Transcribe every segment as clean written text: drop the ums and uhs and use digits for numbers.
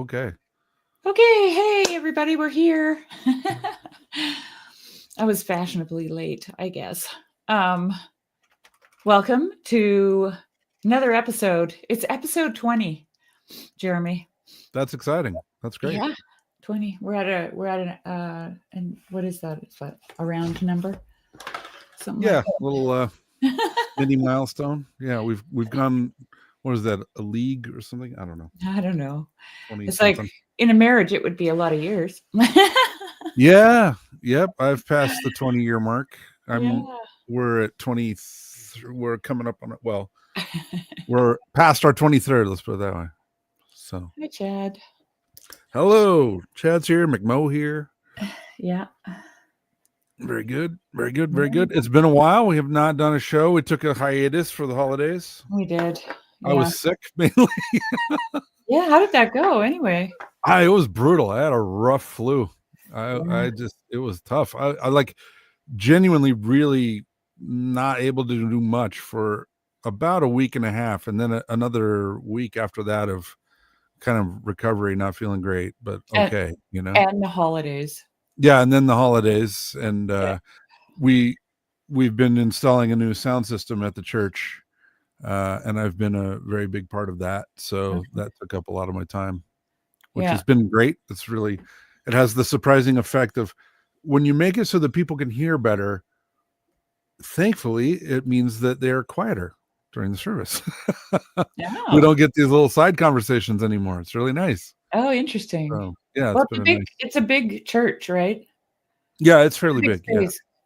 okay. Okay, hey everybody, we're here. I was fashionably late, I guess. Welcome to another episode. It's episode 20, Jeremy. That's exciting. That's great. Yeah, 20. And what is that? Is that a round number? Something Yeah, like little that. mini milestone. Yeah, we've gone. What is that? A league or something? I don't know. I don't know. 20 It's like something. in a marriage, it would be a lot of years. Yeah. Yep. I've passed the 20-year mark. Yeah. We're at 20. We're coming up on it. Well, we're past our 23rd. Let's put it that way. So, Hi, Chad. hello, Chad's here. McMo here. Yeah. Very good. Very good. Very good. It's been a while. We have not done a show. We took a hiatus for the holidays. We did. I was sick mainly. Yeah, how did that go anyway? It was brutal. I had a rough flu. Yeah. It was tough. I like genuinely really not able to do much for about a week and a half, and then another week after that of kind of recovery, not feeling great, but okay, And the holidays. Yeah, and then the holidays, and we've been installing a new sound system at the church, and I've been a very big part of that. So that took up a lot of my time, which has been great. It has the surprising effect of when you make it so that people can hear better. Thankfully, it means that they're quieter during the service. We don't get these little side conversations anymore. It's really nice. Oh, interesting. So, yeah, well, it's a big church, right? Yeah, it's fairly big.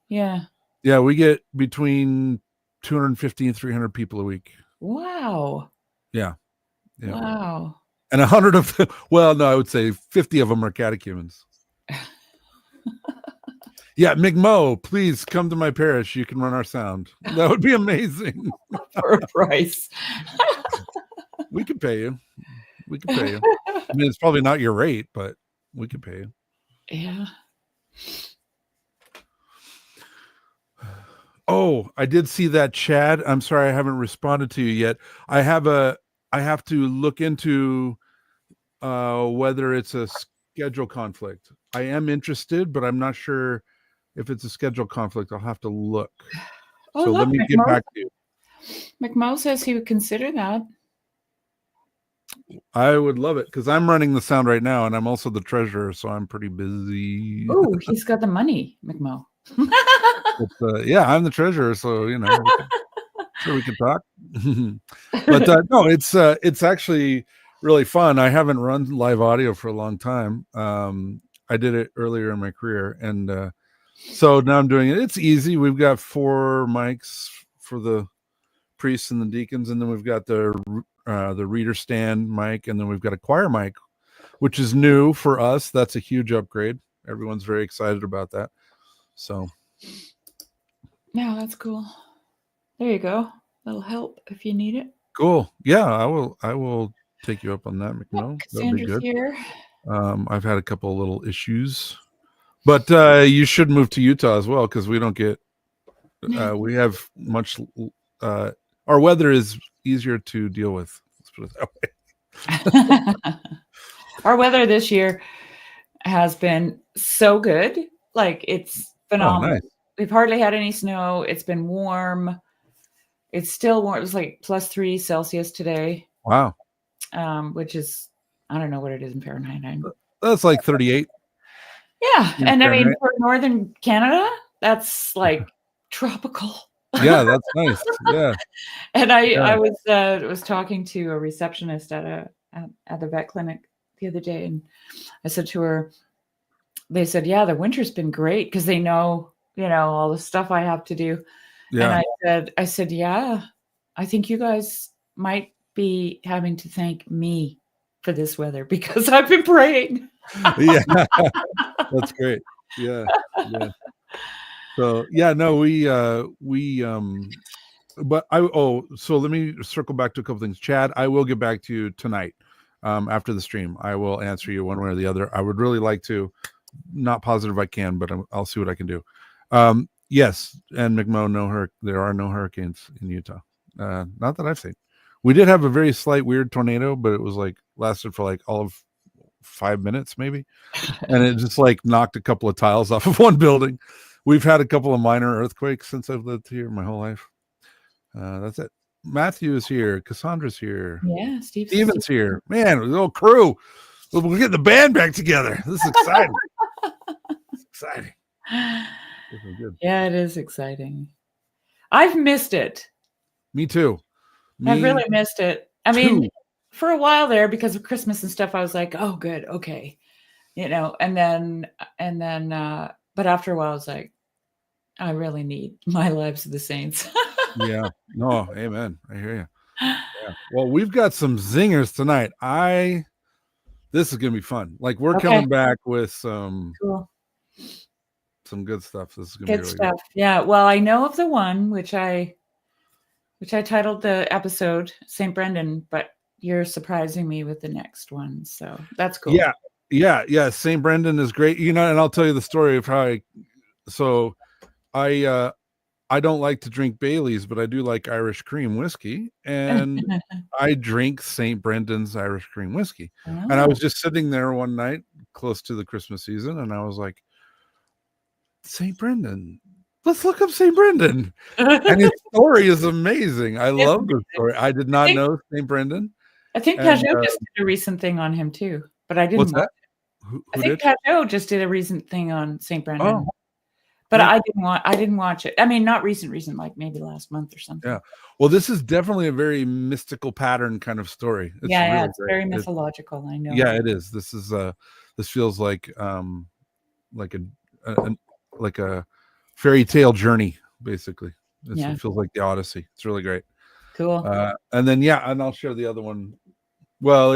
Yeah. Yeah, we get between 250 and 300 people a week. Wow. Yeah. Wow. And 100 of them, well, no, I would say 50 of them are catechumens. Yeah, McMo, please come to my parish. You can run our sound. That would be amazing. For a price. We could pay you. I mean, it's probably not your rate, but we could pay you. Yeah. Oh, I did see that, Chad. I'm sorry I haven't responded to you yet. I have to look into whether it's a schedule conflict. I am interested, but I'm not sure if it's a schedule conflict. I'll have to look. So let me get back to you. McMo says he would consider that. I would love it because I'm running the sound right now, and I'm also the treasurer, so I'm pretty busy. Oh, he's got the money, McMo. Yeah, I'm the treasurer, so sure we can talk. But no, it's actually really fun. I haven't run live audio for a long time. I did it earlier in my career, and so now I'm doing it. It's easy. We've got 4 mics for the priests and the deacons, and then we've got the reader stand mic, and then we've got a choir mic, which is new for us. That's a huge upgrade. Everyone's very excited about that. So yeah, that's cool. There you go. That'll help if you need it. Cool. Yeah, I will take you up on that, McMo. That'd be good. Here. I've had a couple of little issues, but you should move to Utah as well because we don't get we have much our weather is easier to deal with. Let's put it that way. Our weather this year has been so good. Like, it's phenomenal. Oh, nice. We've hardly had any snow. It's been warm. It's still warm. It was like +3 Celsius today. Wow. Which is, I don't know what it is in Fahrenheit. That's like 38. Yeah. And Fahrenheit. I mean, for northern Canada, that's like tropical. Yeah, that's nice. Yeah. And I was talking to a receptionist at the vet clinic the other day, and I said to her, they said, yeah, the winter's been great because they know, all the stuff I have to do. Yeah. And I said, yeah, I think you guys might be having to thank me for this weather because I've been praying. Yeah. That's great. Yeah. Yeah. So yeah, no, but so let me circle back to a couple things. Chad, I will get back to you tonight after the stream. I will answer you one way or the other. I would really like to, not positive I can, but I'll see what I can do. Yes, and McMo, there are no hurricanes in Utah. Not that I've seen. We did have a very slight weird tornado, but it was like lasted for like all of 5 minutes maybe, and it just like knocked a couple of tiles off of one building. We've had a couple of minor earthquakes since I've lived here my whole life. That's it. Matthew is here. Cassandra's here. Yeah, Steven's here. Man, the whole crew. We're getting the band back together. This is exciting. It's exciting. This is good. Yeah, it is exciting. I've missed it. Me too. I've really missed it. I mean, for a while there, because of Christmas and stuff, I was like, oh, good. Okay. And then, but after a while, I was like, I really need my Lives of the Saints. Yeah. No, amen. I hear you. Yeah. Well, we've got some zingers tonight. This is gonna be fun. Like we're coming back with some good stuff. This is gonna be really stuff. Good. Yeah. Well, I know of the one which I titled the episode St. Brendan, but you're surprising me with the next one, so that's cool. Yeah. St. Brendan is great. And I'll tell you the story of how I don't like to drink Baileys, but I do like Irish cream whiskey, and I drink St. Brendan's Irish cream whiskey. Oh. And I was just sitting there one night close to the Christmas season, and I was like, St. Brendan, let's look up St. Brendan. And his story is amazing. I love the story. I did not know St. Brendan. I think Pajot just did a recent thing on him too, but I didn't. What's that? I think Pajot just did a recent thing on St. Brendan. Oh. But I didn't watch it. I mean, not recent, like maybe last month or something. Yeah. Well, this is definitely a very mystical pattern kind of story. It's really it's very mythological. I know. Yeah, it is. This feels like a fairy tale journey, basically. It feels like the Odyssey. It's really great. Cool. And then and I'll share the other one. Well,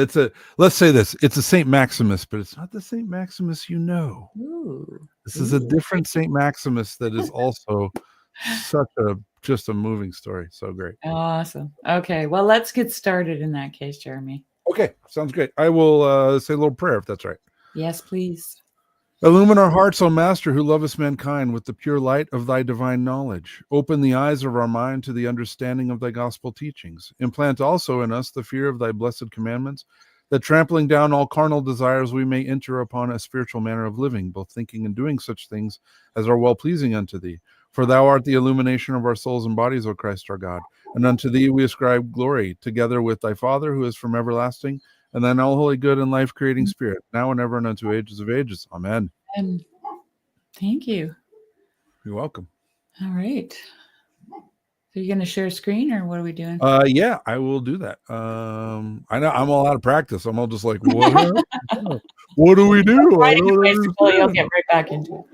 let's say this. It's a St. Maximus, but it's not the St. Maximus Ooh. This is a different St. Maximus that is also just a moving story. So great. Awesome. Okay. Well, let's get started in that case, Jeremy. Okay. Sounds great. I will say a little prayer if that's right. Yes, please. Illumine our hearts, O Master, who lovest mankind with the pure light of thy divine knowledge. Open the eyes of our mind to the understanding of thy gospel teachings. Implant also in us the fear of thy blessed commandments, that trampling down all carnal desires we may enter upon a spiritual manner of living, both thinking and doing such things as are well-pleasing unto thee. For thou art the illumination of our souls and bodies, O Christ our God. And unto thee we ascribe glory, together with thy Father, who is from everlasting, and thine all holy, good, and life-creating Spirit, now and ever and unto ages of ages. Amen. And thank you. You're welcome. All right. So you're going to share screen, or what are we doing? Yeah, I will do that. I know I'm all out of practice. I'm all just like, what do we do? You'll get right back into it.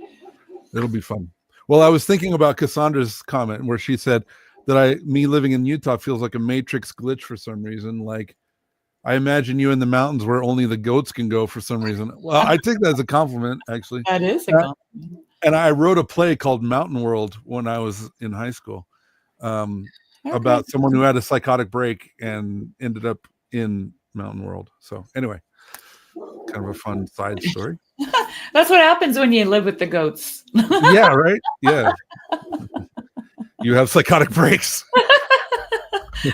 It'll be fun. Well, I was thinking about Cassandra's comment where she said that me living in Utah feels like a Matrix glitch for some reason. Like, I imagine you in the mountains where only the goats can go for some reason. Well, I take that as a compliment, actually. That is a compliment. And I wrote a play called Mountain World when I was in high school about someone who had a psychotic break and ended up in Mountain World. So anyway, kind of a fun side story. That's what happens when you live with the goats. Yeah, right? Yeah. You have psychotic breaks.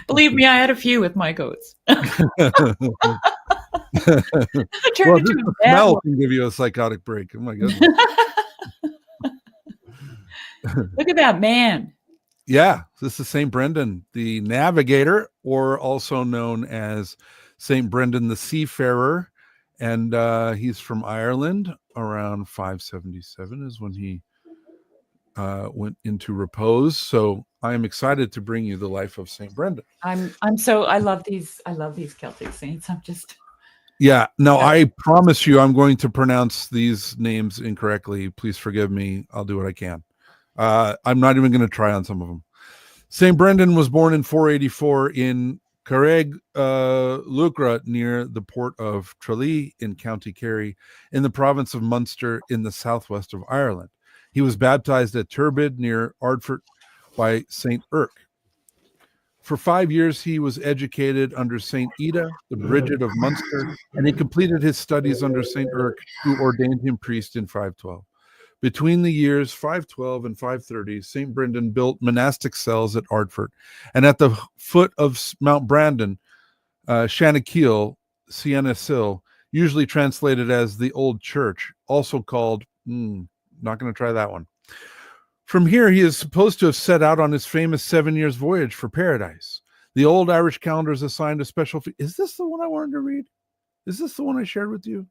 Believe me, I had a few with my goats. The smell can give you a psychotic break. Oh my goodness. Look at that man. Yeah, this is St. Brendan, the navigator, or also known as St. Brendan the Seafarer. And he's from Ireland. Around 577 is when he went into repose. So I am excited to bring you the life of St. Brendan. I love these Celtic saints. I promise you I'm going to pronounce these names incorrectly. Please forgive me. I'll do what I can. I'm not even going to try on some of them. St. Brendan was born in 484 in Carreg Lucra, near the port of Tralee in County Kerry, in the province of Munster in the southwest of Ireland. He was baptized at Turbid near Ardfert by St. Erc. For 5 years, he was educated under St. Ida, the Bridget of Munster, and he completed his studies under St. Erc, who ordained him priest in 512. Between the years 512 and 530, St. Brendan built monastic cells at Ardfert, and at the foot of Mount Brandon, Shanakil, Siena Sill, usually translated as the Old Church, also called, not going to try that one. From here, he is supposed to have set out on his famous 7 years voyage for paradise. The old Irish calendar is assigned a special fee. Is this the one I wanted to read? Is this the one I shared with you?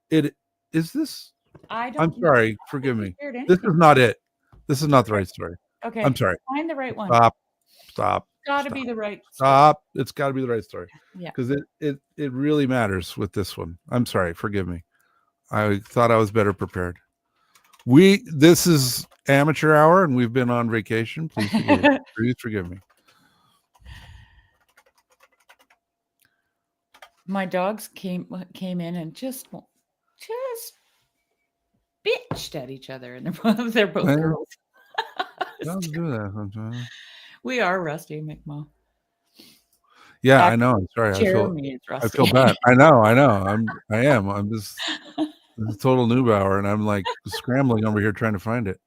It is this. I'm sorry. Forgive me. This is not it. This is not the right story. Okay. I'm sorry. Find the right one. Stop. Got to be the right story. Stop. It's got to be the right story. Yeah. Because it really matters with this one. I'm sorry. Forgive me. I thought I was better prepared. This is amateur hour and we've been on vacation. Please forgive me. Please forgive me. My dogs came in and just bitched at each other, and they're both girls. Don't do that sometimes. We are rusty, McMo. Yeah, I know. I'm sorry. I feel bad. I know. I am. I'm just this is total noob hour, and I'm like scrambling over here trying to find it.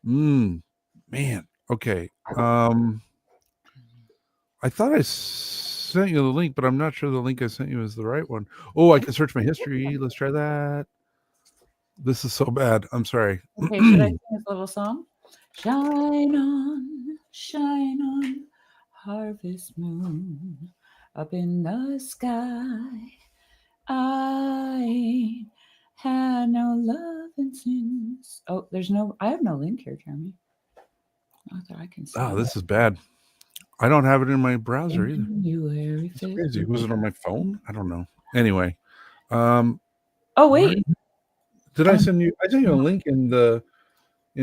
Man. Okay. I thought I sent you the link, but I'm not sure the link I sent you is the right one. Oh, I can search my history. Let's try that. This is so bad. I'm sorry. Okay, should I sing this little song? Shine on, harvest moon, up in the sky. I had no loving since. Oh, I have no link here, Jeremy. Not that I can see. Oh, this is bad. I don't have it in my browser either. January 5th. Crazy. Was it on my phone? I don't know. Anyway. Oh, wait. Did I send you? I sent you a link in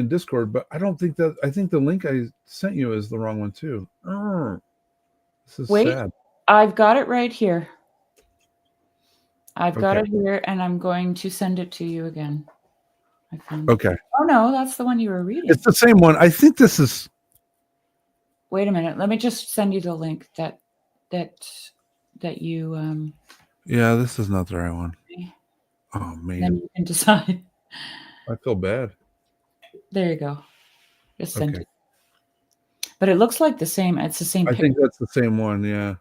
Discord, but I don't think I think the link I sent you is the wrong one too. This is sad. I've got it right here. I've got it here, and I'm going to send it to you again. I found okay. It. Oh no, that's the one you were reading. It's the same one. I think this is. Wait a minute. Let me just send you the link that you. Yeah, this is not the right one. Oh man. Then you can decide. I feel bad. There you go. Just send it. But it looks like the same. It's the same. I think that's the same one. Yeah.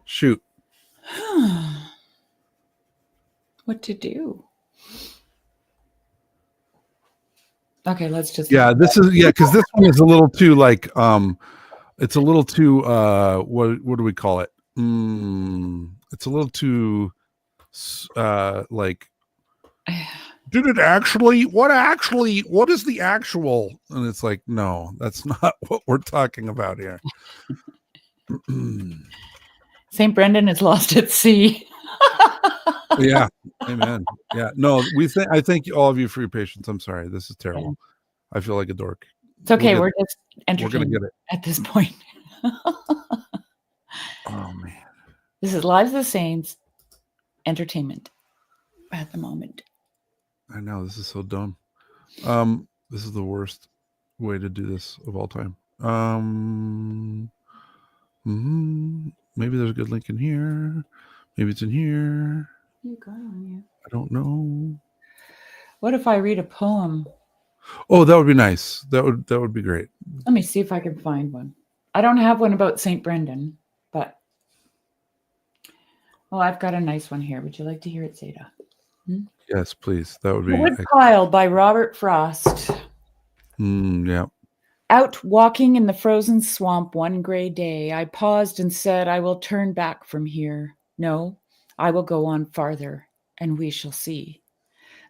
Shoot. What to do? Okay, let's just. Yeah, this is because this one is a little too like it's a little too what do we call it? It's a little too like. Did it actually? What is the actual? And it's like, no, that's not what we're talking about here. St. Brendan is lost at sea. Yeah, amen. Yeah, no, I thank all of you for your patience. I'm sorry, this is terrible. I feel like a dork. It's okay. We're just entertained. We're gonna get it at this point. Oh man, this is Lives of the Saints entertainment at the moment. I know this is so dumb. This is the worst way to do this of all time. Maybe there's a good link in here. Maybe it's in here. You got on you. I don't know. What if I read a poem? Oh, that would be nice. That would be great. Let me see if I can find one. I don't have one about St. Brendan, but I've got a nice one here. Would you like to hear it, Zeta? Yes, please. That would be. Woodpile by Robert Frost. Yeah. Out walking in the frozen swamp one gray day, I paused and said, I will turn back from here. No, I will go on farther, and we shall see.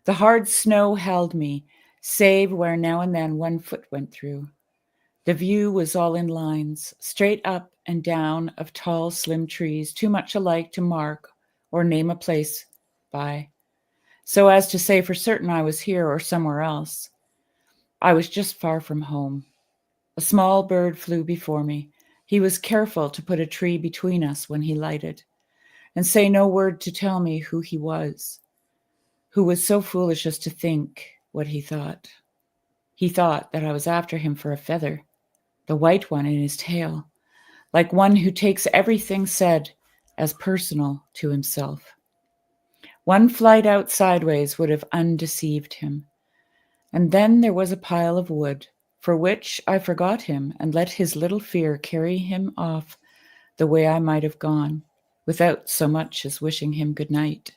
The hard snow held me, save where now and then one foot went through. The view was all in lines, straight up and down of tall, slim trees, too much alike to mark or name a place by, so as to say for certain I was here or somewhere else. I was just far from home. A small bird flew before me. He was careful to put a tree between us when he lighted, and say no word to tell me who he was, who was so foolish as to think what he thought. He thought that I was after him for a feather, the white one in his tail, like one who takes everything said as personal to himself. One flight out sideways would have undeceived him. And then there was a pile of wood, for which I forgot him and let his little fear carry him off the way I might have gone, without so much as wishing him good night.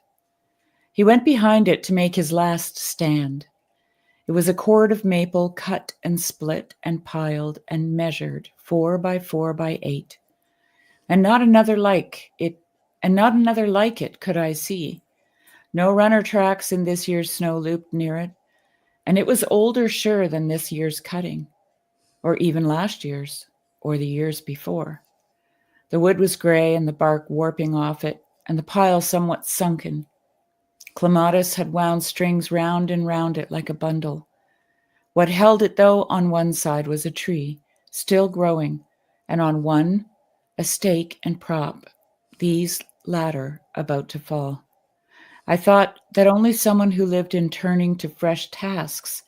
He went behind it to make his last stand. It was a cord of maple cut and split and piled and measured 4 by 4 by 8. And not another like it could I see. No runner tracks in this year's snow loop near it, and it was older sure than this year's cutting, or even last year's, or the years before. The wood was gray and the bark warping off it, and the pile somewhat sunken. Clematis had wound strings round and round it like a bundle. What held it, though, on one side was a tree, still growing, and on one, a stake and prop, these latter about to fall. I thought that only someone who lived in turning to fresh tasks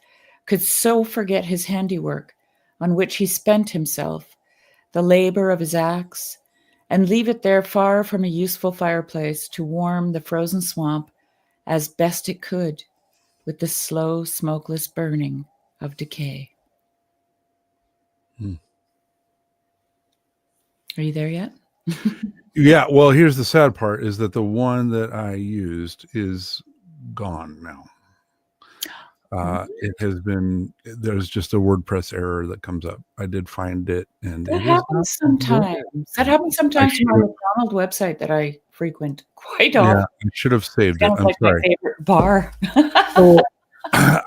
could so forget his handiwork, on which he spent himself, the labor of his axe, and leave it there far from a useful fireplace to warm the frozen swamp as best it could with the slow, smokeless burning of decay. Are you there yet? Yeah, well, here's the sad part is that the one that I used is gone now. It has been, there's just a WordPress error that comes up. I did find it, and that happens sometimes. That happens sometimes to my McDonald's website that I frequent quite often. Yeah, I should have saved it. I'm like sorry. My favorite bar. So,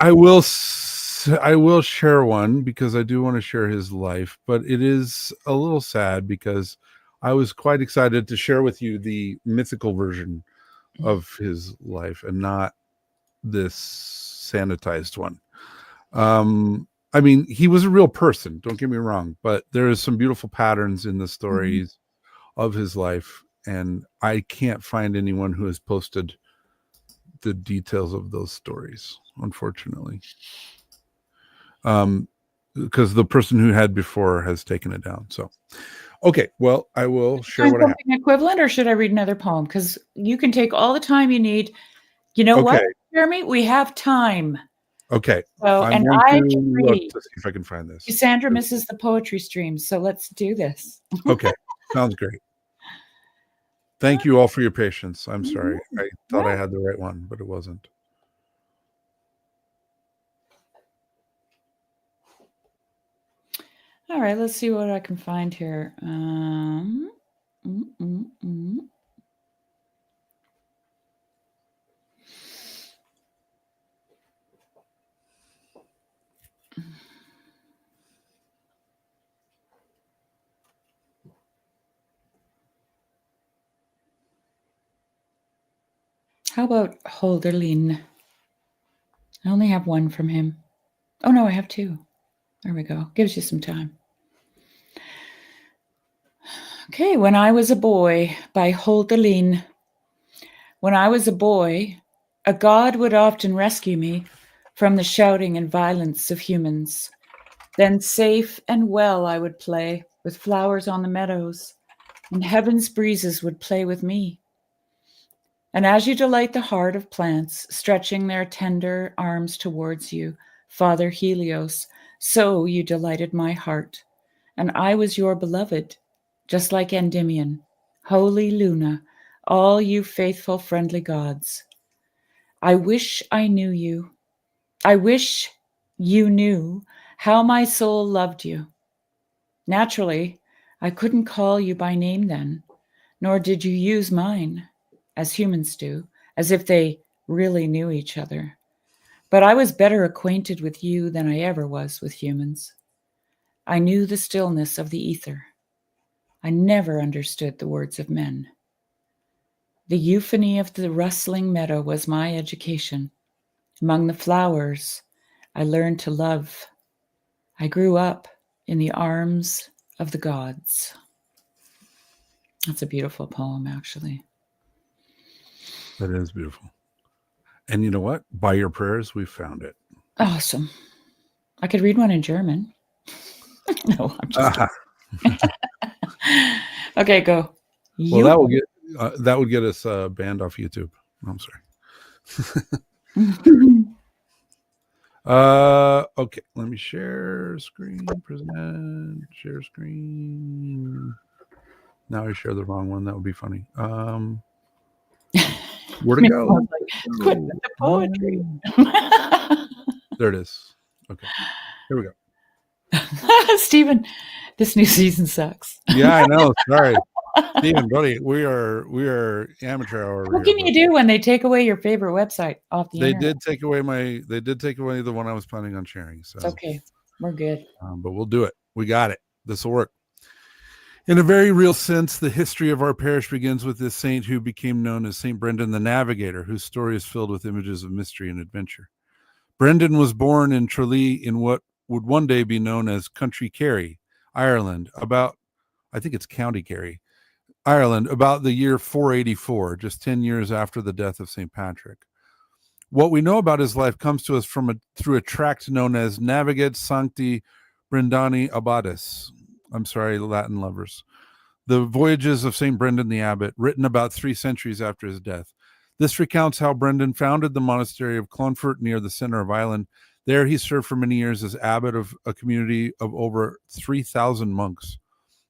I will share one because I do want to share his life, but it is a little sad because I was quite excited to share with you the mythical version of his life and not this sanitized one. I mean, he was a real person, don't get me wrong, but there is some beautiful patterns in the stories of his life, and I can't find anyone who has posted the details of those stories, unfortunately. Because the person who had before has taken it down. So, okay, well, I will share what I have. Equivalent, or should I read another poem? Because you can take all the time you need. You know what, Jeremy? We have time. Okay. So, I'm and going I to can look read. to see if I can find this. Cassandra misses the poetry stream, so let's do this. Okay, sounds great. Thank you all for your patience. I'm sorry. I thought I had the right one, but it wasn't. All right, let's see what I can find here. How about Holderlin? I only have one from him. Oh, no, I have two. There we go. Gives you some time. Okay, When I Was a Boy by Holderlin. When I was a boy, a god would often rescue me from the shouting and violence of humans. Then safe and well I would play with flowers on the meadows, and heaven's breezes would play with me. And as you delight the heart of plants, stretching their tender arms towards you, Father Helios, so you delighted my heart. And I was your beloved, just like Endymion, holy Luna, all you faithful, friendly gods. I wish I knew you. I wish you knew how my soul loved you. Naturally, I couldn't call you by name then, nor did you use mine, as humans do, as if they really knew each other. But I was better acquainted with you than I ever was with humans. I knew the stillness of the ether. I never understood the words of men. The euphony of the rustling meadow was my education. Among the flowers, I learned to love. I grew up in the arms of the gods. That's a beautiful poem, actually. That is beautiful. And you know what? By your prayers, we found it. Awesome. I could read one in German. No, I'm just Okay, go. Well, that would get us banned off YouTube. I'm sorry. Okay, let me share screen, present, share screen. Now I share the wrong one. That would be funny. Where to go? Quit with the poetry. There it is. Okay, here we go. Stephen, this new season sucks. Yeah, I know. Sorry, Stephen, buddy. We are amateur hour. What can you do when they take away your favorite website off the internet? They did take away the one I was planning on sharing. So it's okay. We're good. But we'll do it. We got it. This will work. In a very real sense, the history of our parish begins with this saint who became known as St. Brendan the Navigator, whose story is filled with images of mystery and adventure. Brendan was born in Tralee in what would one day be known as County Kerry, Ireland, I think it's County Kerry, Ireland, about the year 484, just 10 years after the death of St. Patrick. What we know about his life comes to us through a tract known as Navigat Sancti Brendani Abbadis. I'm sorry, Latin lovers. The Voyages of St. Brendan the Abbot, written about 3 centuries after his death. This recounts how Brendan founded the monastery of Clonfert near the center of Ireland. There he served for many years as abbot of a community of over 3,000 monks,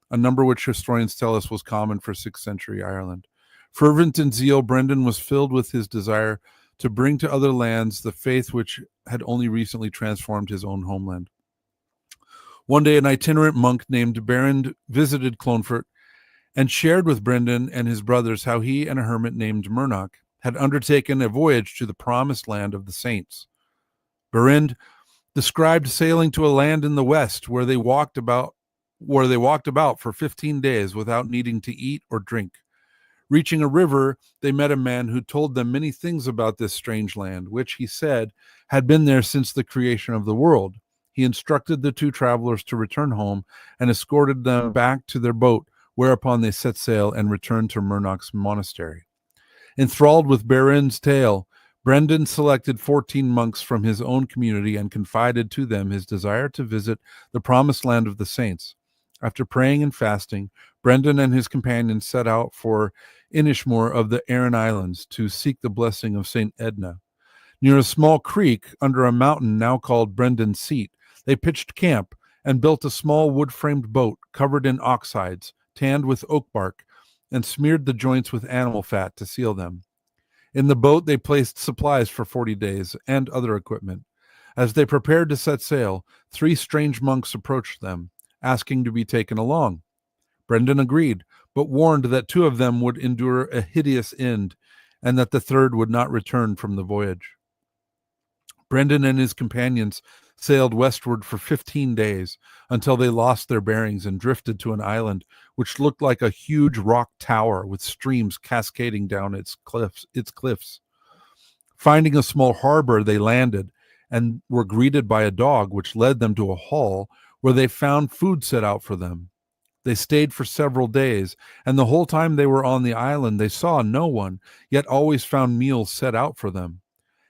a number which historians tell us was common for 6th century Ireland. Fervent in zeal, Brendan was filled with his desire to bring to other lands the faith which had only recently transformed his own homeland. One day, an itinerant monk named Berend visited Clonfert and shared with Brendan and his brothers how he and a hermit named Murnoch had undertaken a voyage to the promised land of the saints. Berend described sailing to a land in the west where they walked about for 15 days without needing to eat or drink. Reaching a river, they met a man who told them many things about this strange land, which, he said, had been there since the creation of the world. He instructed the 2 travelers to return home and escorted them back to their boat, whereupon they set sail and returned to Murnoch's monastery. Enthralled with Berend's tale, Brendan selected 14 monks from his own community and confided to them his desire to visit the promised land of the saints. After praying and fasting, Brendan and his companions set out for Inishmore of the Aran Islands to seek the blessing of St. Edna. Near a small creek under a mountain now called Brendan's Seat, they pitched camp and built a small wood-framed boat covered in ox hides, tanned with oak bark, and smeared the joints with animal fat to seal them. In the boat, they placed supplies for 40 days and other equipment. As they prepared to set sail, 3 strange monks approached them, asking to be taken along. Brendan agreed, but warned that 2 of them would endure a hideous end and that the 3rd would not return from the voyage. Brendan and his companions sailed westward for 15 days until they lost their bearings and drifted to an island which looked like a huge rock tower with streams cascading down its cliffs. Finding a small harbor, they landed and were greeted by a dog which led them to a hall where they found food set out for them. They stayed for several days, and the whole time they were on the island, they saw no one, yet always found meals set out for them.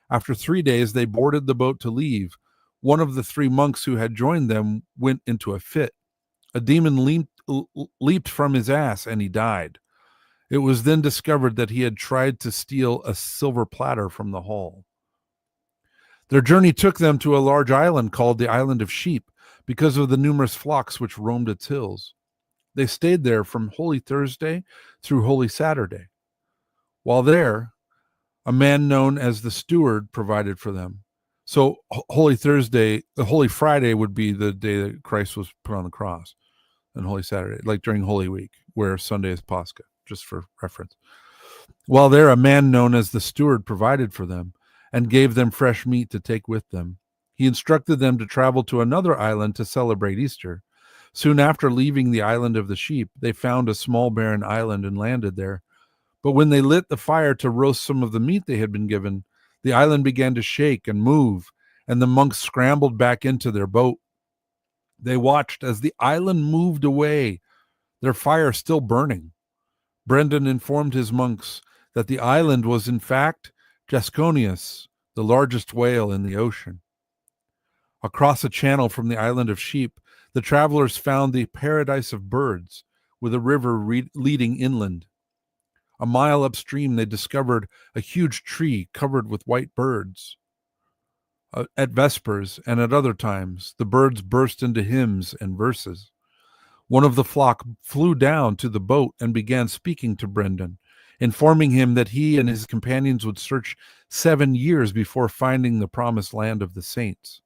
After 3 days, they boarded the boat to leave. One of the 3 monks who had joined them went into a fit. A demon leaped from his ass, and he died. It was then discovered that he had tried to steal a silver platter from the hall. Their journey took them to a large island called the Island of Sheep because of the numerous flocks which roamed its hills. They stayed there from Holy Thursday through Holy Saturday. While there, a man known as the steward provided for them. So Holy Friday would be the day that Christ was put on the cross, and Holy Saturday, like during Holy Week, where Sunday is Pascha, just for reference. While there, a man known as the steward provided for them and gave them fresh meat to take with them. He instructed them to travel to another island to celebrate Easter. Soon after leaving the Island of the Sheep, they found a small barren island and landed there. But when they lit the fire to roast some of the meat they had been given, the island began to shake and move, and the monks scrambled back into their boat. They watched as the island moved away, their fire still burning. Brendan informed his monks that the island was in fact Jasconius, the largest whale in the ocean. Across a channel from the Island of Sheep, the travelers found the Paradise of Birds, with a river leading inland. A mile upstream, they discovered a huge tree covered with white birds. At Vespers and at other times, the birds burst into hymns and verses. One of the flock flew down to the boat and began speaking to Brendan, informing him that he and his companions would search 7 years before finding the promised land of the saints.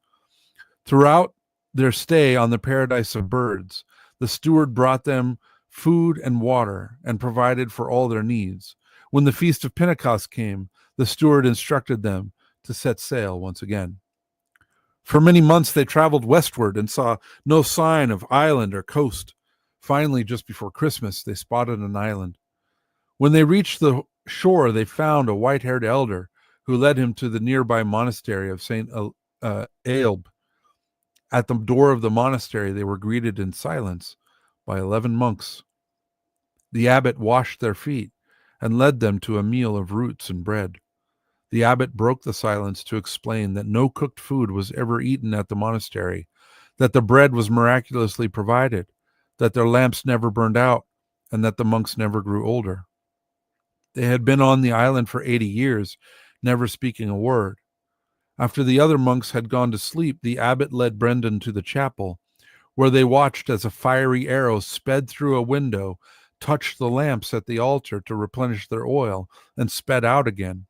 Throughout their stay on the Paradise of Birds, the steward brought them food and water and provided for all their needs. When the Feast of Pentecost came, the steward instructed them to set sail once again. For many months they traveled westward and saw no sign of island or coast. Finally, just before Christmas, they spotted an island. When they reached the shore, they found a white-haired elder who led him to the nearby monastery of St. Aelb. At the door of the monastery, they were greeted in silence by 11 monks. The abbot washed their feet and led them to a meal of roots and bread. The abbot broke the silence to explain that no cooked food was ever eaten at the monastery, that the bread was miraculously provided, that their lamps never burned out, and that the monks never grew older. They had been on the island for 80 years, never speaking a word. After the other monks had gone to sleep, the abbot led Brendan to the chapel, where they watched as a fiery arrow sped through a window, touched the lamps at the altar to replenish their oil, and sped out again.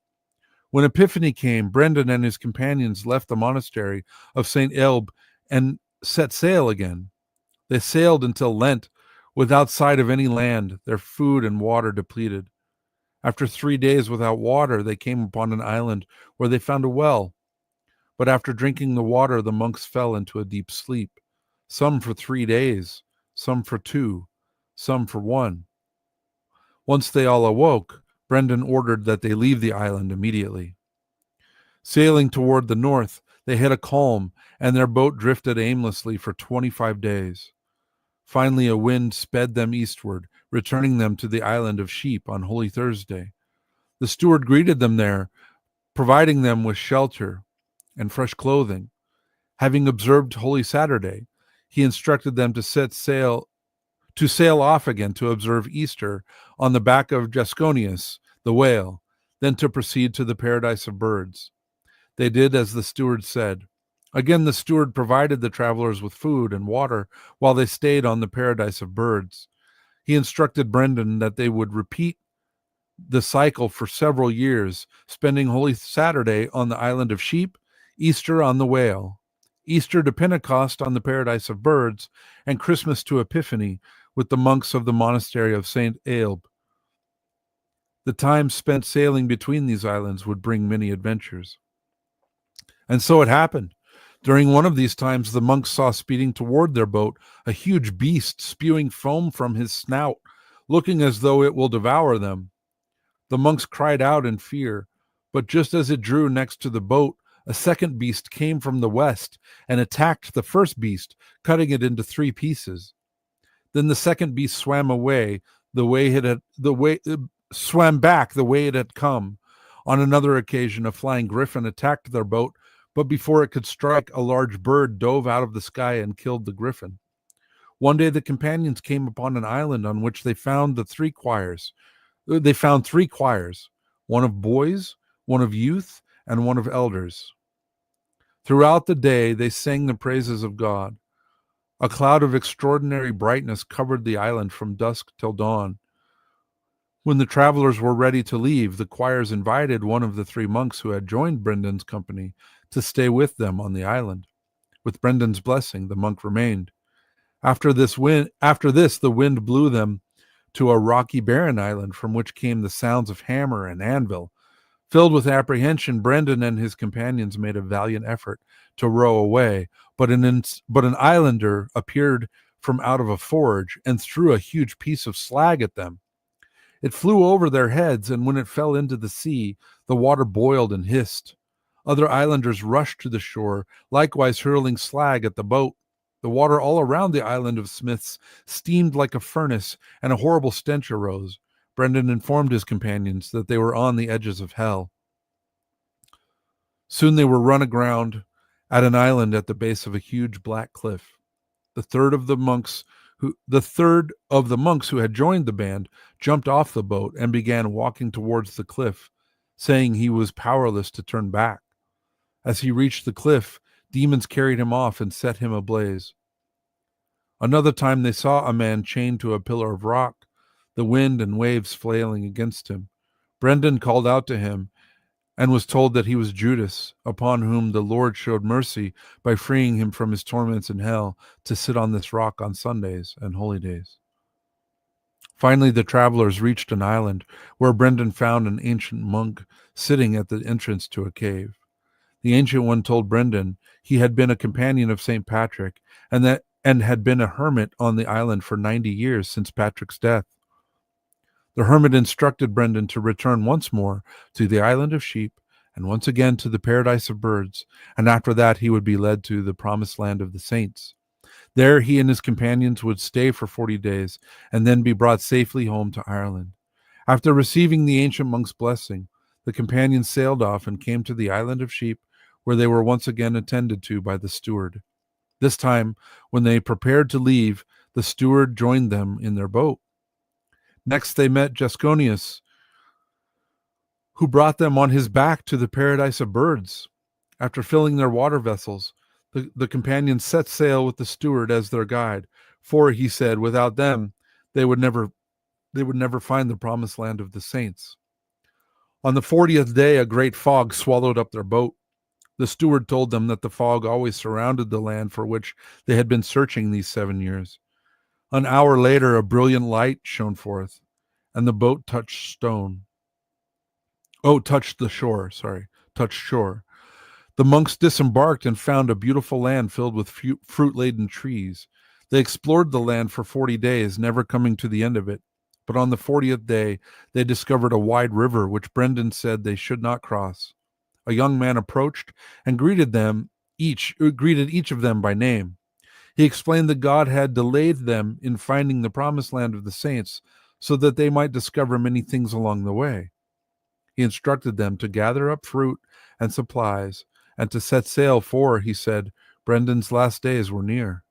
When Epiphany came, Brendan and his companions left the monastery of St. Aelb and set sail again. They sailed until Lent, without sight of any land, their food and water depleted. After 3 days without water, they came upon an island where they found a well. But after drinking the water, the monks fell into a deep sleep, some for 3 days, some for 2, some for 1. Once they all awoke, Brendan ordered that they leave the island immediately. Sailing toward the north, they hit a calm, and their boat drifted aimlessly for 25 days. Finally, a wind sped them eastward, returning them to the island of Sheep on Holy Thursday. The steward greeted them there, providing them with shelter and fresh clothing. Having observed Holy Saturday, he instructed them to sail off again to observe Easter on the back of Jasconius, the whale, then to proceed to the Paradise of Birds. They did as the steward said. Again, the steward provided the travelers with food and water while they stayed on the Paradise of Birds. He instructed Brendan that they would repeat the cycle for several years, spending Holy Saturday on the island of Sheep, Easter on the whale, Easter to Pentecost on the Paradise of Birds, and Christmas to Epiphany with the monks of the monastery of St. Aelb. The time spent sailing between these islands would bring many adventures. And so it happened. During one of these times, the monks saw speeding toward their boat a huge beast spewing foam from his snout, looking as though it will devour them. The monks cried out in fear, but just as it drew next to the boat, a second beast came from the west and attacked the first beast, cutting it into 3 pieces. Then the second beast swam back the way it had come. On another occasion, a flying griffin attacked their boat, but before it could strike, a large bird dove out of the sky and killed the griffin. One day the companions came upon an island on which they found 3 choirs. They found 3 choirs, one of boys, one of youth, and one of elders. Throughout the day they sang the praises of God. A cloud of extraordinary brightness covered the island from dusk till dawn. When the travelers were ready to leave, the choirs invited one of the 3 monks who had joined Brendan's company to stay with them on the island. With Brendan's blessing, the monk remained. After this, the wind blew them to a rocky, barren island from which came the sounds of hammer and anvil. Filled with apprehension, Brendan and his companions made a valiant effort to row away, but an islander appeared from out of a forge and threw a huge piece of slag at them. It flew over their heads, and when it fell into the sea, the water boiled and hissed. Other islanders rushed to the shore, likewise hurling slag at the boat. The water all around the island of Smiths steamed like a furnace, and a horrible stench arose. Brendan informed his companions that they were on the edges of hell. Soon they were run aground at an island at the base of a huge black cliff. The third of the monks who had joined the band jumped off the boat and began walking towards the cliff, saying he was powerless to turn back. As he reached the cliff, demons carried him off and set him ablaze. Another time they saw a man chained to a pillar of rock, the wind and waves flailing against him. Brendan called out to him and was told that he was Judas, upon whom the Lord showed mercy by freeing him from his torments in hell to sit on this rock on Sundays and holy days. Finally, the travelers reached an island where Brendan found an ancient monk sitting at the entrance to a cave. The ancient one told Brendan he had been a companion of St. Patrick and had been a hermit on the island for 90 years since Patrick's death. The hermit instructed Brendan to return once more to the island of sheep and once again to the paradise of birds, and after that he would be led to the promised land of the saints. There he and his companions would stay for 40 days and then be brought safely home to Ireland. After receiving the ancient monk's blessing, the companions sailed off and came to the island of sheep, where they were once again attended to by the steward. This time, when they prepared to leave, the steward joined them in their boat. Next, they met Gasconius, who brought them on his back to the paradise of birds. After filling their water vessels, the companions set sail with the steward as their guide, for, he said, without them, they would never find the promised land of the saints. On the 40th day, a great fog swallowed up their boat. The steward told them that the fog always surrounded the land for which they had been searching these 7 years. An hour later, a brilliant light shone forth, and the boat touched shore. The monks disembarked and found a beautiful land filled with fruit-laden trees. They explored the land for 40 days, never coming to the end of it. But on the 40th day, they discovered a wide river, which Brendan said they should not cross. A young man approached and greeted each of them by name. He explained that God had delayed them in finding the promised land of the saints so that they might discover many things along the way. He instructed them to gather up fruit and supplies and to set sail, for, he said, Brendan's last days were near.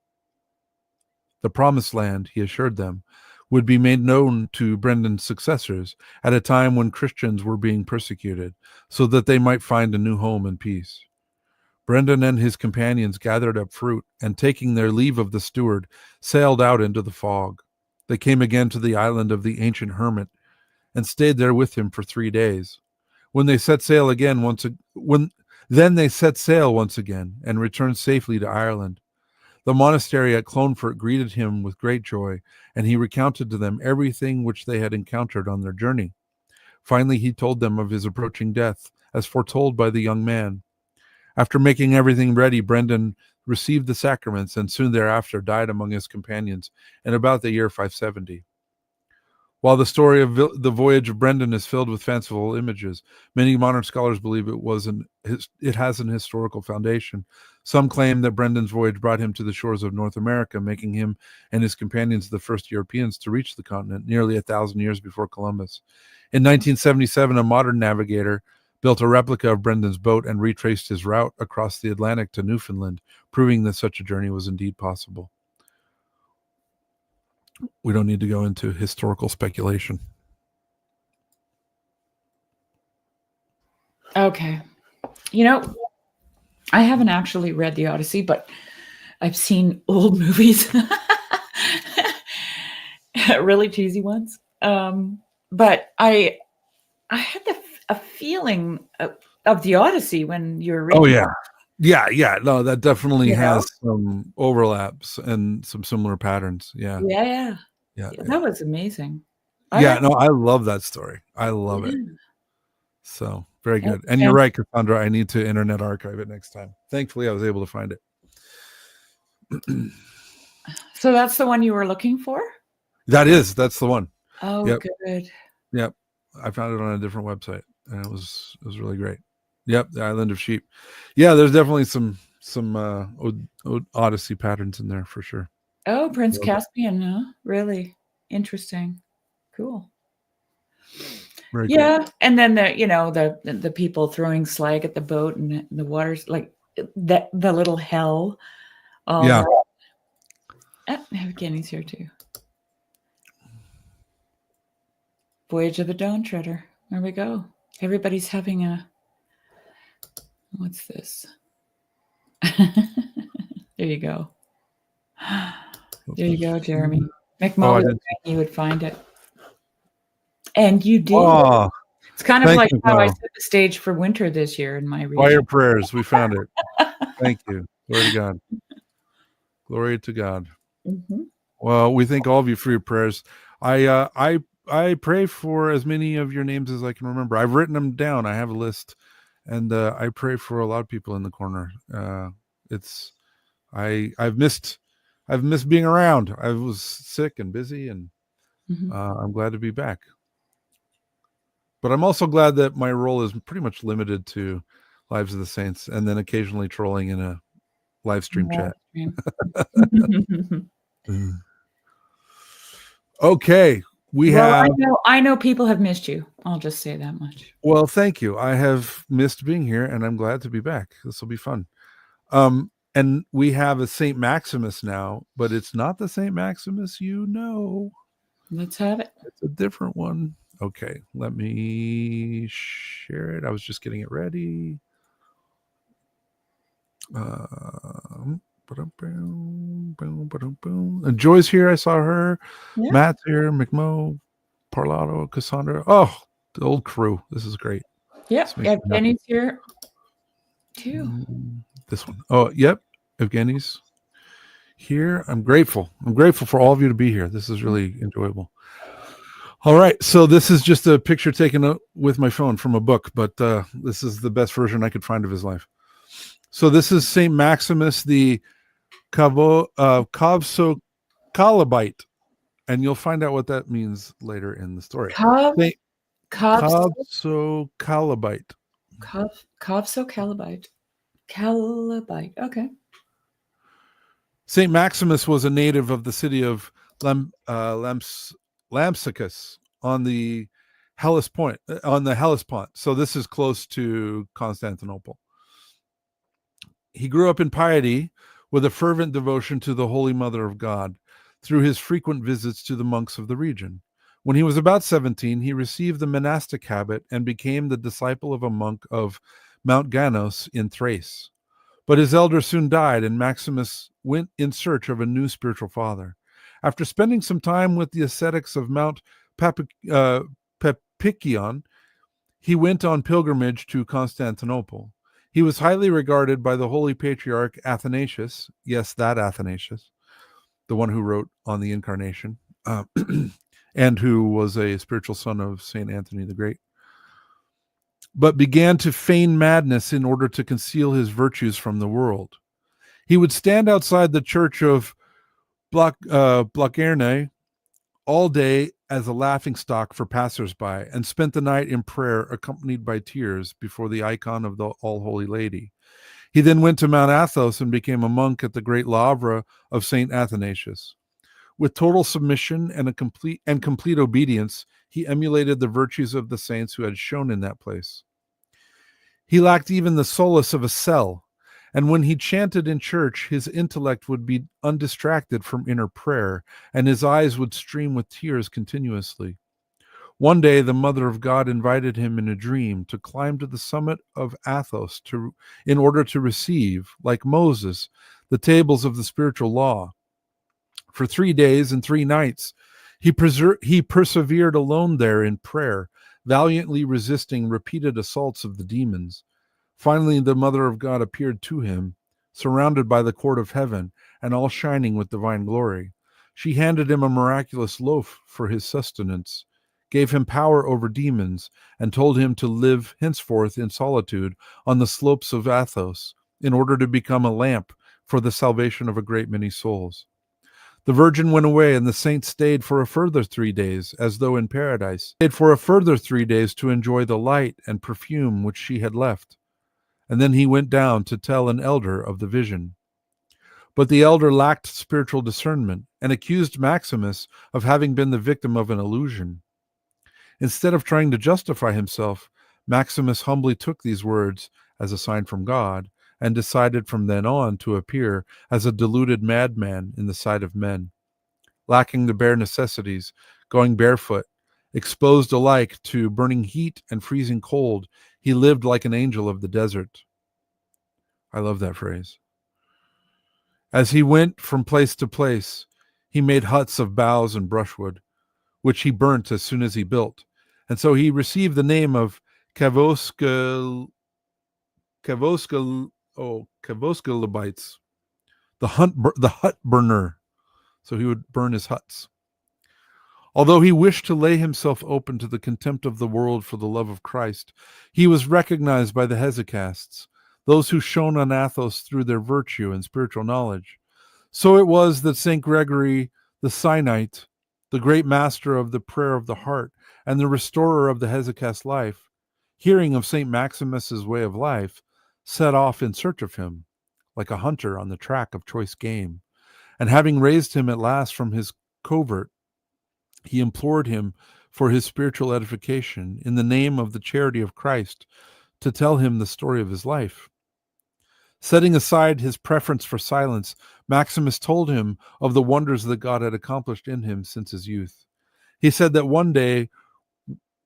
The promised land, he assured them, would be made known to Brendan's successors at a time when Christians were being persecuted, so that they might find a new home and peace. Brendan and his companions gathered up fruit, and taking their leave of the steward, sailed out into the fog. They came again to the island of the ancient hermit, and stayed there with him for 3 days. They set sail once again, and returned safely to Ireland. The monastery at Clonfert greeted him with great joy, and he recounted to them everything which they had encountered on their journey. Finally, he told them of his approaching death, as foretold by the young man. After making everything ready, Brendan received the sacraments and soon thereafter died among his companions in about the year 570. While the story of the voyage of Brendan is filled with fanciful images, many modern scholars believe it has an historical foundation. Some claim that Brendan's voyage brought him to the shores of North America, making him and his companions the first Europeans to reach the continent nearly 1,000 years before Columbus. In 1977, a modern navigator built a replica of Brendan's boat and retraced his route across the Atlantic to Newfoundland, proving that such a journey was indeed possible. We don't need to go into historical speculation. Okay. I haven't actually read the Odyssey, but I've seen old movies, really cheesy ones. But I had a feeling of the Odyssey when you were reading. Oh, yeah. Yeah. No, that definitely has some overlaps and some similar patterns. Yeah. That was amazing. I love that story. I love it. So very good. And you're right, Cassandra. I need to Internet Archive it next time. Thankfully, I was able to find it. So that's the one you were looking for? That's the one. Oh, yep. Good. Yep. I found it on a different website, and it was really great. Yep, the Island of Sheep. Yeah, there's definitely some Odyssey patterns in there for sure. Oh, Prince Caspian, huh? Really interesting. Cool. Very cool. And then the people throwing slag at the boat and the water's like the little hell. Yeah. Kenny's here too. Voyage of the Dawn Treader. There we go. Everybody's having a. What's this? There you go. There you go, Jeremy. Oh, McMo I was didn't. saying you would find it. And you did. Oh, It's kind of thank like you, how I Mo. set the stage for winter this year in my By your region. prayers, we found it. Thank you. Glory to God. Glory to God. Mhm. Well, we thank all of you for your prayers. I pray for as many of your names as I can remember. I've written them down. I have a list, and I pray for a lot of people in the corner. It's I've missed being around. I was sick and busy, and Mhm. I'm glad to be back. But I'm also glad that my role is pretty much limited to Lives of the Saints, and then occasionally trolling in a live stream chat. Okay, we Well, have. I know people have missed you. I'll just say that much. Well, thank you. I have missed being here, and I'm glad to be back. This will be fun. And we have a Saint Maximus now, but it's not the Saint Maximus you know. Let's have it. It's a different one. Okay, let me share it. I was just getting it ready. Joy's here. I saw her. Yeah. Matt's here. McMo, Parlato, Cassandra. Oh, the old crew. This is great. Yep. Evgeny's here too. This one. Oh, yep. Evgeny's here. I'm grateful. I'm grateful for all of you to be here. This is really enjoyable. All right. So this is just a picture taken with my phone from a book, but this is the best version I could find of his life. So this is Saint Maximus the Kovsocalabite, and you'll find out what that means later in the story. Kovsocalabite. Kovsocalabite. Calabite. Okay. Saint Maximus was a native of the city of Lampsacus on the Hellespont. So this is close to Constantinople. He grew up in piety with a fervent devotion to the Holy Mother of God through his frequent visits to the monks of the region. When he was about 17, he received the monastic habit and became the disciple of a monk of Mount Ganos in Thrace. But his elder soon died, and Maximus went in search of a new spiritual father. After spending some time with the ascetics of Mount Pepicion, he went on pilgrimage to Constantinople. He was highly regarded by the Holy Patriarch Athanasius, yes, that Athanasius, the one who wrote on the Incarnation, and who was a spiritual son of St. Anthony the Great, but began to feign madness in order to conceal his virtues from the world. He would stand outside the church of Blachernae all day as a laughingstock for passers-by, and spent the night in prayer accompanied by tears before the icon of the All-Holy Lady. He then went to Mount Athos and became a monk at the great Lavra of St. Athanasius. With total submission and complete obedience, he emulated the virtues of the saints who had shone in that place. He lacked even the solace of a cell, and when he chanted in church, his intellect would be undistracted from inner prayer, and his eyes would stream with tears continuously. One day, the Mother of God invited him in a dream to climb to the summit of Athos in order to receive, like Moses, the tables of the spiritual law. For 3 days and 3 nights, he persevered alone there in prayer, valiantly resisting repeated assaults of the demons. Finally, the Mother of God appeared to him, surrounded by the court of heaven and all shining with divine glory. She handed him a miraculous loaf for his sustenance, gave him power over demons, and told him to live henceforth in solitude on the slopes of Athos in order to become a lamp for the salvation of a great many souls. The Virgin went away, and the saint stayed for a further 3 days, as though in paradise. Stayed for a further 3 days to enjoy the light and perfume which she had left. And then he went down to tell an elder of the vision. But the elder lacked spiritual discernment and accused Maximus of having been the victim of an illusion. Instead of trying to justify himself, Maximus humbly took these words as a sign from God and decided from then on to appear as a deluded madman in the sight of men. Lacking the bare necessities, going barefoot, exposed alike to burning heat and freezing cold, he lived like an angel of the desert. I love that phrase. As he went from place to place, He made huts of boughs and brushwood, which he burnt as soon as he built. And so he received the name of Kavoskalibites, the hut burner. So he would burn his huts. Although he wished to lay himself open to the contempt of the world for the love of Christ, he was recognized by the Hesychasts, those who shone on Athos through their virtue and spiritual knowledge. So it was that St. Gregory the Sinite, the great master of the prayer of the heart and the restorer of the Hesychast life, hearing of St. Maximus's way of life, set off in search of him, like a hunter on the track of choice game. And having raised him at last from his covert, he implored him for his spiritual edification in the name of the charity of Christ to tell him the story of his life. Setting aside his preference for silence, Maximus told him of the wonders that God had accomplished in him since his youth. He said that one day,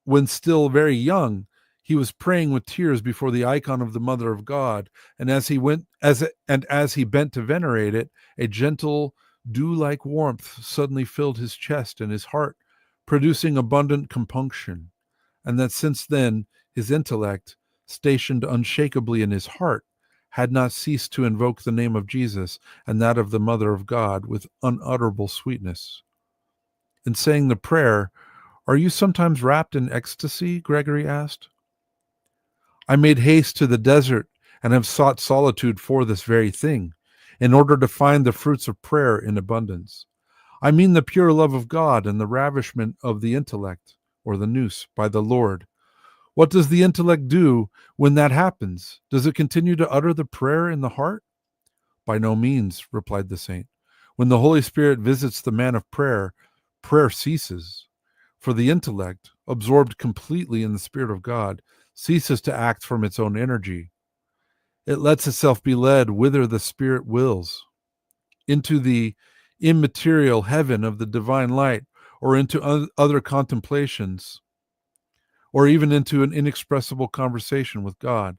when still very young, he was praying with tears before the icon of the Mother of God, and as he bent to venerate it, a gentle, dew-like warmth suddenly filled his chest and his heart, producing abundant compunction, and that since then his intellect, stationed unshakably in his heart, had not ceased to invoke the name of Jesus and that of the Mother of God with unutterable sweetness. In saying the prayer, "Are you sometimes wrapped in ecstasy?" Gregory asked. "I made haste to the desert and have sought solitude for this very thing, in order to find the fruits of prayer in abundance. I mean the pure love of God and the ravishment of the intellect, or the nous, by the Lord. What does the intellect do when that happens? Does it continue to utter the prayer in the heart?" "By no means," replied the saint. "When the Holy Spirit visits the man of prayer, prayer ceases. For the intellect, absorbed completely in the Spirit of God, ceases to act from its own energy. It lets itself be led whither the Spirit wills, into the immaterial heaven of the divine light, or into other contemplations, or even into an inexpressible conversation with God.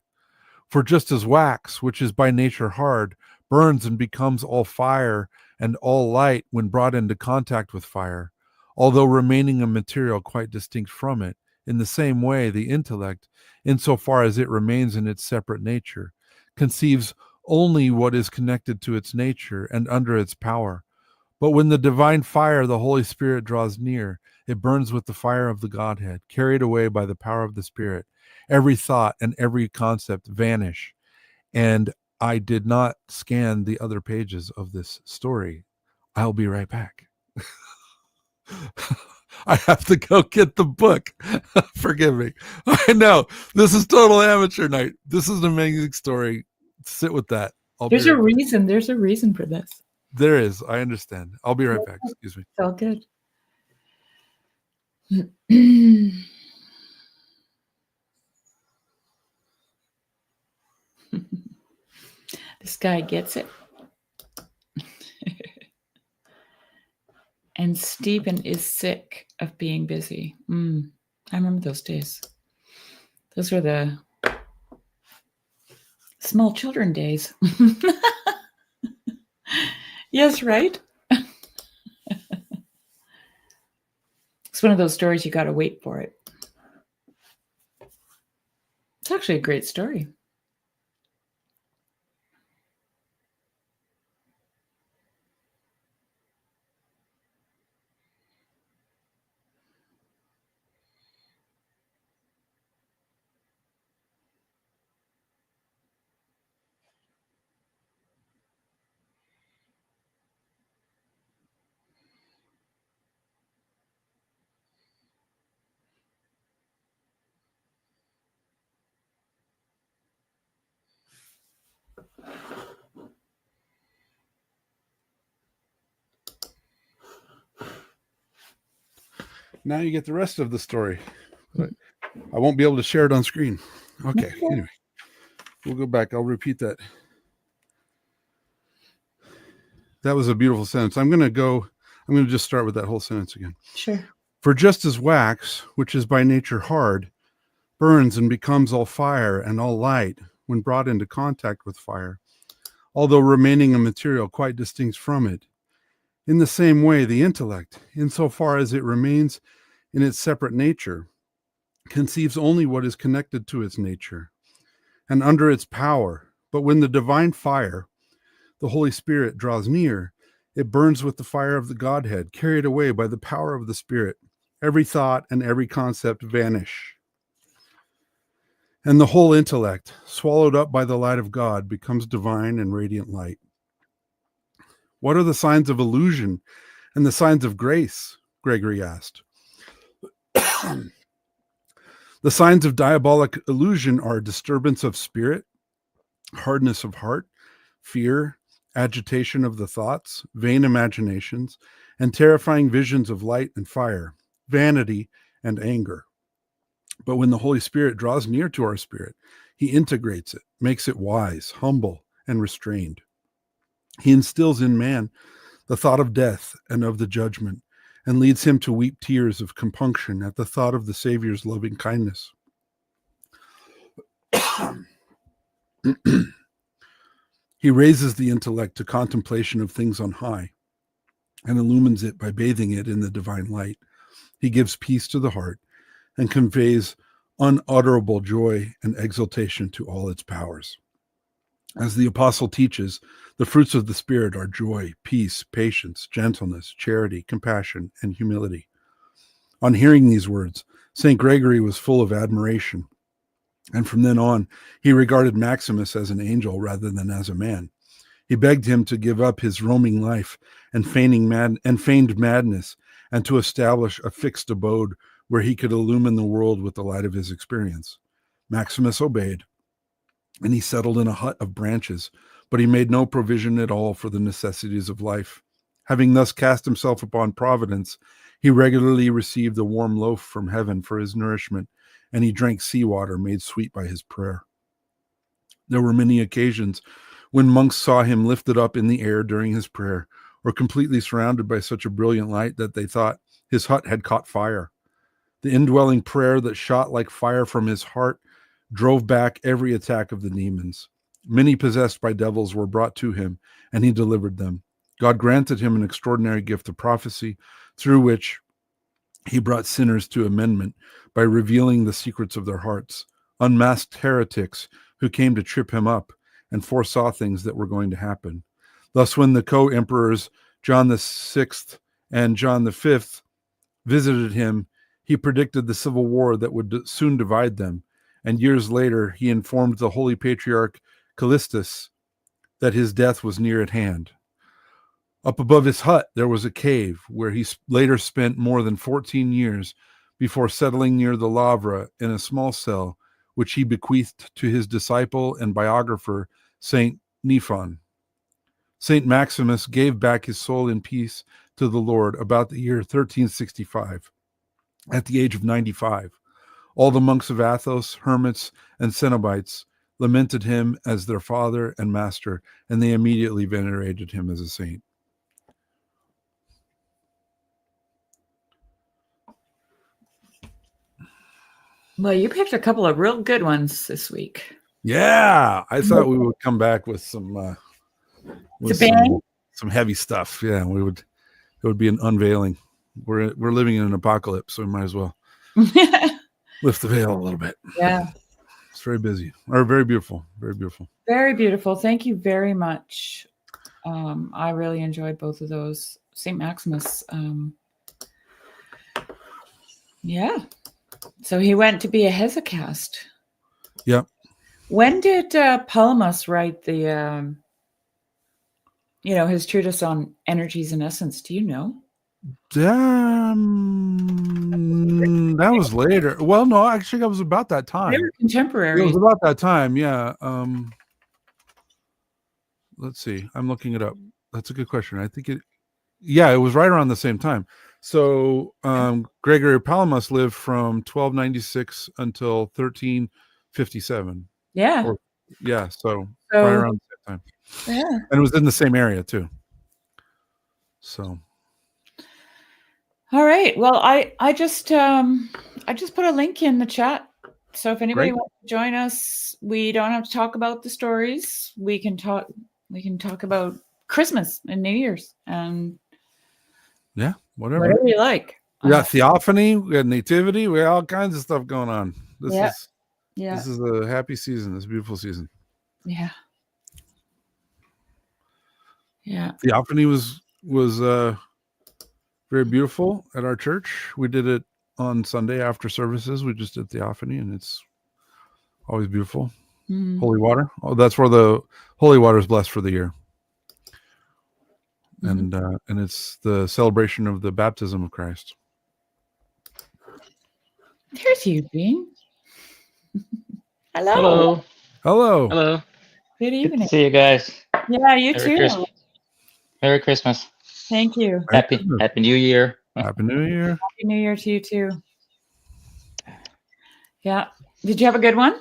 For just as wax, which is by nature hard, burns and becomes all fire and all light when brought into contact with fire, although remaining a material quite distinct from it, in the same way the intellect, insofar as it remains in its separate nature, conceives only what is connected to its nature and under its power. But when the divine fire, the Holy Spirit, draws near, it burns with the fire of the Godhead, carried away by the power of the Spirit. Every thought and every concept vanish. And I did not scan the other pages of this story. I'll be right back." I have to go get the book. Forgive me. I know this is total amateur night. This is an amazing story. Sit with that. There's a reason. There's a reason for this. There is. I understand. I'll be right back. Excuse me. It's all good. This guy gets it. And Stephen is sick of being busy. I remember those days. Those were the small children days. Yes, right? It's one of those stories you got to wait for it. It's actually a great story. Now you get the rest of the story. But I won't be able to share it on screen. Okay. Anyway, we'll go back. I'll repeat that. That was a beautiful sentence. I'm going to just start with that whole sentence again. Sure. "For just as wax, which is by nature hard, burns and becomes all fire and all light when brought into contact with fire, although remaining a material quite distinct from it, In the same way, the intellect, insofar as it remains in its separate nature, conceives only what is connected to its nature and under its power. But when the divine fire, the Holy Spirit, draws near, it burns with the fire of the Godhead, carried away by the power of the Spirit. Every thought and every concept vanish. And the whole intellect, swallowed up by the light of God, becomes divine and radiant light. What are the signs of illusion and the signs of grace? Gregory asked. The signs of diabolic illusion are disturbance of spirit, hardness of heart, fear, agitation of the thoughts, vain imaginations, and terrifying visions of light and fire, vanity and anger. But when the Holy Spirit draws near to our spirit, he integrates it, makes it wise, humble, and restrained. He instills in man the thought of death and of the judgment, and leads him to weep tears of compunction at the thought of the Savior's loving kindness. He raises the intellect to contemplation of things on high and illumines it by bathing it in the divine light. He gives peace to the heart and conveys unutterable joy and exultation to all its powers. As the apostle teaches, the fruits of the Spirit are joy, peace, patience, gentleness, charity, compassion, and humility. On hearing these words, St. Gregory was full of admiration, and from then on, he regarded Maximus as an angel rather than as a man. He begged him to give up his roaming life and feigned madness, and to establish a fixed abode where he could illumine the world with the light of his experience. Maximus obeyed, and he settled in a hut of branches, but he made no provision at all for the necessities of life. Having thus cast himself upon Providence, he regularly received a warm loaf from heaven for his nourishment, and he drank seawater made sweet by his prayer. There were many occasions when monks saw him lifted up in the air during his prayer, or completely surrounded by such a brilliant light that they thought his hut had caught fire. The indwelling prayer that shot like fire from his heart drove back every attack of the demons. Many possessed by devils were brought to him, and he delivered them. God granted him an extraordinary gift of prophecy, through which he brought sinners to amendment by revealing the secrets of their hearts, unmasked heretics who came to trip him up and foresaw things that were going to happen. Thus, when the co-emperors John VI and John V visited him, he predicted the civil war that would soon divide them, and years later he informed the Holy Patriarch Callistus that his death was near at hand. Up above his hut there was a cave where he later spent more than 14 years before settling near the Lavra in a small cell, which he bequeathed to his disciple and biographer, Saint Nephon. Saint Maximus gave back his soul in peace to the Lord about the year 1365, at the age of 95. All the monks of Athos, hermits, and cenobites lamented him as their father and master, and they immediately venerated him as a saint. Well, you picked a couple of real good ones this week. Yeah, I thought we would come back with some heavy stuff. Yeah, it would be an unveiling. We're living in an apocalypse, so we might as well lift the veil a little bit. Yeah, it's very busy, or very beautiful, very beautiful, very beautiful. Thank you very much. I really enjoyed both of those. St. Maximus. Yeah. So he went to be a hesychast. Yep. When did Palamas write the, his treatise on energies and essence? Do you know? That was later. Well, no, actually, that was about that time. They were contemporaries. It was about that time, yeah. Let's see. I'm looking it up. That's a good question. I think it was right around the same time. So Gregory Palamas lived from 1296 until 1357. Yeah. So right around the same time. Yeah. And it was in the same area too. So. All right. Well, I just put a link in the chat. So if anybody wants to join us, we don't have to talk about the stories. We can talk about Christmas and New Year's and Yeah, whatever. Whatever you like. We got Theophany, we got Nativity, we got all kinds of stuff going on. This Yeah. is Yeah. this is a happy season. This is a beautiful season. Yeah. Yeah. Theophany was very beautiful at our church. We did it on Sunday after services. We just did Theophany, and it's always beautiful. Mhm. Holy water. Oh, that's where the holy water is blessed for the year. Mhm. And it's the celebration of the baptism of Christ. There's Eugene. Hello. Hello. Hello. Hello. Good Good to evening. see you guys. Yeah, you Merry too. Christmas. Merry Christmas. Thank you. Happy New Year. Happy New Year. Happy New Year to you too. Yeah. Did you have a good one?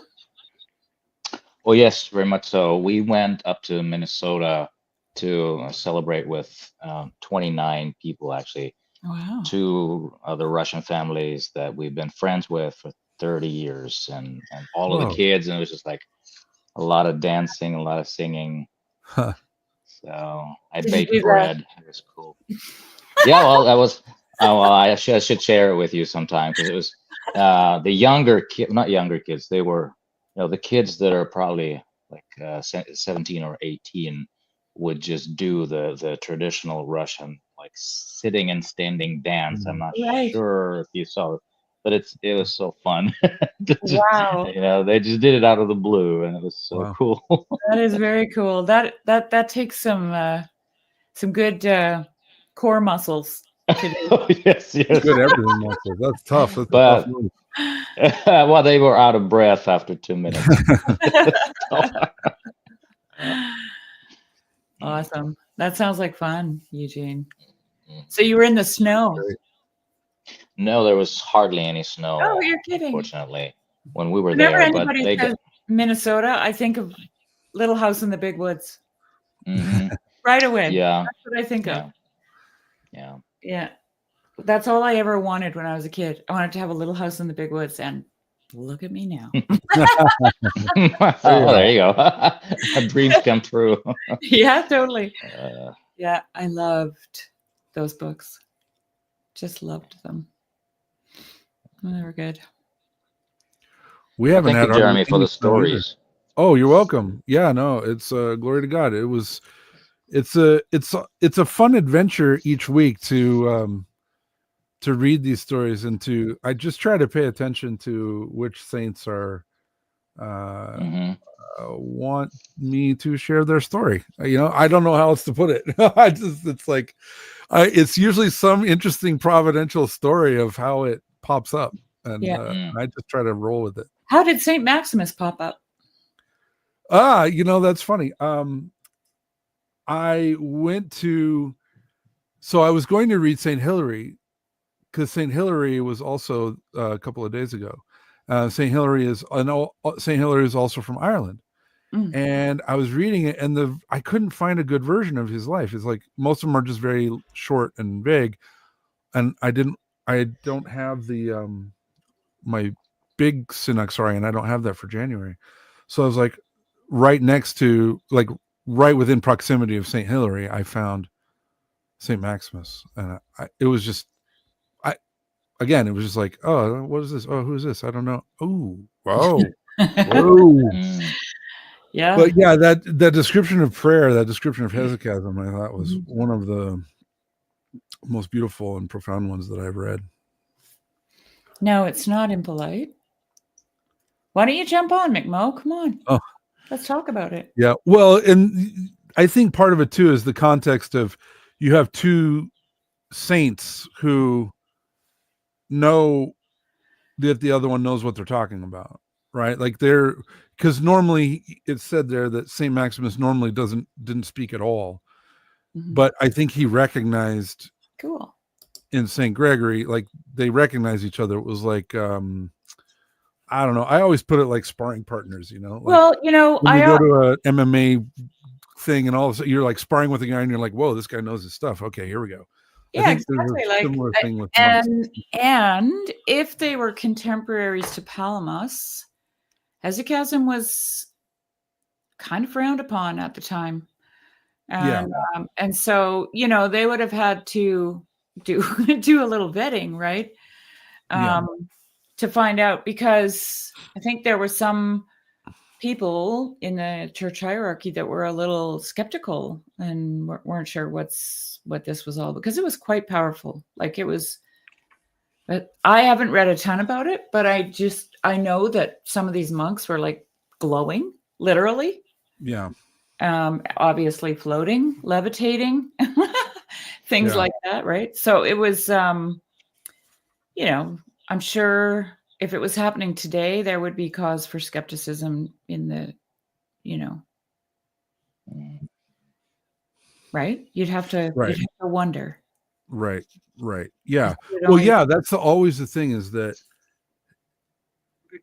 Oh yes, very much so. We went up to Minnesota to celebrate with 29 people, actually. Wow. 2 other Russian families that we've been friends with for 30 years, and all of Whoa. the kids, and it was just like a lot a lot of singing. Huh. So I Did you baked do that? bread. It was cool. Yeah, well, that was. Oh, well, I should share it with you sometime, because it was the younger kid, not younger kids. They were, the kids that are probably like 17 or 18 would just do the traditional Russian like sitting and standing dance. I'm not Right. sure if you saw it, but it was so fun. Wow. They just did it out of the blue, and it was so Wow. cool. That is very cool. That takes some good core muscles to do. Oh, yes. Good everything muscles. That's tough. That's a But- tough move. Well, they were out of breath after 2 minutes. Awesome. That sounds like fun, Eugene. Mhm. So you were in the snow. Great. No, there was hardly any snow. Oh, you're kidding. Unfortunately, when we were Whenever there, but anybody they says Minnesota, I think of Little House in the Big Woods Mhm. right away. Yeah, That's what I think yeah, of. yeah. Yeah. That's all I ever wanted when I was a kid. I wanted to have a little house in the big woods, and look at me now. Oh, there you go. Dreams come true. Yeah, totally. Uh, Yeah, I loved those books. Just loved them. They were good. We haven't thank had you, our Jeremy, for the meeting snow either. stories. Oh, you're welcome. Yeah, no, it's glory to God. It's a fun adventure each week to read these stories, and I just try to pay attention to which saints are Mhm. want me to share their story. I don't know how else to put it. It's usually some interesting providential story of how it pops up, and Yeah. I just try to roll with it. How did St. Maximus pop up? That's funny. I was going to read St. Hilary, because St. Hilary was also a couple of days ago. St. Hilary is also from Ireland. Mm. And I was reading it, and I couldn't find a good version of his life. It's like most of them are just very short and vague. And I don't have the my big Synaxarion. I don't have that for January. So I was like, right next to, like, right within proximity of St. Hilary, I found St. Maximus. And it was just like, oh, what is this? Oh, who's this? I don't know. Oh, wow. Whoa. Mm. Yeah. But yeah, that description of prayer, that description of hesychasm, I thought was Mhm. one of the most beautiful and profound ones that I've read. No, it's not impolite. Why don't you jump on, McMo? Come on. Oh. Let's talk about it. Yeah. Well, and I think part of it too is the context of, you have two saints who know that the other one knows what they're talking about, right? Like, because normally it's said there that St. Maximus normally didn't speak at all. Mhm. But I think he recognized Cool. in St. Gregory, like, they recognize each other. It was like, I don't know. I always put it like sparring partners, like, Well, when you go to a MMA thing, and all of a sudden you're like sparring with a guy, and you're like, whoa, this guy knows his stuff. Okay, here we go. yeah, I think there's exactly. a Like, similar thing with monks. and if they were contemporaries to Palamas, hesychasm was kind of frowned upon at the time. Yeah. And so, they would have had to do do a little vetting, right? Yeah. To find out, because I think there were some people in the church hierarchy that were a little skeptical and weren't sure what this was all, because it was quite powerful. Like it was, but I haven't read a ton about it, but I know that some of these monks were like glowing, literally. Yeah. Obviously floating, levitating, things Yeah. like that, right? So it was, you know, I'm sure if it was happening today, there would be cause for skepticism in the, you know, right? You'd have to wonder. Right. Yeah. You'd Well, only- yeah, that's always the thing, is that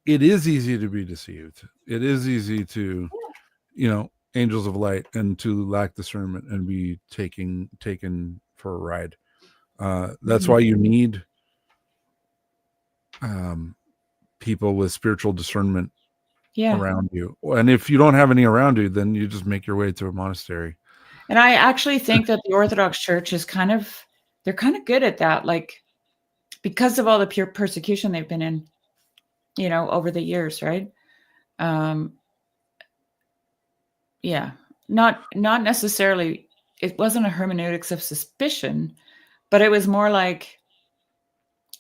it is easy to be deceived. It is easy to, angels of light, and to lack discernment and be taken for a ride. That's why you need people with spiritual discernment around you. And if you don't have any around you, then you just make your way to a monastery. And I actually think that the Orthodox Church is they're kind of good at that, like because of all the pure persecution they've been in, over the years, right? Yeah, not necessarily. It wasn't a hermeneutics of suspicion, but it was more like,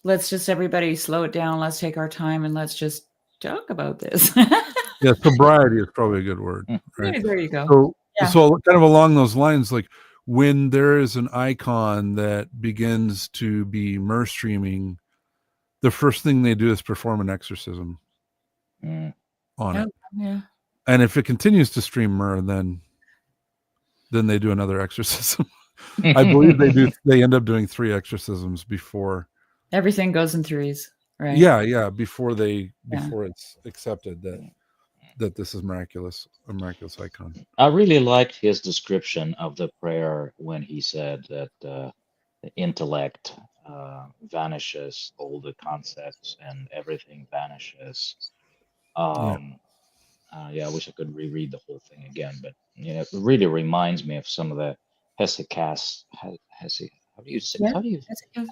let's just everybody slow it down. Let's take our time and let's just talk about this. Yeah, sobriety is probably a good word. Right? Yeah, there you go. So kind of along those lines, like when there is an icon that begins to be myrrh streaming, the first thing they do is perform an exorcism on it. Yeah. And if it continues to stream myrrh, then they do another exorcism. I believe they end up doing 3 exorcisms before everything goes in threes, right? Yeah, before it's accepted that this is a miraculous icon. I really liked his description of the prayer when he said that the intellect vanishes, all the concepts and everything vanishes. I wish I could reread the whole thing again, but it really reminds me of some of the hesychasts. How do you say? How do you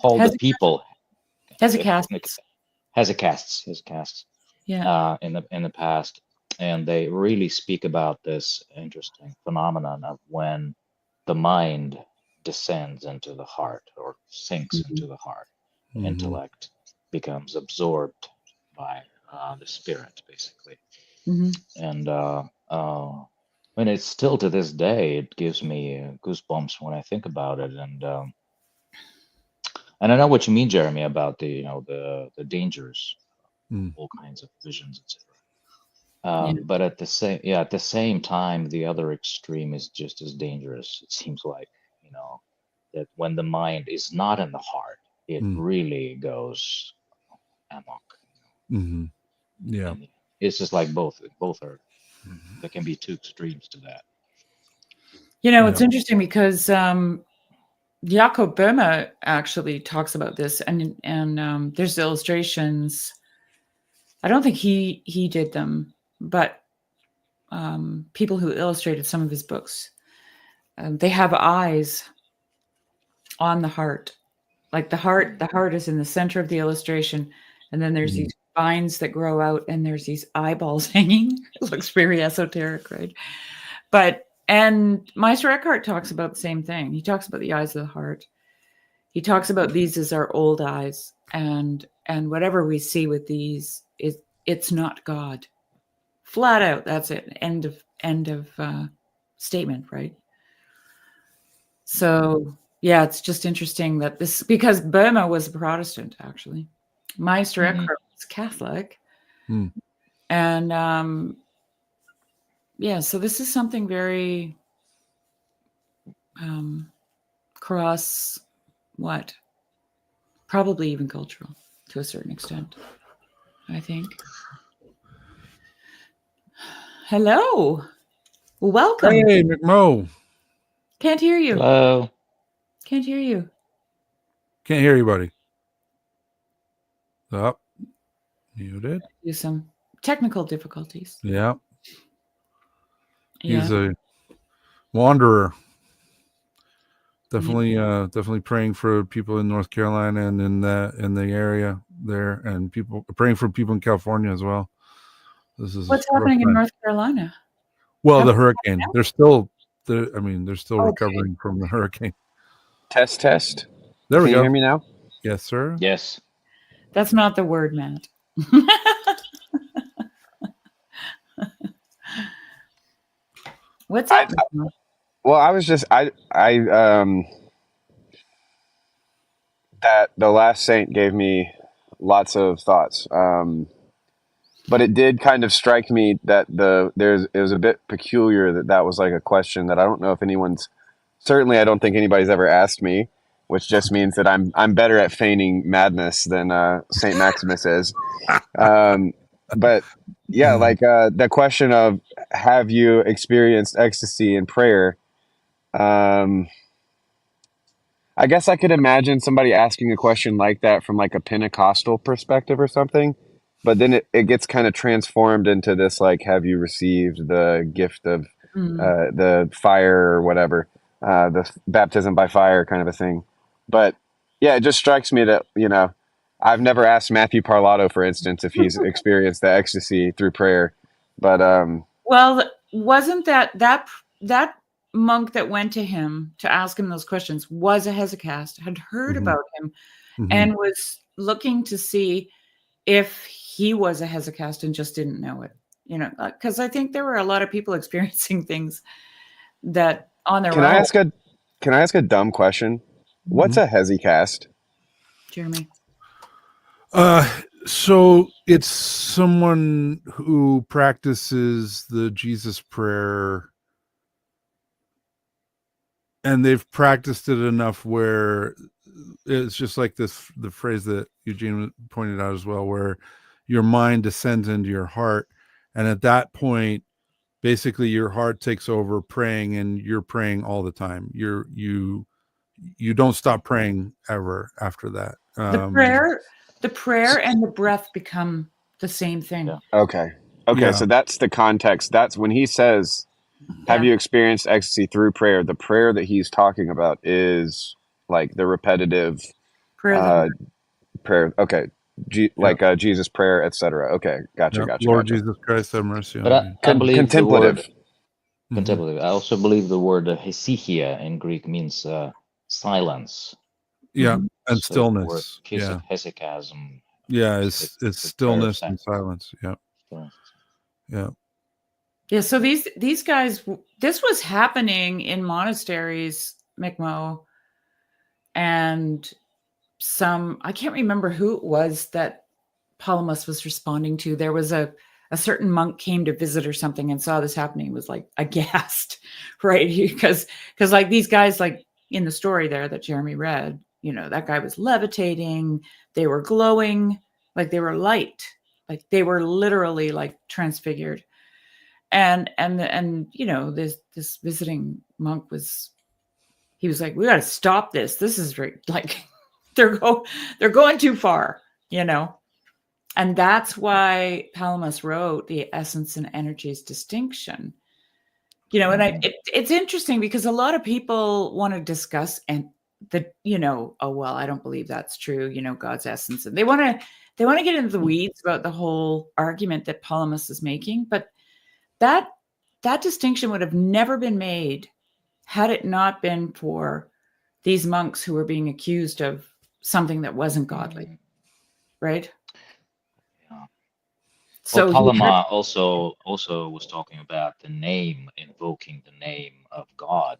call the people? Hesychasts. Hesychasts. Yeah. In the past, and they really speak about this interesting phenomenon of when the mind descends into the heart or sinks into the heart. Mm-hmm. Intellect becomes absorbed by the spirit, basically. Mm-hmm. And when it's still to this day, it gives me goosebumps when I think about it. And I know what you mean, Jeremy, about the dangers, all kinds of visions, etc. But at the same time, the other extreme is just as dangerous. It seems like that when the mind is not in the heart, it really goes amok. Mm-hmm. Yeah, and it's just like both are. There can be 2 extremes to that. It's interesting because Jakob Böhme actually talks about this, and there's illustrations. I don't think he did them, but people who illustrated some of his books, they have eyes on the heart. Like the heart is in the center of the illustration, and then there's these vines that grow out, and there's these eyeballs hanging. It looks very esoteric, right? And Meister Eckhart talks about the same thing. He talks about the eyes of the heart. He talks about these as our old eyes, and whatever we see with these it's not God. Flat out, that's it. End of statement, right? So yeah, it's just interesting that this, because Böhme was a Protestant, actually. Meister Eckhart was Catholic. And so this is something very cross probably even cultural to a certain extent, I think. Hello. Welcome. Hey, McMo. Can't hear you. Hello. Can't hear you. Can't hear you, buddy. Up. Muted. Do some technical difficulties. Yeah. He's a wanderer. definitely praying for people in North Carolina and in the area there, and praying for people in California as well. This is What's a rough happening in time. North Carolina? Well, the Happening hurricane. now? They're still Okay. recovering from the hurricane. Test. There we Can you go. hear me now? Yes, sir. Yes. That's not the word, Matt. What's up? Well, I was just that the last saint gave me lots of thoughts. But it did kind of strike me that it was a bit peculiar that was like a question that I don't know if certainly I don't think anybody's ever asked me, which just means that I'm better at feigning madness than Saint Maximus is. But yeah, like the question of, have you experienced ecstasy in prayer? I guess I could imagine somebody asking a question like that from like a Pentecostal perspective or something, but then it gets kind of transformed into this, like, have you received the gift of the fire or whatever, the baptism by fire kind of a thing. But yeah, it just strikes me that, I've never asked Matthew Parlato, for instance, if he's experienced the ecstasy through prayer, but well, wasn't that monk that went to him to ask him those questions was a hesychast, had heard about him, and was looking to see if he was a hesychast and just didn't know it, because I think there were a lot of people experiencing things that on their own. Can I ask a dumb question? What's a hesychast? Jeremy? So it's someone who practices the Jesus prayer, and they've practiced it enough where it's just like the phrase that Eugene pointed out as well, where your mind descends into your heart, and at that point, basically your heart takes over praying, and you're praying all the time. You don't stop praying ever after that. The prayer and the breath become the same thing. Yeah. Okay. Yeah. So that's the context. That's when he says, have you experienced ecstasy through prayer? The prayer that he's talking about is like the repetitive prayer. Okay. Jesus prayer, etc. Okay. Gotcha. Lord Jesus Christ, have mercy on But me. I believe contemplative. the word contemplative. I also believe the word hesychia in Greek means silence. Yeah, and So stillness. Hesychasm. Yeah, it's stillness and silence. Yeah. Yeah, so these guys, this was happening in monasteries, Mi'kmaq, and I can't remember who it was that Palamas was responding to. There was a certain monk came to visit or something and saw this happening. He was like aghast, right? Because like these guys, like in the story there that Jeremy read, that guy was levitating. They were glowing, like they were light, like they were literally like transfigured. And this visiting monk was like, we got to stop this. This is like they're going too far, and that's why Palamas wrote the essence and energies distinction. And it's interesting because a lot of people want to discuss and oh well, I don't believe that's true. God's essence, and they want to get into the weeds about the whole argument that Palamas is making, but that distinction would have never been made had it not been for these monks who were being accused of something that wasn't godly, right? Yeah. So Palamas also was talking about the name, invoking the name of God,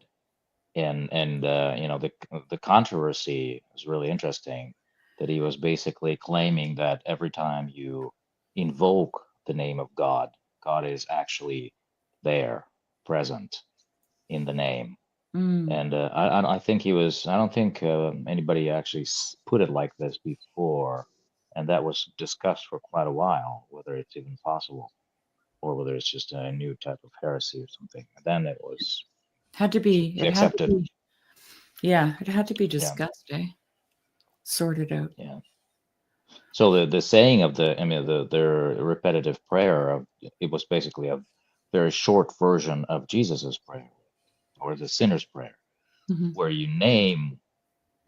and the controversy is really interesting. That he was basically claiming that every time you invoke the name of God, God is actually there, present in the name. And I think he was. I don't think anybody actually put it like this before, and that was discussed for quite a while, whether it's even possible, or whether it's just a new type of heresy or something. And then it was had to be accepted. It had to be discussed, sorted out. Yeah. So the saying of the repetitive prayer, it was basically a very short version of Jesus's prayer, or the sinner's prayer. Mhm. where you name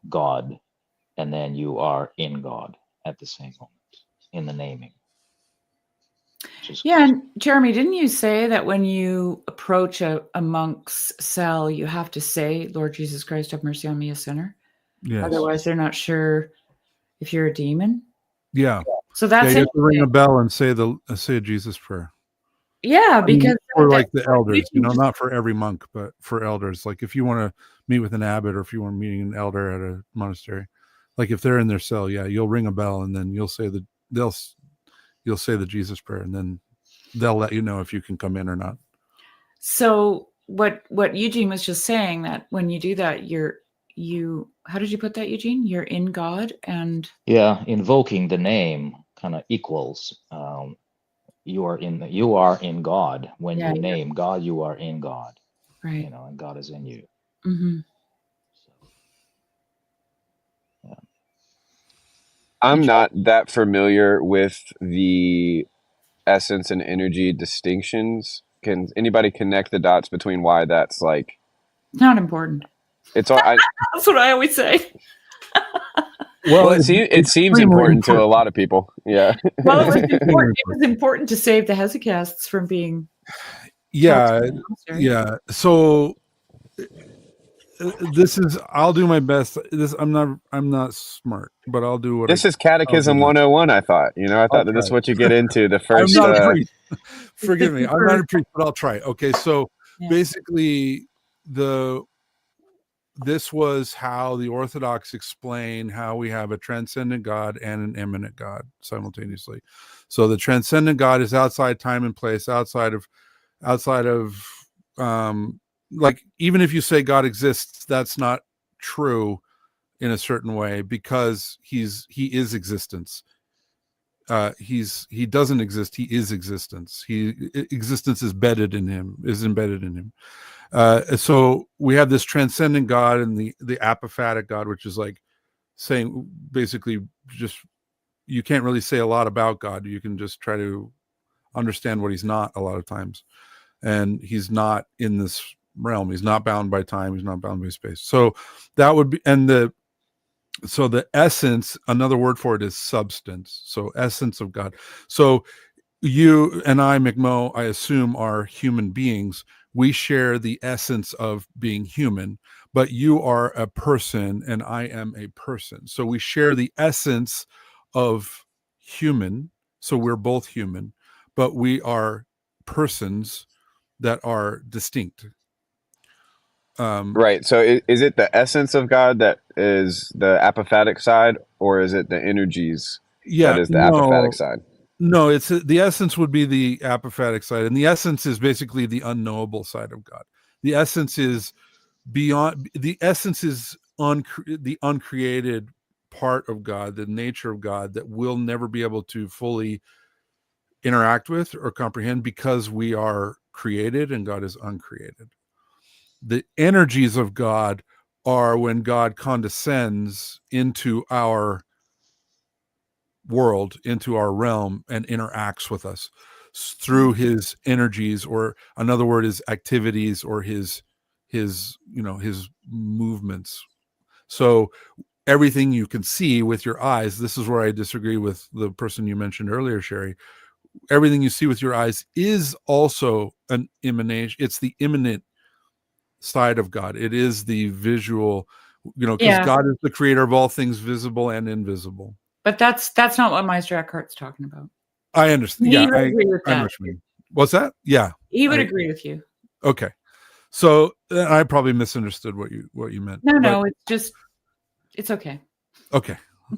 God, and then you are in God at the same moment in the naming. Yeah, and Jeremy, didn't you say that when you approach a monk's cell, you have to say, "Lord Jesus Christ, have mercy on me, a sinner"? Yes. Otherwise, they're not sure if you're a demon. Yeah. So Yeah, that's you have to ring a interesting. bell and say a Jesus prayer. Yeah, I mean, because for that- like the elders, you just- not for every monk, but for elders. Like if you want to meet with an abbot or if you want to meet an elder at a monastery, like if they're in their cell, yeah, you'll ring a bell and then you'll say the Jesus prayer, and then they'll let you know if you can come in or not. So what Eugene was just saying, that when you do that, you how did you put that, Eugene? You're in God, and Yeah, invoking the name kind of equals you are in God. When Yeah, you yeah. name God, you are in God. right. And God is in you. Mm-hmm. So, yeah. I'm not that familiar with the essence and energy distinctions. Can anybody connect the dots between why that's like Not important. it's all? That's what I always say. Well, it seems extremely important to a lot of people. Yeah. Well, it was Extremely important. It was important to save the hesychasts from being Yeah, killed in the monastery. yeah. So this is I'll do my best. I'm not smart, but I'll do what This is I'll do Catechism my- 101. I thought. I I'll thought that this try. is what you get into the I'm first. not a priest. Forgive me. It's I'm not a priest, but I'll try. Okay, so Yeah. basically this was how the Orthodox explain how we have a transcendent God and an immanent God simultaneously. So the transcendent God is outside time and place, outside of like, even if you say God exists, that's not true in a certain way, because he is existence. He doesn't exist, he is existence. Existence is embedded in him. So we have this transcendent God and the apophatic God, which is like saying basically just, you can't really say a lot about God. You can just try to understand what he's not a lot of times. And he's not in this realm. He's not bound by time. He's not bound by space. So that would be, and the essence, another word for it is substance. So essence of God. So you and I, McMo, I assume, are human beings. We share the essence of being human, but you are a person and I am a person. So we share the essence of human. So we're both human, but we are persons that are distinct. Right. So is it the essence of God that is the apophatic side, or is it the energies that is the apophatic side? No, it's the essence would be the apophatic side, and the essence is basically the unknowable side of God. The essence is beyond. The essence is the uncreated part of God, the nature of God that we'll never be able to fully interact with or comprehend, because we are created and God is uncreated. The energies of God are when God condescends into our world, into our realm, and interacts with us through his energies, or another word is activities, or his movements. So everything you can see with your eyes, this is where I disagree with the person you mentioned earlier, Sherry. Everything you see with your eyes is also an emanation. It's the immanent side of God. It is the visual, because God is the creator of all things visible and invisible. But that's not what Meister Eckhart's talking about. I understand. He Yeah, would agree with I know that. what you mean. What's that? Yeah, He would agree with you. Okay, so I probably misunderstood what you meant. No, it's okay. Okay,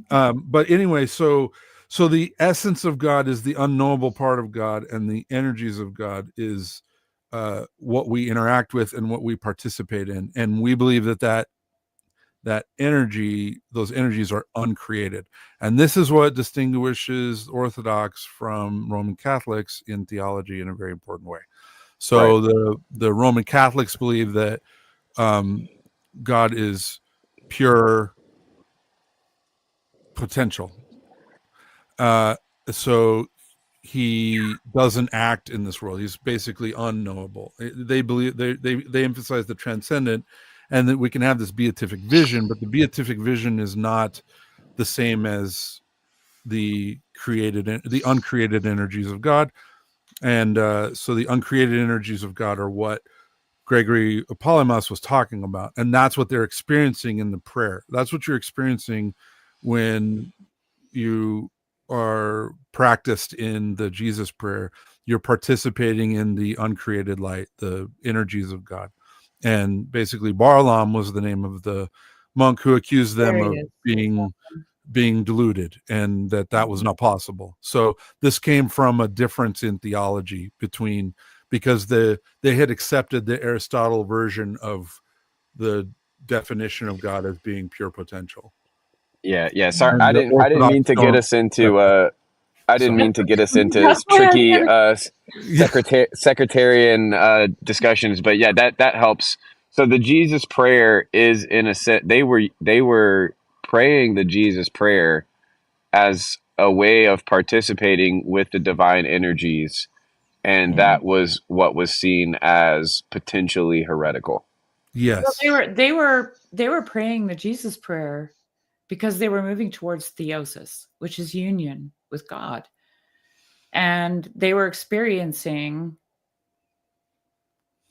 but anyway, so the essence of God is the unknowable part of God, and the energies of God is what we interact with and what we participate in, and we believe that energy, those energies are uncreated. And this is what distinguishes Orthodox from Roman Catholics in theology in a very important way. So right. The Roman Catholics believe that God is pure potential. So he doesn't act in this world. He's basically unknowable. They believe they emphasize the transcendent, and that we can have this beatific vision, but the beatific vision is not the same as the uncreated energies of God. And so the uncreated energies of God are what Gregory Palamas was talking about, and that's what they're experiencing in the prayer. That's what you're experiencing when you are practiced in the Jesus prayer. You're participating in the uncreated light, the energies of God. And basically Barlaam was the name of the monk who accused them There of he is. being deluded, and that was not possible. So this came from a difference in theology between, because they had accepted the Aristotle version of the definition of God as being pure potential. Yeah. Sorry, And I the didn't mean Orthodox to get us into I didn't mean to get us into That's why I tricky kinda- sectarian discussions, but yeah, that helps. So the Jesus prayer is, in a sense, they were praying the Jesus prayer as a way of participating with the divine energies, and that was what was seen as potentially heretical. Yes. Well, they were praying the Jesus prayer because they were moving towards theosis, which is union with God. And they were experiencing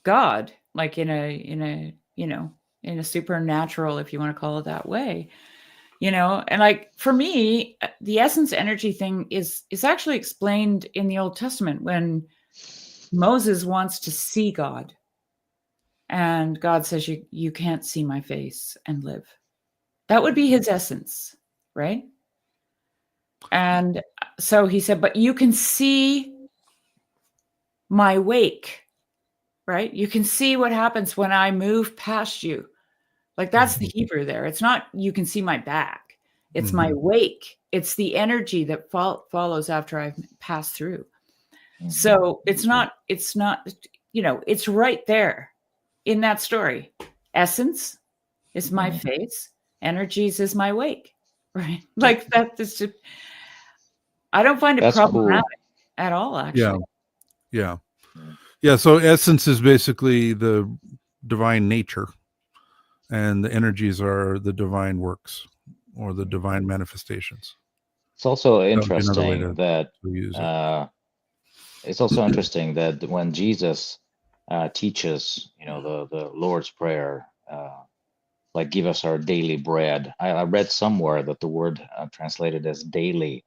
God, like in a supernatural, if you want to call it that way, and like for me, the essence energy thing is actually explained in the Old Testament when Moses wants to see God, and God says, you can't see my face and live. That would be his essence, right? And so he said, but you can see my wake, right? You can see what happens when I move past you. Like that's the Hebrew there. It's not you can see my back. It's my wake. It's the energy that follows after I've passed through. So it's not, it's right there in that story. Essence is my face. Energies is my wake, right? Like that is just, I don't find it That's problematic cool. at all, actually. Yeah. So essence is basically the divine nature, and the energies are the divine works or the divine manifestations. It's also That would be another way interesting that to use it. it's also interesting that when Jesus teaches, the Lord's Prayer, like give us our daily bread. I read somewhere that the word translated as daily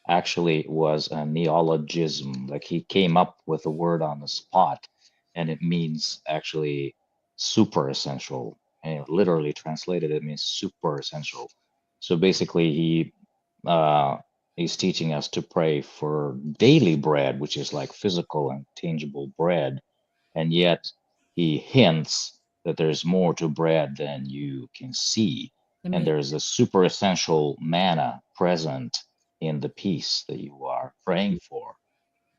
actually was a neologism. Like he came up with the word on the spot, and it means actually super essential. And literally translated, it means super essential. So basically, he's teaching us to pray for daily bread, which is like physical and tangible bread, and yet he hints that there's more to bread than you can see, and there's a super essential manna present in the peace that you are praying for.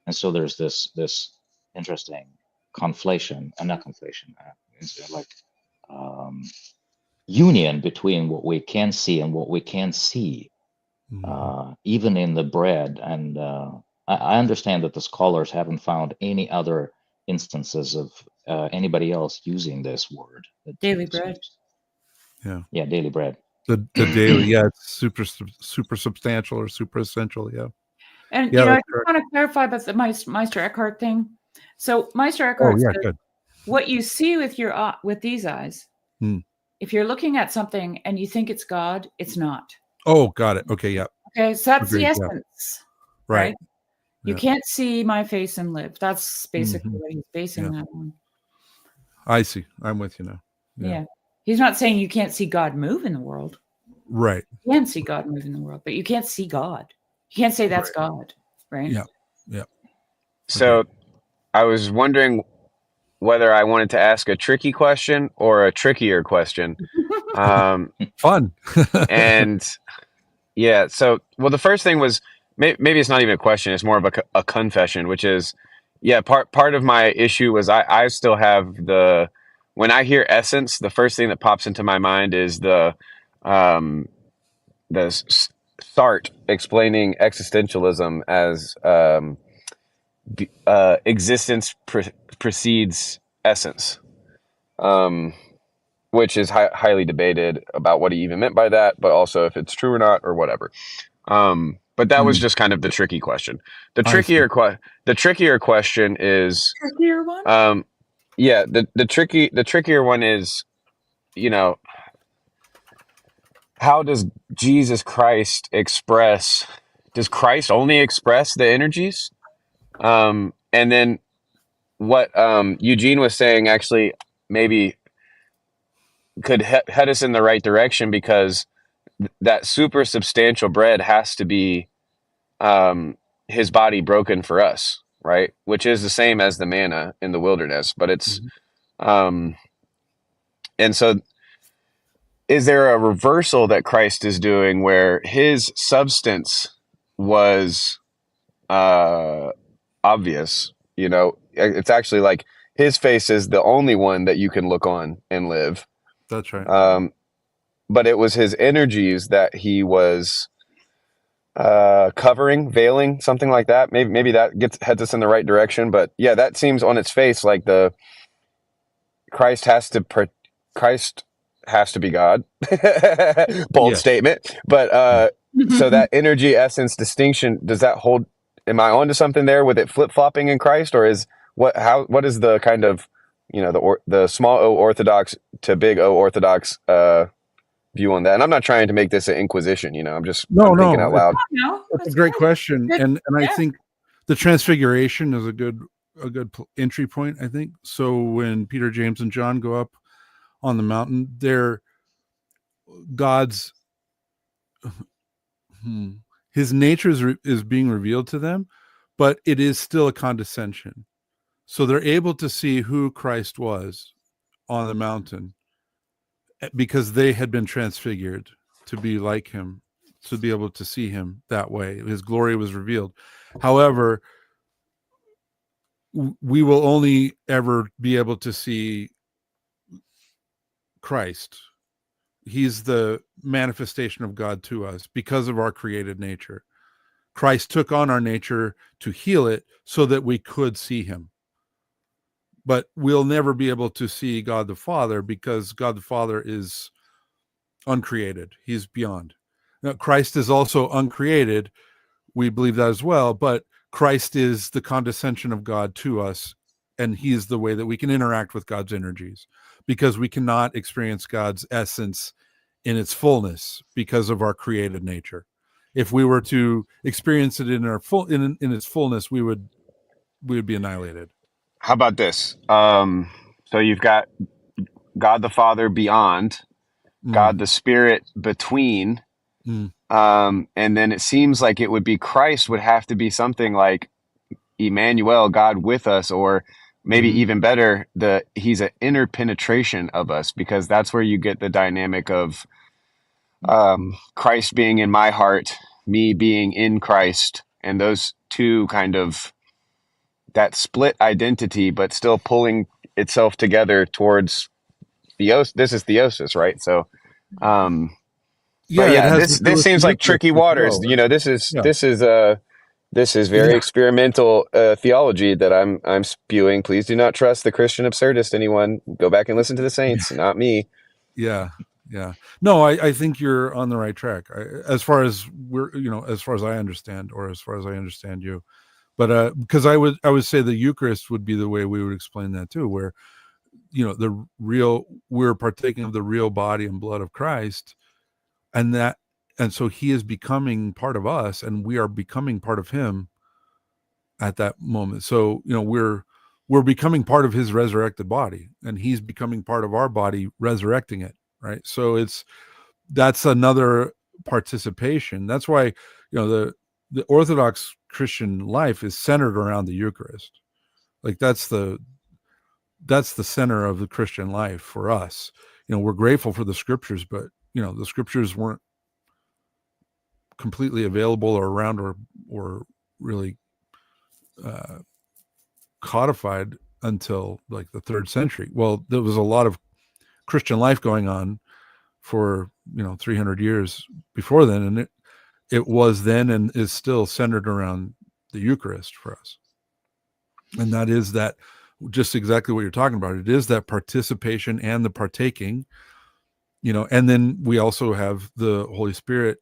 And so there's this interesting conflation, not conflation, it's like union between what we can see and what we can't see, even in the bread. And I understand that the scholars haven't found any other instances of anybody else using this word. Daily bread. Yeah, daily bread. The daily, it's super substantial or super essential. And I just want to clarify about the Meister Eckhart thing. So Meister Eckhart says, what you see with these eyes, if you're looking at something and you think it's God, it's not. Oh, got it. Okay, yeah. Okay, so that's the essence, right? You Yeah. can't see my face and live. That's basically what he's basing that on. I see. I'm with you now. Yeah. He's not saying you can't see God move in the world. Right. You can see God move in the world, but you can't see God. You can't say that's God, right? Yeah. So I was wondering whether I wanted to ask a tricky question or a trickier question. Fun. And yeah, so, well, the first thing was, maybe it's not even a question, it's more of a confession, which is, part of my issue was I still have when I hear essence, the first thing that pops into my mind is the Sartre explaining existentialism as existence precedes essence. which is highly debated about what he even meant by that, but also if it's true or not or whatever. But that was just kind of the tricky question. The trickier question is Trickier one? yeah, the trickier one is, you know, how does Jesus Christ does Christ only express the energies? And then what Eugene was saying actually maybe could head us in the right direction, because that super substantial bread has to be his body broken for us, right? Which is the same as the manna in the wilderness, but it's and so is there a reversal that Christ is doing where his substance was obvious? You know, it's actually like his face is the only one that you can look on and live. That's right. But it was his energies that he was covering, veiling, something like that. Maybe that heads us in the right direction. But yeah, that seems on its face like Christ has to be God. Bold statement. But so that energy essence distinction, does that hold? Am I onto something there with it flip-flopping in Christ, or what is the kind of, you know, the small O orthodox to big O orthodox view on that? And I'm not trying to make this an inquisition, you know, I'm thinking out loud. That's a great question. And I think the transfiguration is a good entry point, I think. So when Peter, James, and John go up on the mountain, they're God's his nature is being revealed to them, but it is still a condescension. So they're able to see who Christ was on the mountain because they had been transfigured to be like him, to be able to see him that way. His glory was revealed. However, we will only ever be able to see Christ. He's the manifestation of God to us because of our created nature. Christ took on our nature to heal it so that we could see him. But we'll never be able to see God the Father because God the Father is uncreated. He's beyond. Now, Christ is also uncreated. We believe that as well, but Christ is the condescension of God to us, and he is the way that we can interact with God's energies, because we cannot experience God's essence in its fullness because of our created nature. If we were to experience it in its fullness, we would be annihilated. How about this? So you've got God the Father beyond, God the Spirit between, and then it seems like it would be Christ would have to be something like Emmanuel, God with us, or maybe even better, he's an interpenetration of us, because that's where you get the dynamic of Christ being in my heart, me being in Christ, and those two kind of that split identity, but still pulling itself together towards theos. This is theosis, right? So, this seems like tricky waters. You know, this is very experimental theology that I'm spewing. Please do not trust the Christian absurdist. Anyone, go back and listen to the saints, not me. Yeah. No, I think you're on the right track. As far as I understand, or as far as I understand you. But because I would say the Eucharist would be the way we would explain that too, where, you know, we're partaking of the real body and blood of Christ, and so he is becoming part of us, and we are becoming part of him at that moment. So, you know, we're becoming part of his resurrected body, and he's becoming part of our body, resurrecting it, right? So that's another participation. That's why, you know, the Orthodox Christian life is centered around the Eucharist. Like that's the center of the Christian life for us. You know, we're grateful for the scriptures, but, you know, the scriptures weren't completely available or around or really codified until like the 3rd century. Well, there was a lot of Christian life going on for, you know, 300 years before then, and it was then and is still centered around the Eucharist for us. And that is that just exactly what you're talking about. It is that participation and the partaking, and then we also have the Holy Spirit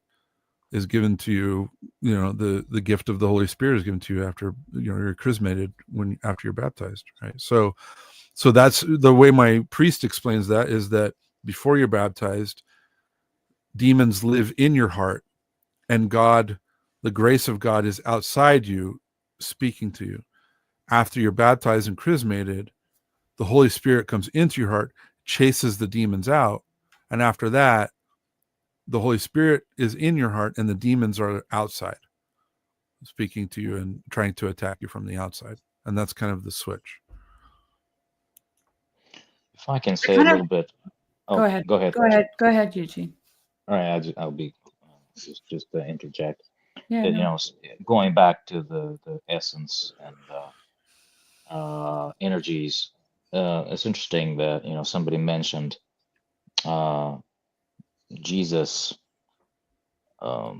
is given to you, the gift of the Holy Spirit is given to you after, you're chrismated, after you're baptized, right? So that's the way my priest explains that, is that before you're baptized, demons live in your heart, and God, the grace of God, is outside you, speaking to you. After you're baptized and chrismated, the Holy Spirit comes into your heart, chases the demons out, and after that, the Holy Spirit is in your heart and the demons are outside, speaking to you and trying to attack you from the outside. And that's kind of the switch. If I can say a little bit. Oh, Go ahead. Go ahead. Go ahead, Eugene. All right, I'll be just to interject. Yeah. No. Going back to the essence and energies. It's interesting that somebody mentioned Jesus. I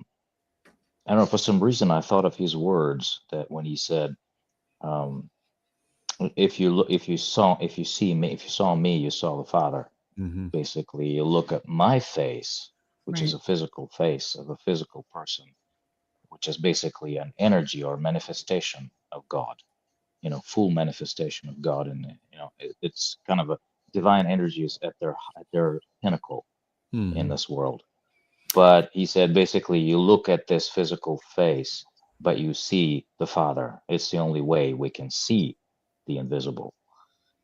don't know, for some reason I thought of his words, that when he said, if you saw me, you saw the Father. Mm-hmm. Basically, you look at my face, which is Right. a physical face of a physical person, which is basically an energy or manifestation of God, full manifestation of God. And it's kind of a divine energies at their pinnacle Mm-hmm. in this world. But he said, basically, you look at this physical face, but you see the Father. It's the only way we can see the invisible.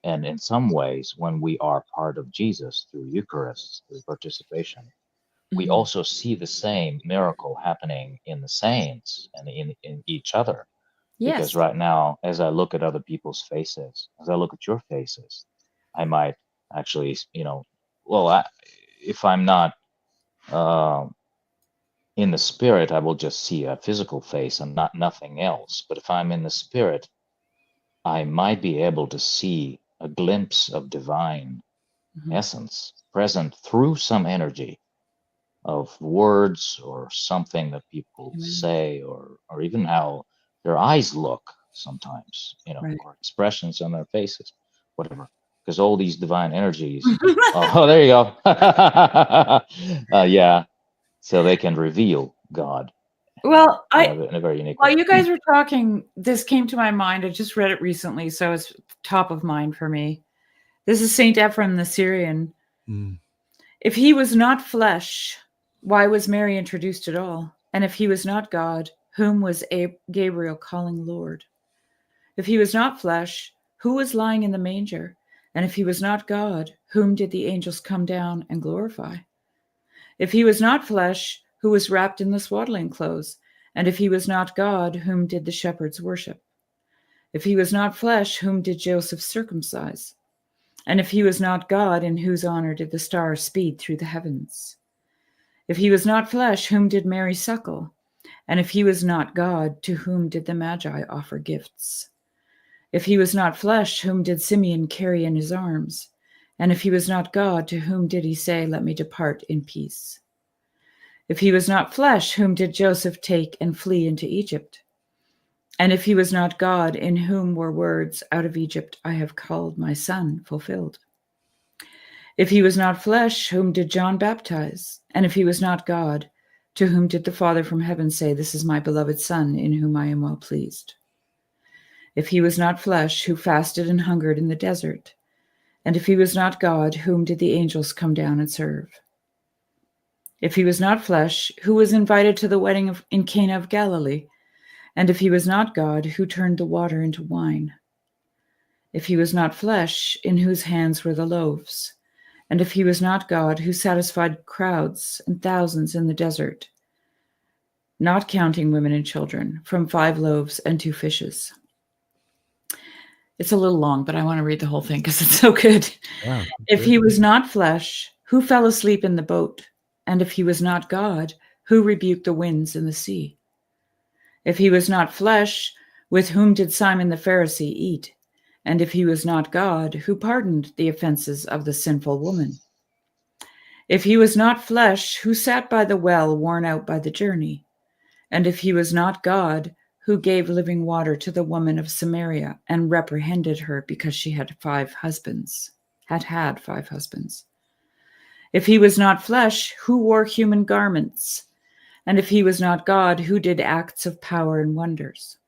And in some ways, when we are part of Jesus through Eucharist, through participation, we Mhm. also see the same miracle happening in the saints and in each other. Because Yes. right now, as I look at other people's faces, as I look at your faces, I might actually, if I'm not in the spirit, I will just see a physical face and nothing else. But if I'm in the spirit, I might be able to see a glimpse of divine Mhm. essence present through some energy of words or something that people Amen. say, or even how their eyes look sometimes, Right. or expressions on their faces, whatever. Because all these divine energies, oh, there you go. Yeah, so they can reveal God. Well, in a very unique while way. you guys were talking, this came to my mind. I just read it recently, so it's top of mind for me. This is Saint Ephrem the Syrian. Mm. If he was not flesh, why was Mary introduced at all? And if he was not God, whom was Gabriel calling Lord? If he was not flesh, who was lying in the manger? And if he was not God, whom did the angels come down and glorify? If he was not flesh, who was wrapped in the swaddling clothes? And if he was not God, whom did the shepherds worship? If he was not flesh, whom did Joseph circumcise? And if he was not God, in whose honor did the stars speed through the heavens? If he was not flesh, whom did Mary suckle? And if he was not God, to whom did the Magi offer gifts? If he was not flesh, whom did Simeon carry in his arms? And if he was not God, to whom did he say, "Let me depart in peace"? If he was not flesh, whom did Joseph take and flee into Egypt? And if he was not God, in whom were words, "Out of Egypt I have called my son," fulfilled? If he was not flesh, whom did John baptize? And if he was not God, to whom did the Father from heaven say, "This is my beloved Son, in whom I am well pleased"? If he was not flesh, who fasted and hungered in the desert? And if he was not God, whom did the angels come down and serve? If he was not flesh, who was invited to the wedding in Cana of Galilee? And if he was not God, who turned the water into wine? If he was not flesh, in whose hands were the loaves? And if he was not God, who satisfied crowds and thousands in the desert, not counting women and children, from 5 loaves and 2 fishes? It's a little long, but I want to read the whole thing because it's so good. Yeah, If he was not flesh, who fell asleep in the boat? And if he was not God, who rebuked the winds and the sea? If he was not flesh, with whom did Simon the Pharisee eat? And if he was not God, who pardoned the offenses of the sinful woman? If he was not flesh, who sat by the well, worn out by the journey? And if he was not God, who gave living water to the woman of Samaria and reprehended her because she had had 5 husbands? If he was not flesh, who wore human garments? And if he was not God, who did acts of power and wonders?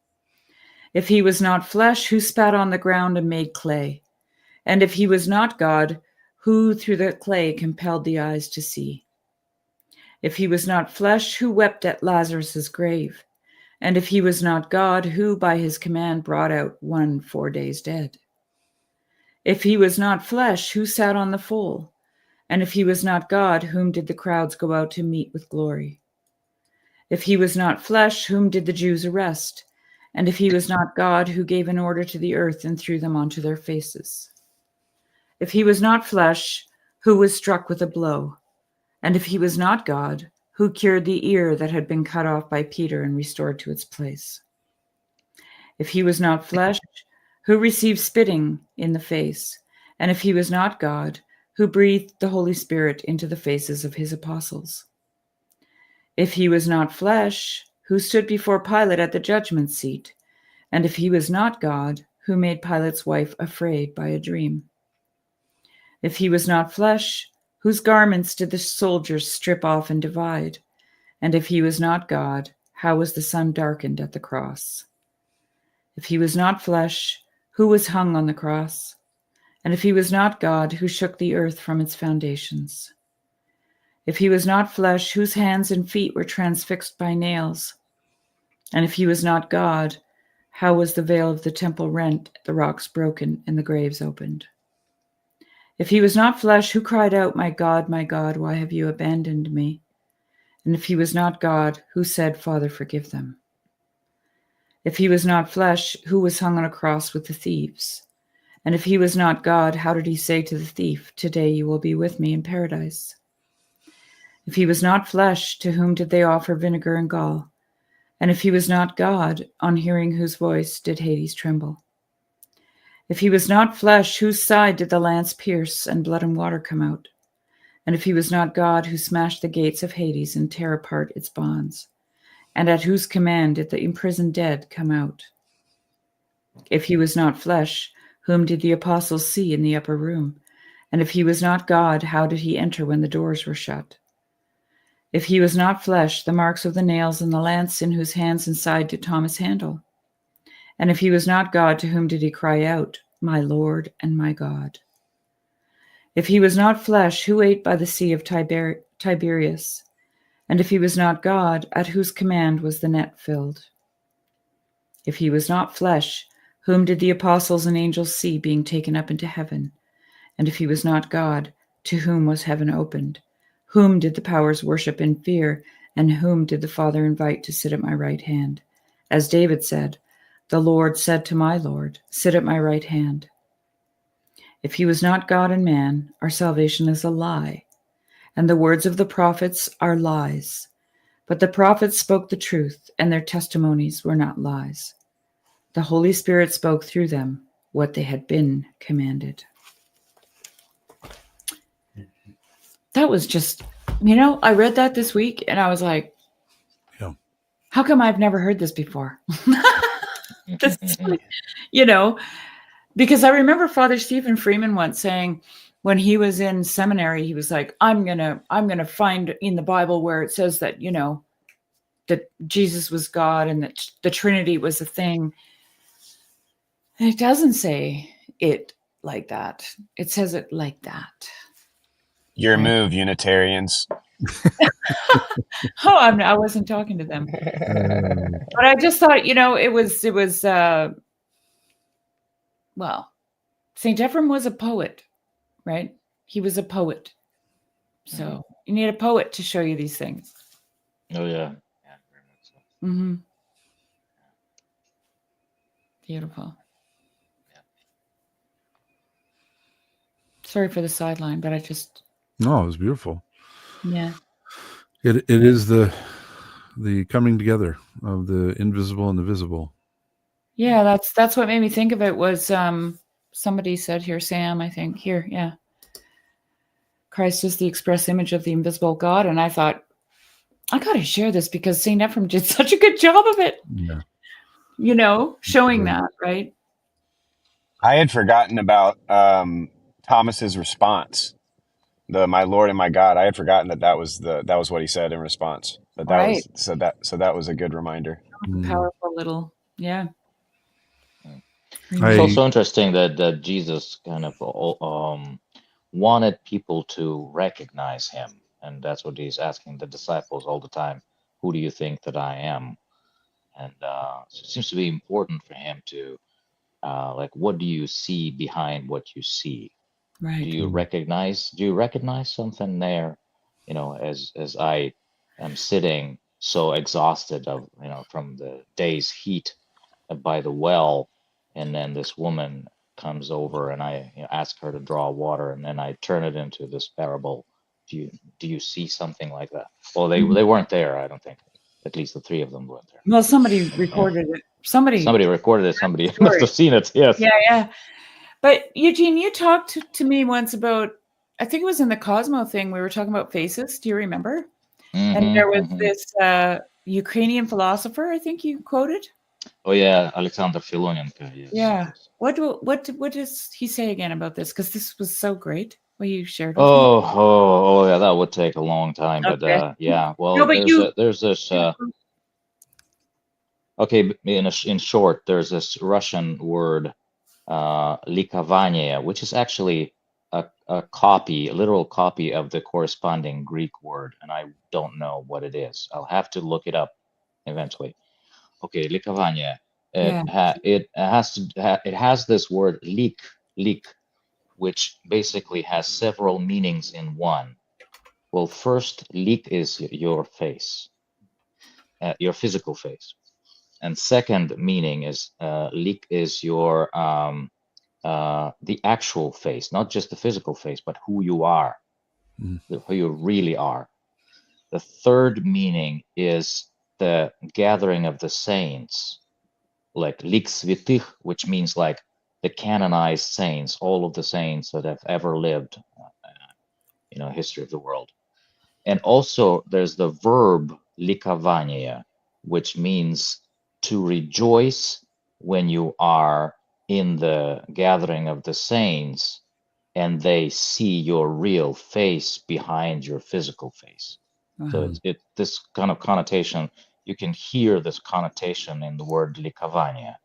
If he was not flesh, who spat on the ground and made clay? And if he was not God, who through the clay compelled the eyes to see? If he was not flesh, who wept at Lazarus' grave? And if he was not God, who by his command brought out one 4 days dead? If he was not flesh, who sat on the foal? And if he was not God, whom did the crowds go out to meet with glory? If he was not flesh, whom did the Jews arrest? And if he was not God, who gave an order to the earth and threw them onto their faces? If he was not flesh, who was struck with a blow? And if he was not God, who cured the ear that had been cut off by Peter and restored to its place? If he was not flesh, who received spitting in the face? And if he was not God, who breathed the Holy Spirit into the faces of his apostles? If he was not flesh, who stood before Pilate at the judgment seat? And if he was not God, who made Pilate's wife afraid by a dream? If he was not flesh, whose garments did the soldiers strip off and divide? And if he was not God, how was the sun darkened at the cross? If he was not flesh, who was hung on the cross? And if he was not God, who shook the earth from its foundations? If he was not flesh, whose hands and feet were transfixed by nails? And if he was not God, how was the veil of the temple rent, the rocks broken, and the graves opened? If he was not flesh, who cried out, my God, why have you abandoned me? And if he was not God, who said, Father, forgive them? If he was not flesh, who was hung on a cross with the thieves? And if he was not God, how did he say to the thief, today you will be with me in paradise? If he was not flesh, to whom did they offer vinegar and gall? And if he was not God, on hearing whose voice did Hades tremble? If he was not flesh, whose side did the lance pierce and blood and water come out? And if he was not God, who smashed the gates of Hades and tear apart its bonds? And at whose command did the imprisoned dead come out? If he was not flesh, whom did the apostles see in the upper room? And if he was not God, how did he enter when the doors were shut? If he was not flesh, the marks of the nails and the lance in whose hands and side did Thomas handle? And if he was not God, to whom did he cry out, my Lord and my God? If he was not flesh, who ate by the sea of Tiberias? And if he was not God, at whose command was the net filled? If he was not flesh, whom did the apostles and angels see being taken up into heaven? And if he was not God, to whom was heaven opened? Whom did the powers worship in fear? And whom did the Father invite to sit at my right hand? As David said, the Lord said to my Lord, sit at my right hand. If he was not God and man, our salvation is a lie, and the words of the prophets are lies. But the prophets spoke the truth, and their testimonies were not lies. The Holy Spirit spoke through them what they had been commanded. That was just, I read that this week, and I was like, Yeah. How come I've never heard this before? Because I remember Father Stephen Freeman once saying when he was in seminary, he was like, I'm gonna find in the Bible where it says that, that Jesus was God and that the Trinity was a thing. And it doesn't say it like that. It says it like that. Your move, Unitarians. I wasn't talking to them. But I just thought, it was St. Ephraim was a poet, right? He was a poet. So you need a poet to show you these things. Oh, yeah. Yeah, very much so. Mm-hmm. Beautiful. Yeah. Sorry for the sideline, but No, it was beautiful. Yeah. It is the coming together of the invisible and the visible. Yeah, that's what made me think of it was somebody said here, Sam, I think here, yeah. Christ is the express image of the invisible God. And I thought, I got to share this because St. Ephraim did such a good job of it. Yeah. showing that, right? I had forgotten about Thomas's response. The "My Lord and my God." I had forgotten that was what he said in response. But Right. that was a good reminder. Powerful little, yeah. It's I also interesting that Jesus kind of wanted people to recognize him, and that's what he's asking the disciples all the time. Who do you think that I am? And so it seems to be important for him to like, what do you see behind what you see? Do Right. you recognize something there? As I am sitting so exhausted from the day's heat by the well, and then this woman comes over and I ask her to draw water, and then I turn it into this parable. Do you see something like that? Well, they weren't there, I don't think. At least the three of them weren't there. Well, somebody recorded it. Somebody Recorded it. Somebody story. must have seen it. Yes. Yeah. But Eugene, you talked to me once about, I think it was in the Cosmo thing, we were talking about faces. Do you remember? And there was this Ukrainian philosopher, I think you quoted. Oh yeah, Alexander Filonenko. Yes. Yeah. Yes. What does he say again about this? Because this was so great. What you shared with me. Oh yeah, that would take a long time. Okay. But yeah, well, No, but there's this. Okay, in short, there's this Russian word, likovania, which is actually a literal copy of the corresponding Greek word, and I don't know what it is. I'll have to look it up eventually. Okay, likovania. It has this word lik, which basically has several meanings in one. Well, first, lik is your face, your physical face. And second meaning is lik is your the actual face, not just the physical face, but who you are, who you really are. The third meaning is the gathering of the saints, like lik svitых, which means like the canonized saints, all of the saints that have ever lived, history of the world. And also there's the verb likovania, which means to rejoice when you are in the gathering of the saints and they see your real face behind your physical face. So it's this kind of connotation, you can hear this connotation in the word likovania,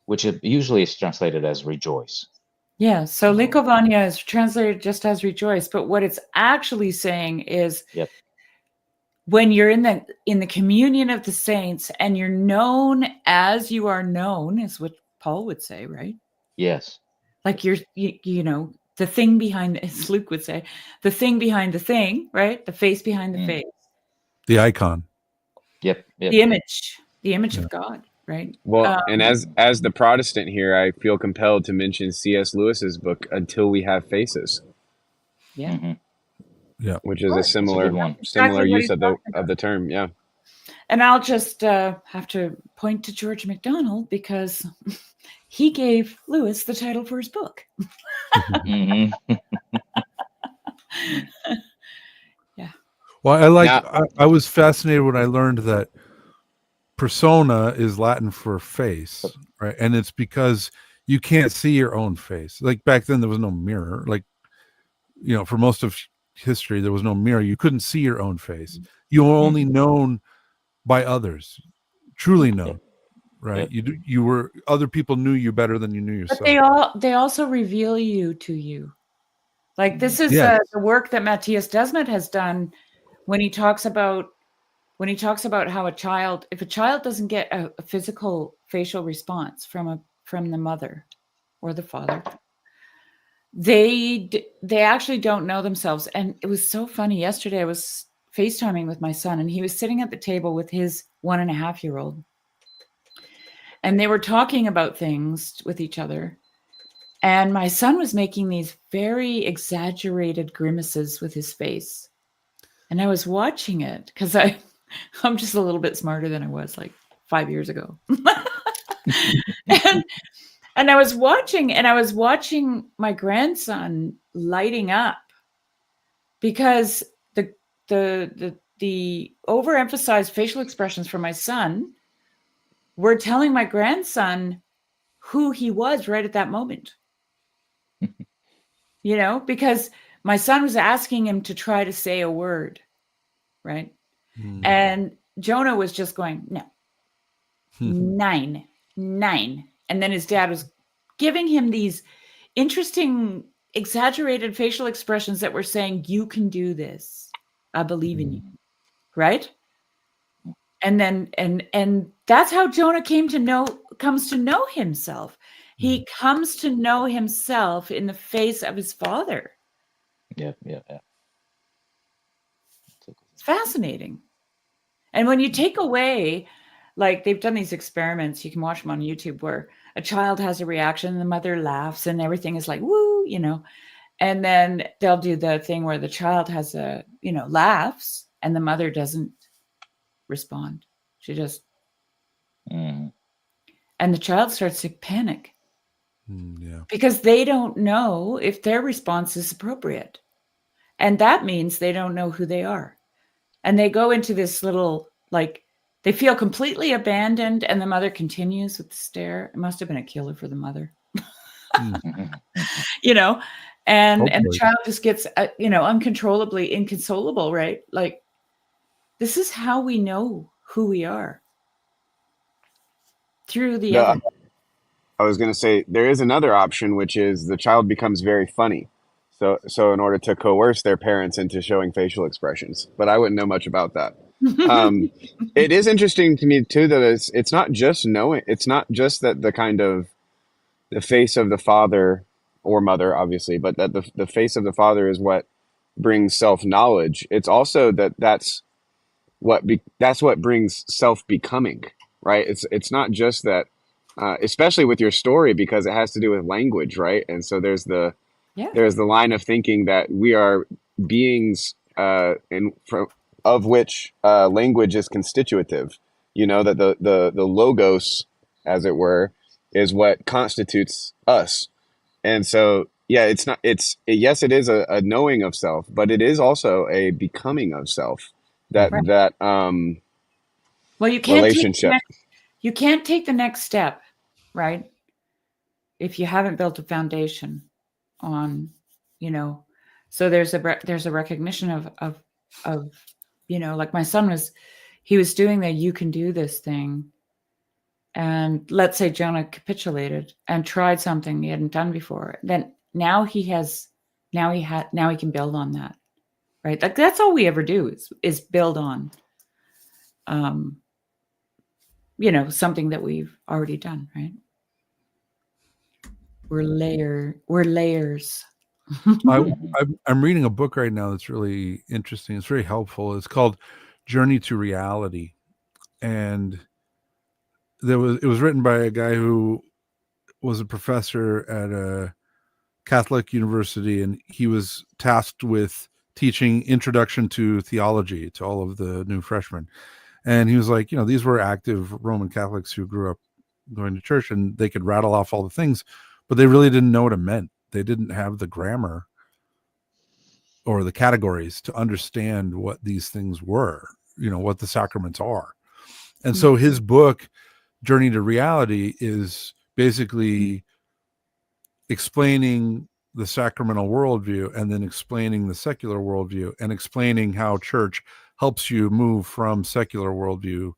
which it usually is translated as rejoice. Yeah, so likovania is translated just as rejoice, but what it's actually saying is when you're in the communion of the saints and you're known as you are known, is what Paul would say, right? Yes. Like you're the thing behind, as Luke would say, the thing behind the thing, right? The face behind the face. The icon. Yep. The image of God, right? Well, and as the Protestant here, I feel compelled to mention C.S. Lewis's book, Until We Have Faces. Yeah. Mm-hmm. Yeah. Which is a similar use of the term. Yeah. And I'll just have to point to George MacDonald because he gave Lewis the title for his book. Yeah. Well, I was fascinated when I learned that persona is Latin for face, right? And it's because you can't see your own face. Like back then there was no mirror. Like, for most of history there was no mirror. You couldn't see your own face. You were only known by others, truly known, right? You were, other people knew you better than you knew yourself. But they also reveal you to you. Like this is the work that Matthias Desmet has done when he talks about how if a child doesn't get a physical facial response from the mother or the father, they actually don't know themselves. And it was so funny. Yesterday I was FaceTiming with my son and he was sitting at the table with his 1.5-year-old. And they were talking about things with each other. And my son was making these very exaggerated grimaces with his face. And I was watching it because I'm just a little bit smarter than I was like 5 years ago. and I was watching my grandson lighting up because the overemphasized facial expressions for my son were telling my grandson who he was right at that moment. Because my son was asking him to try to say a word, right? And Jonah was just going, no, 9. And then his dad was giving him these interesting, exaggerated facial expressions that were saying, you can do this. I believe in you. Right. And then, and that's how Jonah comes to know himself. He comes to know himself in the face of his father. Yeah. It's fascinating. And when you take away, like they've done these experiments, you can watch them on YouTube, where a child has a reaction and the mother laughs and everything is like, woo, and then they'll do the thing where the child has laughs and the mother doesn't respond. She just, and the child starts to panic because they don't know if their response is appropriate. And that means they don't know who they are. And they go into this little, like, they feel completely abandoned, and the mother continues with the stare. It must have been a killer for the mother, and the child just gets, uncontrollably inconsolable, right? Like, this is how we know who we are, through the other. I was going to say there is another option, which is the child becomes very funny. So in order to coerce their parents into showing facial expressions, but I wouldn't know much about that. It is interesting to me too that it's not just knowing. It's not just that the kind of the face of the father or mother, obviously, but that the face of the father is what brings self-knowledge. It's also that's what brings self-becoming, right? It's not just that, especially with your story, because it has to do with language, right? And so there's the line of thinking that we are beings of which language is constitutive. That the logos, as it were, is what constitutes us. And so, yes, it is a knowing of self, but it is also a becoming of self. Well, you can't relationship. You can't take the next step, right? If you haven't built a foundation on, so there's a recognition of like my son he was doing the you can do this thing. And let's say Jonah capitulated and tried something he hadn't done before. Then now he can build on that, right? Like that's all we ever do is build on, something that we've already done, right? We're layers. I'm reading a book right now that's really interesting. It's very helpful. It's called Journey to Reality, and it was written by a guy who was a professor at a Catholic university, and he was tasked with teaching introduction to theology to all of the new freshmen. And he was like, these were active Roman Catholics who grew up going to church, and they could rattle off all the things, but they really didn't know what it meant. They didn't have the grammar or the categories to understand what these things were, what the sacraments are. And so his book, Journey to Reality, is basically explaining the sacramental worldview and then explaining the secular worldview and explaining how church helps you move from secular worldview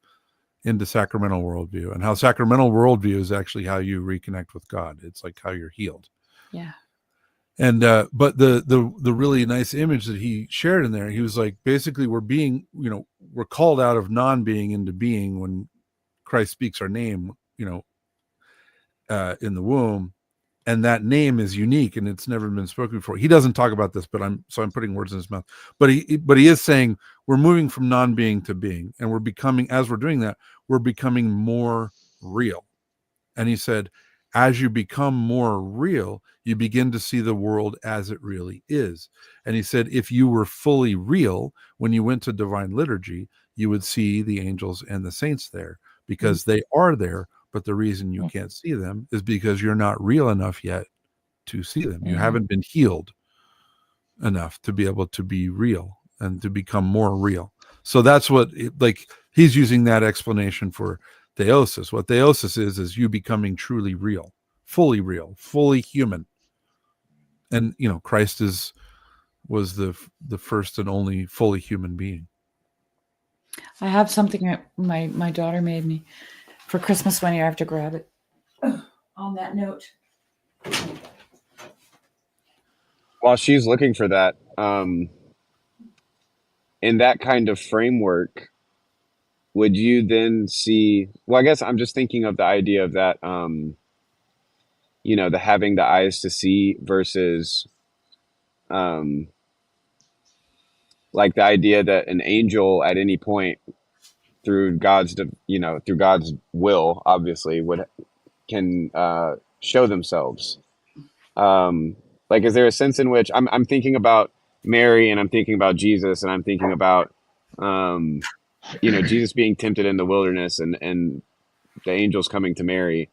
into sacramental worldview, and how sacramental worldview is actually how you reconnect with God. It's like how you're healed. Yeah. And but the really nice image that he shared in there, he was like, basically we're called out of non-being into being when Christ speaks our name, in the womb, and that name is unique and it's never been spoken before. He doesn't talk about this, but I'm putting words in his mouth. But he is saying we're moving from non-being to being, and we're becoming, as we're doing that, we're becoming more real. And he said, as you become more real, you begin to see the world as it really is. And he said, if you were fully real when you went to divine liturgy, you would see the angels and the saints there, because they are there. But the reason you can't see them is because you're not real enough yet to see them. You haven't been healed enough to be able to be real and to become more real. So that's what, he's using that explanation for theosis. What theosis is you becoming truly real, fully human. And Christ was the first and only fully human being. I have something that my daughter made me for Christmas one year. I have to grab it. On that note, While she's looking for that, in that kind of framework, would you then see? Well, I guess I'm just thinking of the idea of that, the having the eyes to see versus, like the idea that an angel at any point through through God's will, obviously can show themselves. Like, is there a sense in which I'm thinking about Mary, and I'm thinking about Jesus, and I'm thinking about, Jesus being tempted in the wilderness, and the angels coming to Mary.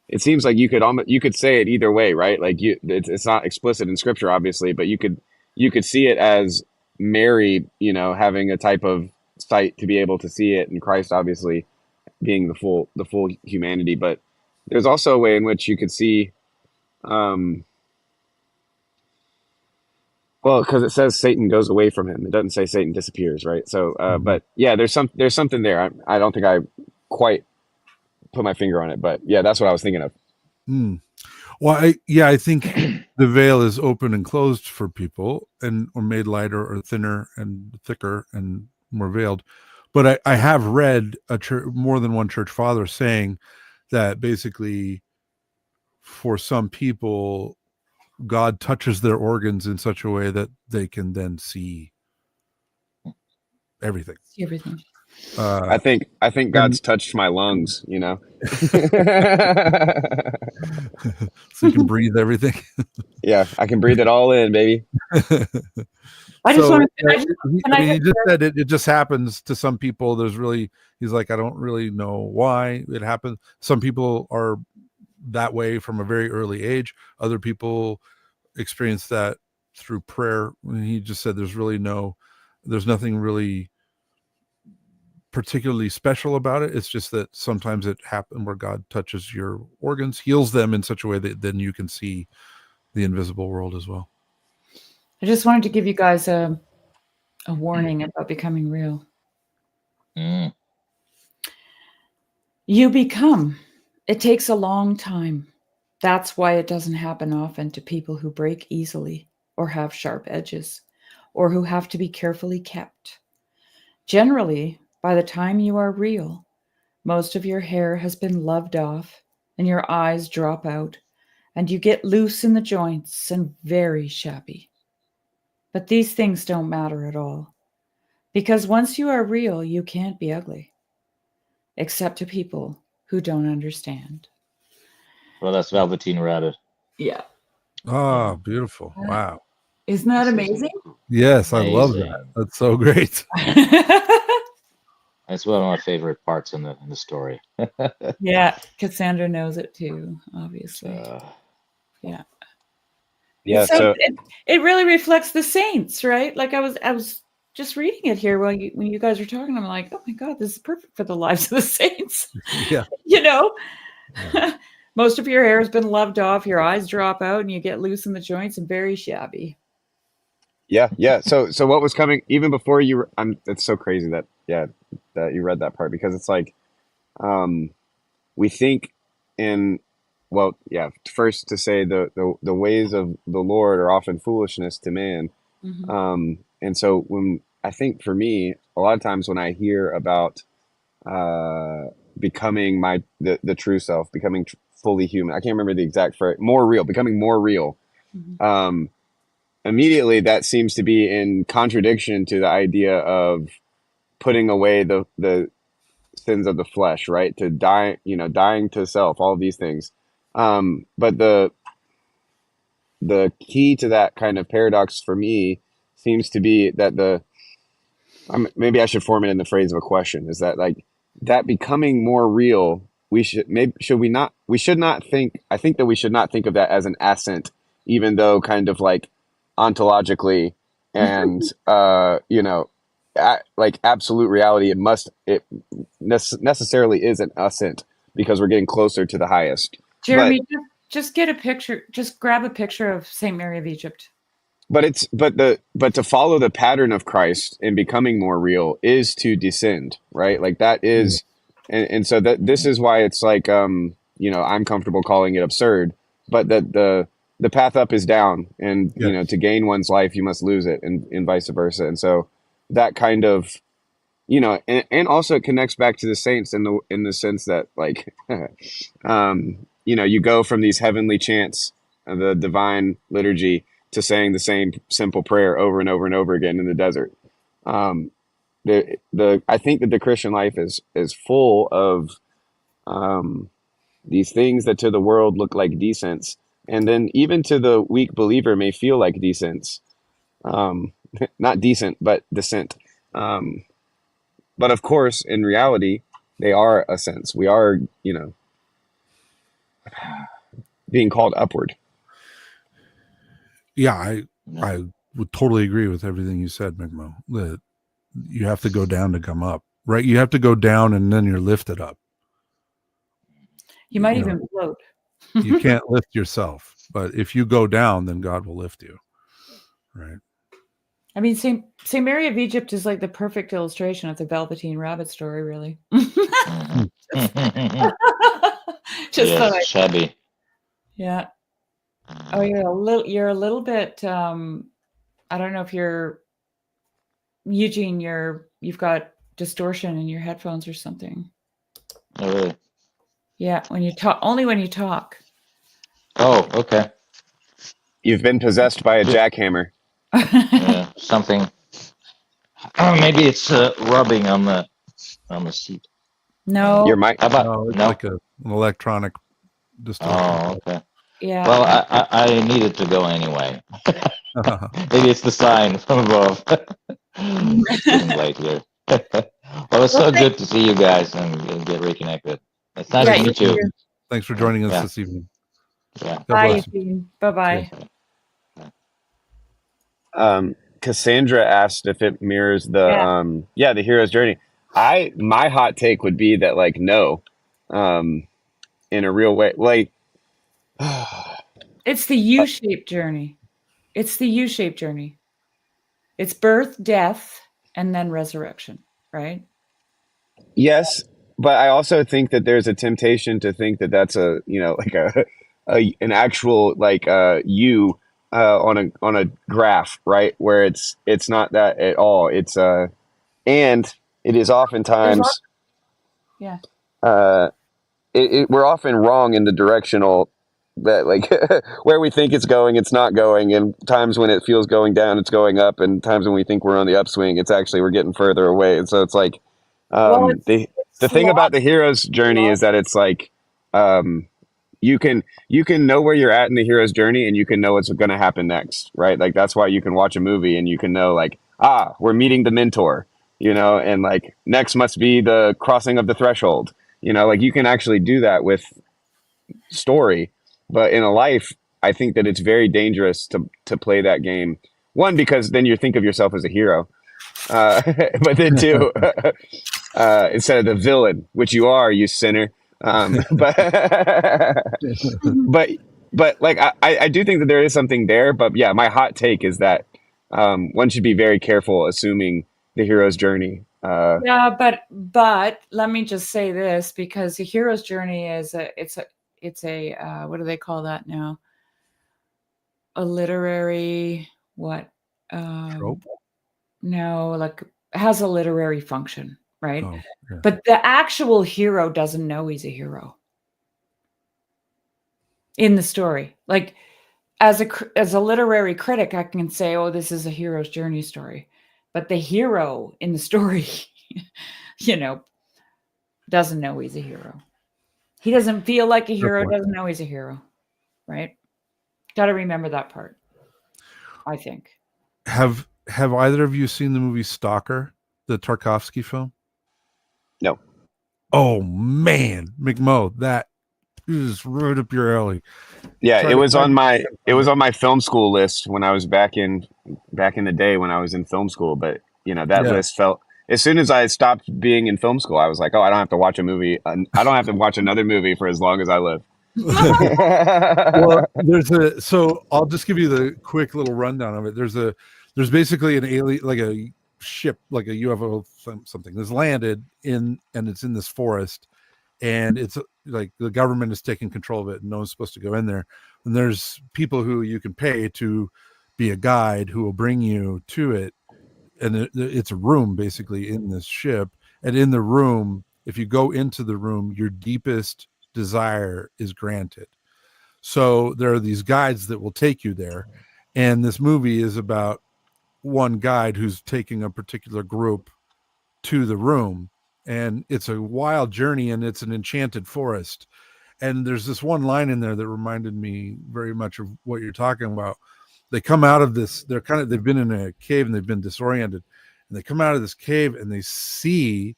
It seems like you could say it either way, right? Like it's not explicit in scripture, obviously, but you could see it as Mary, having a type of sight to be able to see it, and Christ obviously being the full humanity. But there's also a way in which you could see, well, because it says Satan goes away from him. It doesn't say Satan disappears, right? So, but yeah, there's something there. I don't think I quite put my finger on it, but yeah, that's what I was thinking of. Well, I think the veil is open and closed for people, or made lighter or thinner and thicker and more veiled. But I have read more than one church father saying that basically, for some people, God touches their organs in such a way that they can then see everything. I think God's touched my lungs, so you can breathe everything. Yeah, I can breathe it all in, baby. I just want he just said it just happens to some people. He's like, I don't really know why it happens. Some people are that way from a very early age. Other people experience that through prayer. And he just said there's nothing really particularly special about it. It's just that sometimes it happens where God touches your organs, heals them in such a way that then you can see the invisible world as well. I just wanted to give you guys a warning about becoming real. You become. It takes a long time. That's why it doesn't happen often to people who break easily or have sharp edges or who have to be carefully kept. Generally, by the time you are real, most of your hair has been loved off and your eyes drop out and you get loose in the joints and very shabby. But these things don't matter at all, because once you are real, you can't be ugly, except to people who don't understand. Well, that's Velveteen Rabbit. Yeah. Oh, beautiful. Wow. Isn't that amazing? Yes, I love that. That's so great. That's one of my favorite parts in the story. Yeah, Cassandra knows it too, obviously. Yeah. So it really reflects the saints, right? Like I was just reading it here when you guys were talking. I'm like, oh my God, this is perfect for the lives of the saints. Yeah. Most of your hair has been loved off, your eyes drop out, and you get loose in the joints and very shabby. Yeah. So what was coming even before you? It's so crazy that you read that part, because it's like, we think first to say the ways of the Lord are often foolishness to man. Mm-hmm. And so when I think for me, a lot of times when I hear about becoming the true self, becoming fully human, I can't remember the exact phrase, becoming more real. Mm-hmm. Immediately that seems to be in contradiction to the idea of putting away the sins of the flesh, right? To die, dying to self, all of these things. But the key to that kind of paradox for me seems to be that maybe I should form it in the phrase of a question, is that like that becoming more real, I think that we should not think of that as an ascent, even though kind of like ontologically and like absolute reality, it necessarily is an ascent because we're getting closer to the highest. Jeremy, just get a picture. Just grab a picture of Saint Mary of Egypt. But to follow the pattern of Christ in becoming more real is to descend, right? Like that is, and so that this is why it's like I'm comfortable calling it absurd, but that the path up is down, and to gain one's life you must lose it, and vice versa. And so that kind of and also it connects back to the saints in the sense that like you go from these heavenly chants of the divine liturgy to saying the same simple prayer over and over and over again in the desert. I think that the Christian life is full of these things that to the world look like descents, and then even to the weak believer may feel like descents. Not decent, but descent. But of course, in reality, they are ascents. We are, being called upward. Yeah, I would totally agree with everything you said, McMo. That you have to go down to come up, right? You have to go down and then you're lifted up. You might even float. You can't lift yourself, but if you go down, then God will lift you, right? I mean, Saint Mary of Egypt is like the perfect illustration of the Velveteen Rabbit story, really. Just yes, shabby. Yeah. Oh, you're a little bit. I don't know if you're Eugene. You've got distortion in your headphones or something. Oh, really? Yeah, when you talk, only when you talk. Oh, okay. You've been possessed by a jackhammer. Yeah, something. Maybe it's rubbing on the seat. No. Your mic. How about No, it's no? like an electronic distortion. Oh, okay. Yeah. Well, I needed to go anyway. Maybe it's the sign from above. It's getting late here. Well, it's so good to see you guys and get reconnected. It's nice to meet you. Thanks for joining us Yeah. this evening. Yeah. God Bye, bless you. Eugene. Bye-bye. Cassandra asked if it mirrors the the hero's journey. My hot take would be that like no, in a real way. Like It's the U-shaped journey. It's the U-shaped journey. It's birth, death, and then resurrection, right? yes, but I also think that there's a temptation to think that that's an actual like U on a graph, right? Where it's not that at all. It's and it is oftentimes Yeah. we're often wrong in the directional that like where we think it's going, it's not going, and times when it feels going down, it's going up, and times when we think we're on the upswing, it's actually we're getting further away. And so it's like the thing about the hero's journey is that it's like you can know where you're at in the hero's journey, and you can know what's going to happen next, right? Like that's why you can watch a movie and you can know like we're meeting the mentor, and like next must be the crossing of the threshold, like you can actually do that with story. But in a life, I think that it's very dangerous to play that game. One, because then you think of yourself as a hero, but then two, instead of the villain, which you are, you sinner. But like I do think that there is something there. But yeah, my hot take is that one should be very careful assuming the hero's journey. Yeah, but let me just say this, because the hero's journey is it's a what do they call that now? A literary what? Trope? No, like has a literary function, right? Oh, yeah. But the actual hero doesn't know he's a hero in the story. Like as a literary critic, I can say, "Oh, this is a hero's journey story," but the hero in the story, doesn't know he's a hero. He doesn't feel like a hero, doesn't know he's a hero, right? Got to remember that part, I think. Have either of you seen the movie Stalker, the Tarkovsky film? No. Oh man, McMo, that is right up your alley. Yeah, it was on my film school list when I was back in the day when I was in film school. But that Yeah. list felt. As soon as I stopped being in film school, I was like, oh, I don't have to watch a movie. I don't have to watch another movie for as long as I live. Well, so I'll just give you the quick little rundown of it. There's basically an alien, like a ship, like a UFO something that's landed and it's in this forest, and it's like the government is taking control of it and no one's supposed to go in there. And there's people who you can pay to be a guide who will bring you to it. And it's a room basically in this ship. And in the room, if you go into the room, your deepest desire is granted. So there are these guides that will take you there. And this movie is about one guide who's taking a particular group to the room. And it's a wild journey, and it's an enchanted forest. And there's this one line in there that reminded me very much of what you're talking about. They come out of this, they've been in a cave and they've been disoriented. And they come out of this cave and they see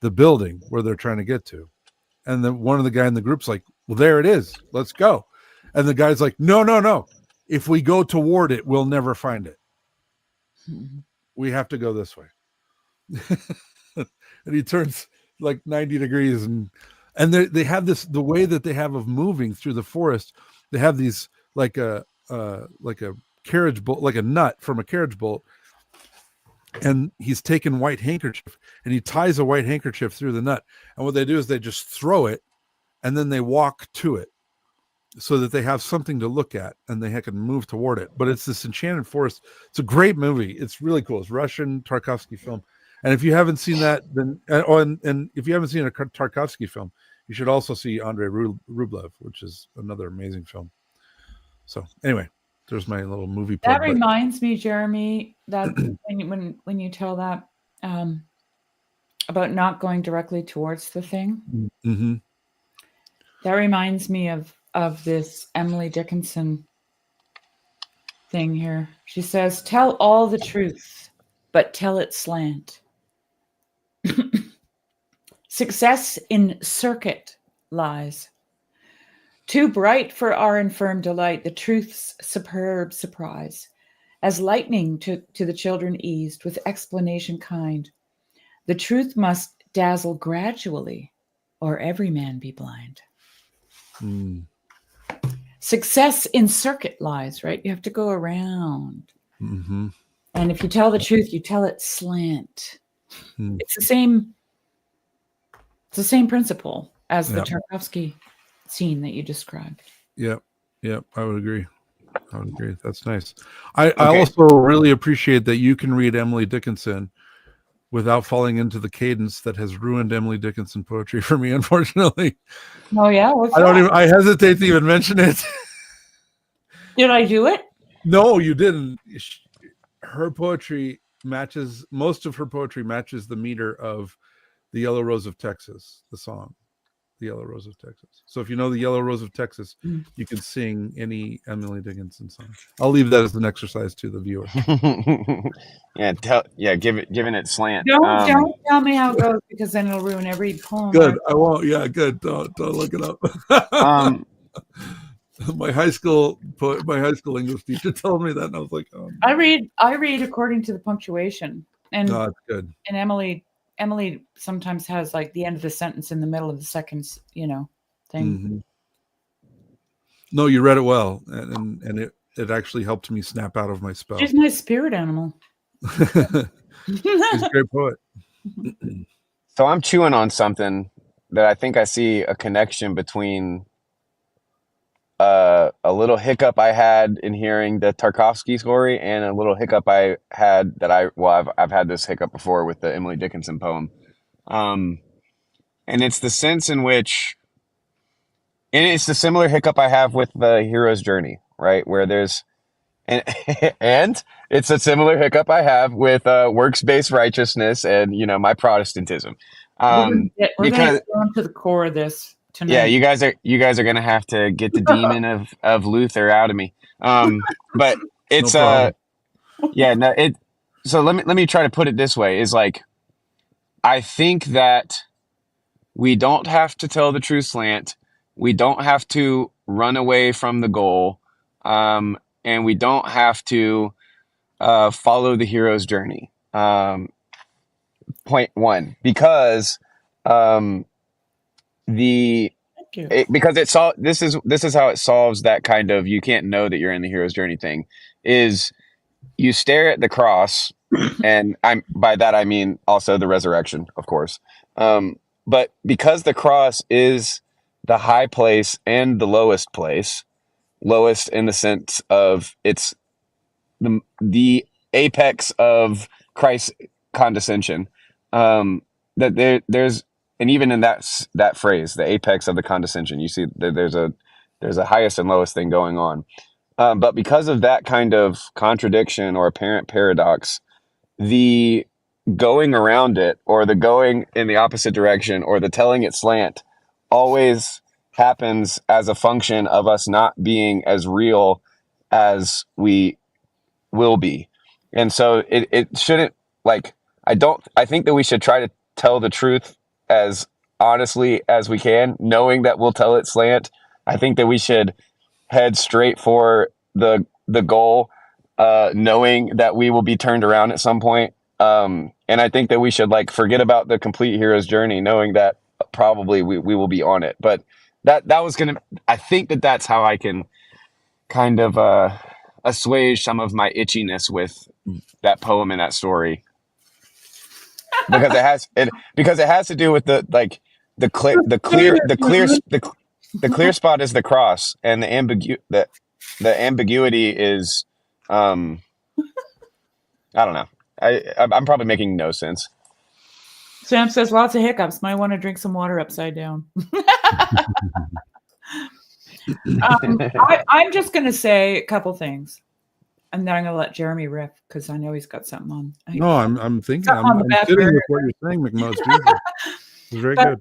the building where they're trying to get to. And then one of the guy in the group's like, well, there it is. Let's go. And the guy's like, no. If we go toward it, we'll never find it. We have to go this way. And he turns like 90 degrees and they have this, the way that they have of moving through the forest. They have these like a carriage bolt, like a nut from a carriage bolt. And he's taken white handkerchief and he ties a white handkerchief through the nut. And what they do is they just throw it and then they walk to it so that they have something to look at and they can move toward it. But it's this enchanted forest. It's a great movie. It's really cool. It's Russian Tarkovsky film. And if you haven't seen that, then and if you haven't seen a Tarkovsky film, you should also see Andrei Rublev, which is another amazing film. So anyway, there's my little movie plug. That reminds me, Jeremy, that when you tell that about not going directly towards the thing, Mm-hmm. that reminds me of this Emily Dickinson thing here. She says, "Tell all the truth, but tell it slant." Success in circuit lies. Too bright for our infirm delight, the truth's superb surprise. As lightning to the children eased, with explanation kind, the truth must dazzle gradually, or every man be blind. Success in circuit lies, right? You have to go around. Mm-hmm. And if you tell the truth, you tell it slant. It's the same principle as the Tarkovsky scene that you described. Yep. I would agree. That's nice. I also really appreciate that you can read Emily Dickinson without falling into the cadence that has ruined Emily Dickinson poetry for me, unfortunately. Oh yeah, I hesitate to even mention it. Did I do it? No, you didn't. Her poetry most of her poetry matches the meter of The Yellow Rose of Texas, the song, The Yellow Rose of Texas. So if you know The Yellow Rose of Texas, you can sing any Emily Dickinson song. I'll leave that as an exercise to the viewer. Giving it slant. Don't tell me how it goes, because then it'll ruin every poem. Good. I won't. Yeah, good. Don't look it up. My high school English teacher told me that, and I was like, oh. I read according to the punctuation, and no, that's good. And Emily sometimes has like the end of the sentence in the middle of the second, thing. Mm-hmm. No, you read it well, and it actually helped me snap out of my spell. She's my spirit animal. She's a great poet. So I'm chewing on something that I think I see a connection between a little hiccup I had in hearing the Tarkovsky story and a little hiccup I had that I've had this hiccup before with the Emily Dickinson poem. And it's the sense in which, and it's the similar hiccup I have with the hero's journey, right? Where there's, and it's a similar hiccup I have with works-based righteousness and, my Protestantism. We're going to go to the core of this tonight. Yeah, you guys are going to have to get the demon of Luther out of me. But it's so let me try to put it this way, is like, I think that we don't have to tell the true slant. We don't have to run away from the goal. And we don't have to follow the hero's journey. Point one, because the Thank you. this is how it solves that kind of you can't know that you're in the hero's journey thing. Is you stare at the cross, and by that I mean also the resurrection, of course. But because the cross is the high place and the lowest place, lowest in the sense of it's the apex of Christ's condescension. That there's and even in that phrase, the apex of the condescension, you see that there's a highest and lowest thing going on. But because of that kind of contradiction or apparent paradox, the going around it or the going in the opposite direction or the telling it slant always happens as a function of us not being as real as we will be. And so it shouldn't, like, I think that we should try to tell the truth as honestly as we can, knowing that we'll tell it slant. I think that we should head straight for the goal, knowing that we will be turned around at some point. And I think that we should forget about the complete hero's journey, knowing that probably we will be on it. But that was I think that that's how I can kind of assuage some of my itchiness with that poem and that story, because it has to do with the clear spot is the cross, and the ambiguity is I don't know. I'm probably making no sense. Sam says lots of hiccups. Might want to drink some water upside down. I'm just going to say a couple things, and then I'm going to let Jeremy riff because I know he's got something on. No, I'm thinking. Something on the I'm back sitting burner. with what you're saying, McMo. It's beautiful. It's very good.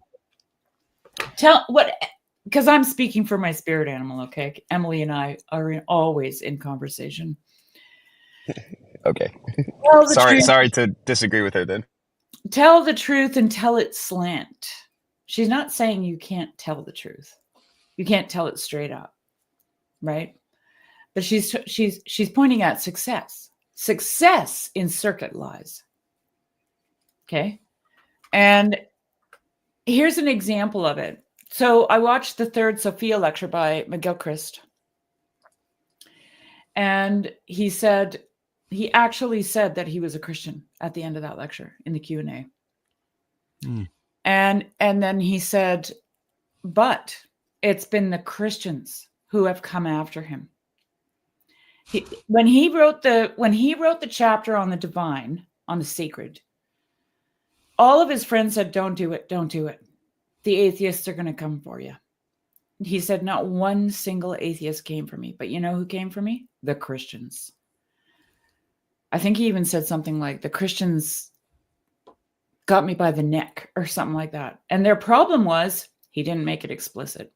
Because I'm speaking for my spirit animal. Okay, Emily and I are always in conversation. Okay. Sorry to disagree with her then. Tell the truth and tell it slant. She's not saying you can't tell the truth. You can't tell it straight up, right? But she's pointing out success. Success in circuit lies. Okay? And here's an example of it. So I watched the third Sophia lecture by McGilchrist. And he actually said that he was a Christian at the end of that lecture in the Q&A. And then he said, but it's been the Christians who have come after him. When he wrote the chapter on the divine, on the sacred, all of his friends said, don't do it, don't do it. The atheists are going to come for you. He said, not one single atheist came for me. But you know who came for me? The Christians. I think he even said something like, the Christians got me by the neck or something like that. And their problem was he didn't make it explicit.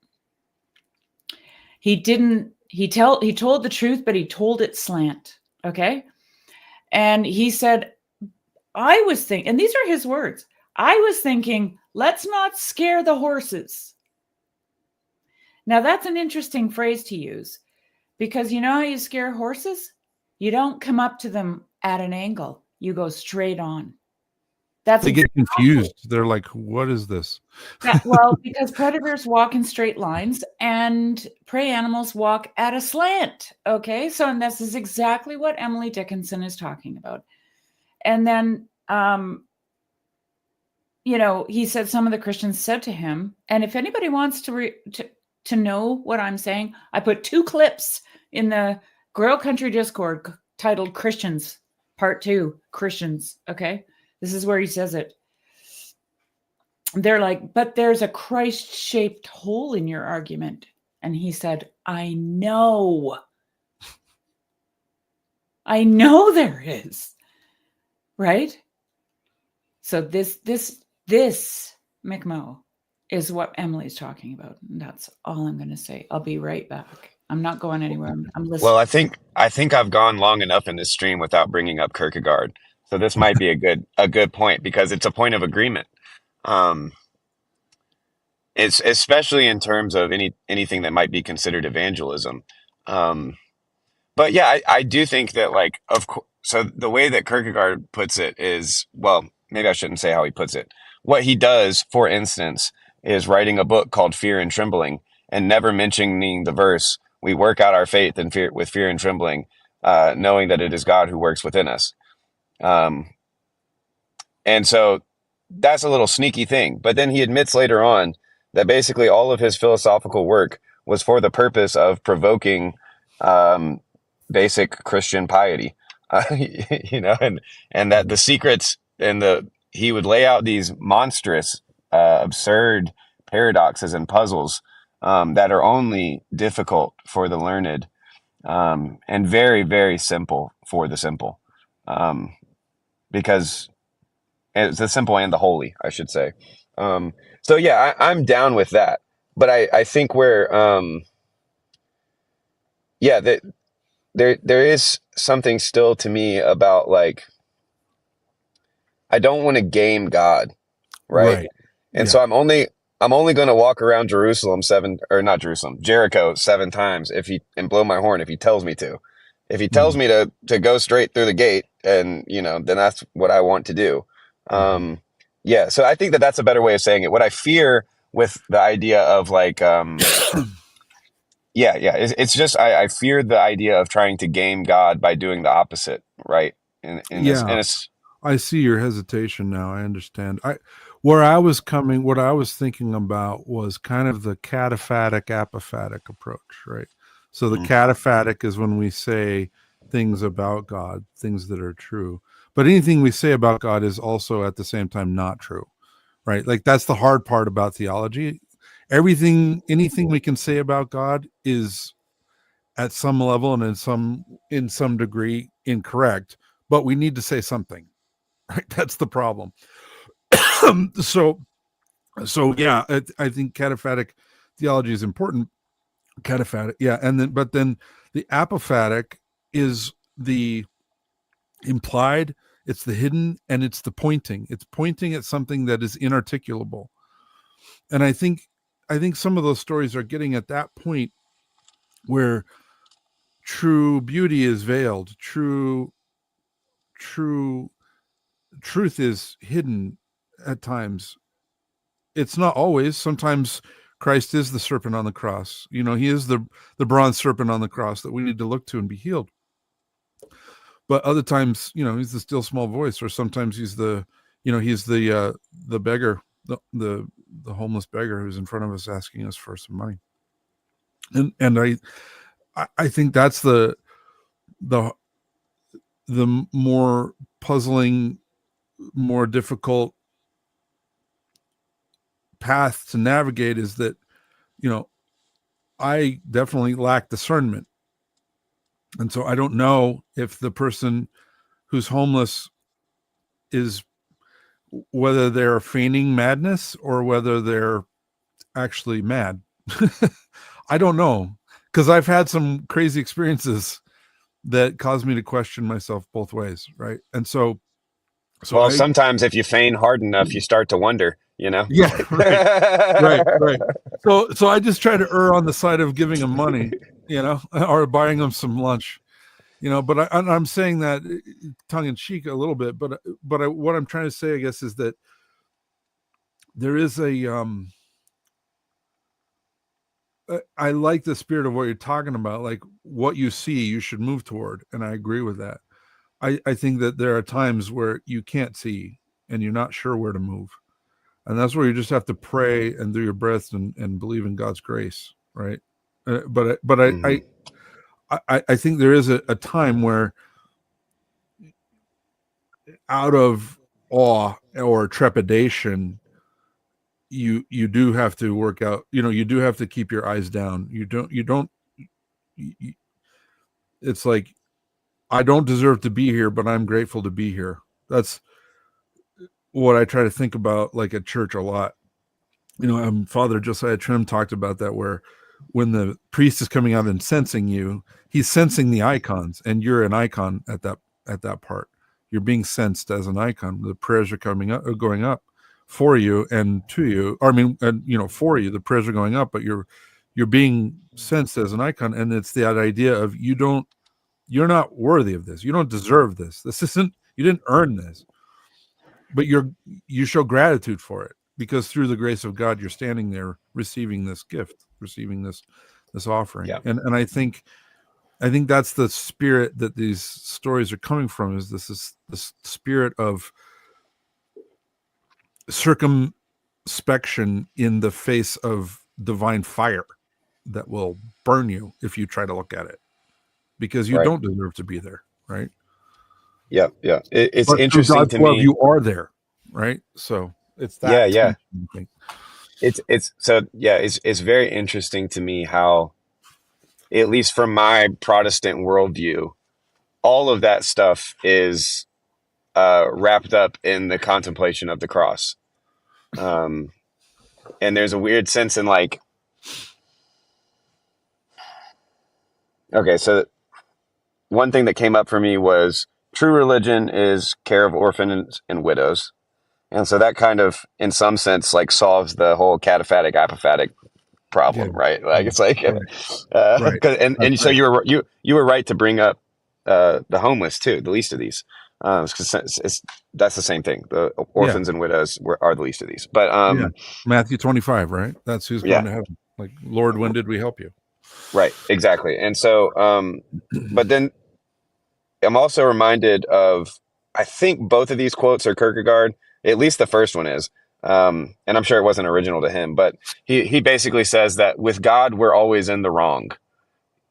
He told the truth, but he told it slant. Okay. And he said, I was thinking, and these are his words, I was thinking, let's not scare the horses. Now that's an interesting phrase to use, because you know how you scare horses? You don't come up to them at an angle. You go straight on. They get confused. They're like, what is this? Well, because predators walk in straight lines and prey animals walk at a slant. Okay. And this is exactly what Emily Dickinson is talking about. And then, he said some of the Christians said to him, and if anybody wants to know what I'm saying, I put 2 clips in the Grail Country Discord titled Christians, Part 2, Christians. Okay. This is where he says it. They're like, but there's a Christ-shaped hole in your argument. And he said, I know there is. Right? So this McMo is what Emily's talking about. And that's all I'm going to say. I'll be right back. I'm not going anywhere. I'm listening. Well, I think I've gone long enough in this stream without bringing up Kierkegaard. So this might be a good point, because it's a point of agreement. It's especially in terms of anything that might be considered evangelism. But yeah, I do think that so the way that Kierkegaard puts it is, well, maybe I shouldn't say how he puts it. What he does, for instance, is writing a book called Fear and Trembling and never mentioning the verse, we work out our faith in fear with fear and trembling, knowing that it is God who works within us. Um, and so that's a little sneaky thing. But then he admits later on that basically all of his philosophical work was for the purpose of provoking basic Christian piety, and that the secrets and he would lay out these monstrous, absurd paradoxes and puzzles that are only difficult for the learned, and very, very simple for the simple, because it's the simple and the holy, I should say. So yeah, I'm down with that, but I think that there is something still to me about, like, I don't want to game God, right? And Yeah. so I'm only going to walk around Jericho 7 times and blow my horn if he tells me to. If he tells me to go straight through the gate, and then that's what I want to do. Yeah, so I think that that's a better way of saying it. What I fear with the idea of, like, it's just I fear the idea of trying to game God by doing the opposite, right? And it's I see your hesitation now. I understand. What I was thinking about was kind of the cataphatic apophatic approach, right? So the cataphatic is when we say things about God, things that are true. But anything we say about God is also at the same time not true, right? Like, that's the hard part about theology. Anything we can say about God is at some level and in some degree incorrect, but we need to say something, right? That's the problem. so yeah, I think cataphatic theology is important. Cataphatic, yeah, but then the apophatic is the implied, it's the hidden, and it's the pointing. It's pointing at something that is inarticulable. And I think some of those stories are getting at that point where true beauty is veiled, truth is hidden at times. It's not always. Sometimes Christ is the serpent on the cross. He is the bronze serpent on the cross that we need to look to and be healed. But other times, he's the still small voice, or sometimes he's the beggar, the homeless beggar who's in front of us asking us for some money. And I think that's the more puzzling, more difficult path to navigate, is that I definitely lack discernment, and so I don't know if the person who's homeless is, whether they're feigning madness or whether they're actually mad. I don't know, because I've had some crazy experiences that caused me to question myself both ways, right? And so sometimes if you feign hard enough, you start to wonder, Yeah, right. So I just try to err on the side of giving them money, or buying them some lunch, but I'm saying that tongue in cheek a little bit, but what I'm trying to say, I guess, is that there is I like the spirit of what you're talking about. Like, what you see, you should move toward. And I agree with that. I think that there are times where you can't see and you're not sure where to move. And that's where you just have to pray and do your breath and believe in God's grace. Right. But I think there is a time where, out of awe or trepidation, you do have to work out, you do have to keep your eyes down. It's like, I don't deserve to be here, but I'm grateful to be here. That's what I try to think about, like, at church a lot. Father Josiah Trim talked about that, where when the priest is coming out and sensing you, he's sensing the icons, and you're an icon at that part. You're being sensed as an icon. The prayers are going up for you and to you. For you, the prayers are going up, but you're being sensed as an icon. And it's that idea of, you you're not worthy of this. You don't deserve this. This isn't, you didn't earn this, but you show gratitude for it, because through the grace of God, you're standing there receiving this gift, receiving this offering. Yeah. And I think that's the spirit that these stories are coming from, is this spirit of circumspection in the face of divine fire that will burn you if you try to look at it, because you Right. don't deserve to be there, right? Yeah. It's But through interesting God's to love, me. you are there, right? So it's that. Yeah. Thing. It's very interesting to me how, at least from my Protestant worldview, all of that stuff is wrapped up in the contemplation of the cross. And there's a weird sense in like, okay, so one thing that came up for me was true religion is care of orphans and widows. And so that kind of, in some sense, like solves the whole cataphatic apophatic problem, Yeah. right? Like it's like, Right. Right. and That's so right. you were right to bring up the homeless too, the least of these, because that's the same thing. The orphans and widows are the least of these. But Yeah. Matthew 25, right? That's who's Yeah. going to heaven. Like, Lord, when did we help you? right, exactly. And so, but then I'm also reminded of, I think both of these quotes are Kierkegaard. At least the first one is. And I'm sure it wasn't original to him, but he basically says that with God, we're always in the wrong,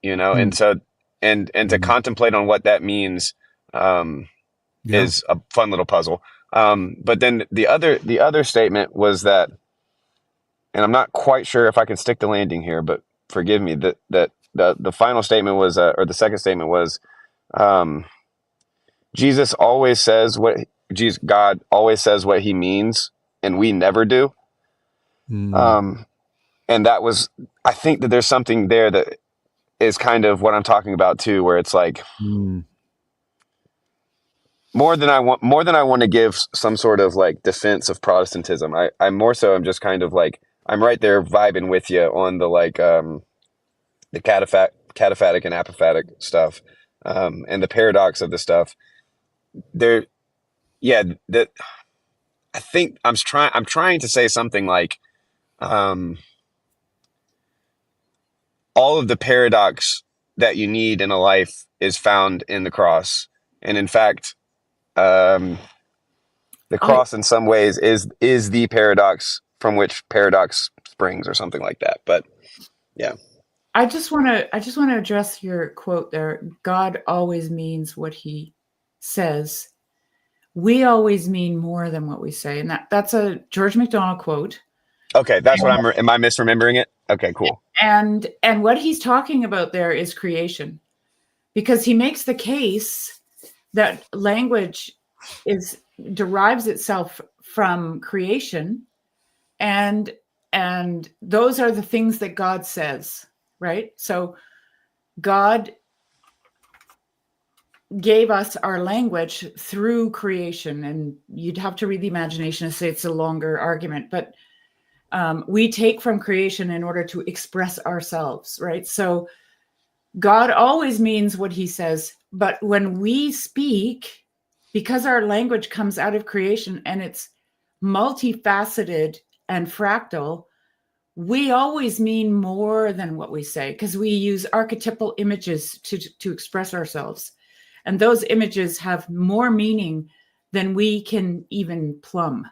you know? And so, and to contemplate on what that means, is a fun little puzzle. But then the other statement was that, and I'm not quite sure if I can stick the landing here, but forgive me, that the final statement was, or the second statement was, Jesus always says God always says what he means, and we never do. And that was, I think that there's something there that is kind of what I'm talking about too, where it's like more than I want to give some sort of like defense of Protestantism. I more so I'm just kind of like, I'm right there vibing with you on the like the cataphatic and apophatic stuff, and the paradox of the stuff. That I think I'm trying to say something like, all of the paradox that you need in a life is found in the cross, and in fact, the cross in some ways is the paradox from which paradox springs, or something like that. But yeah, I just want to address your quote there. God always means what he says. We always mean more than what we say. And that's a George MacDonald quote. okay, that's what am I misremembering it? Okay, cool. And what he's talking about there is creation, because he makes the case that language derives itself from creation, and those are the things that God says, right? So God gave us our language through creation, and you'd have to read the imagination to say it's a longer argument, but we take from creation in order to express ourselves, right? So God always means what he says, but when we speak, because our language comes out of creation and it's multifaceted and fractal, we always mean more than what we say, because we use archetypal images to express ourselves. And those images have more meaning than we can even plumb.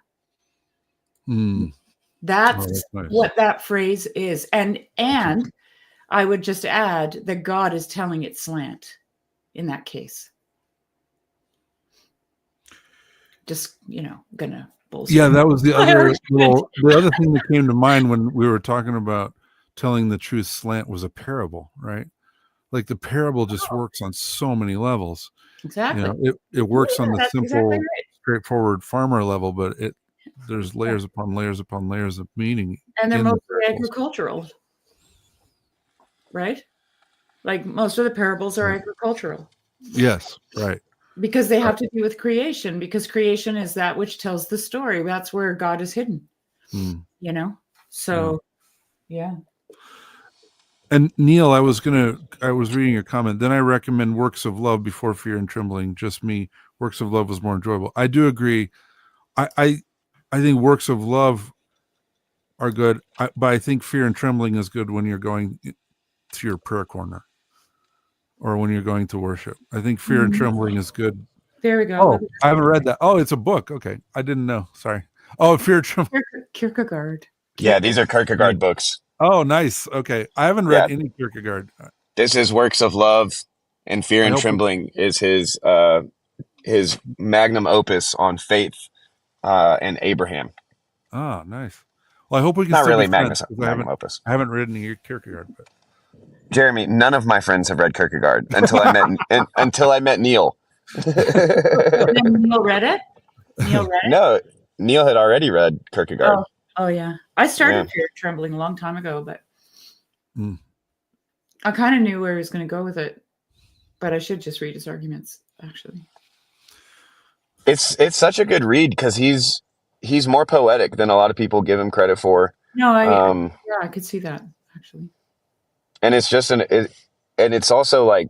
That's nice. what that phrase is. And I would just add that God is telling it slant in that case. Just, gonna bullshit. Yeah, that was the other thing that came to mind when we were talking about telling the truth slant was a parable, right? Like the parable just works on so many levels. Exactly. It works on the simple, exactly right. straightforward farmer level, but there's layers upon layers upon layers of meaning. And they're mostly agricultural, right? Like most of the parables are agricultural. Yes, right. Because they have to do with creation, because creation is that which tells the story. That's where God is hidden, So, yeah. And Neil, I was reading your comment. Then I recommend Works of Love before Fear and Trembling. Just me. Works of Love was more enjoyable. I do agree. I think Works of Love are good, but I think Fear and Trembling is good when you're going to your prayer corner or when you're going to worship. I think Fear and Trembling is good. There we go. Oh, I haven't read that. Oh, it's a book. Okay, I didn't know. Sorry. Oh, Fear and Trembling. Kierkegaard. Yeah, these are Kierkegaard books. Oh, nice. Okay, I haven't read any Kierkegaard. This is Works of Love, and Fear and Trembling is his magnum opus on faith and Abraham. Oh, nice. Well, I hope we can. Not still really be magnum friends, opus. I haven't read any Kierkegaard, but Jeremy, none of my friends have read Kierkegaard until I met Neil. Neil read it. No, Neil had already read Kierkegaard. Oh yeah, I started Fear and Trembling a long time ago, but I kind of knew where he was going to go with it. But I should just read his arguments. Actually, it's such a good read because he's more poetic than a lot of people give him credit for. No, I could see that actually. And it's just and it's also like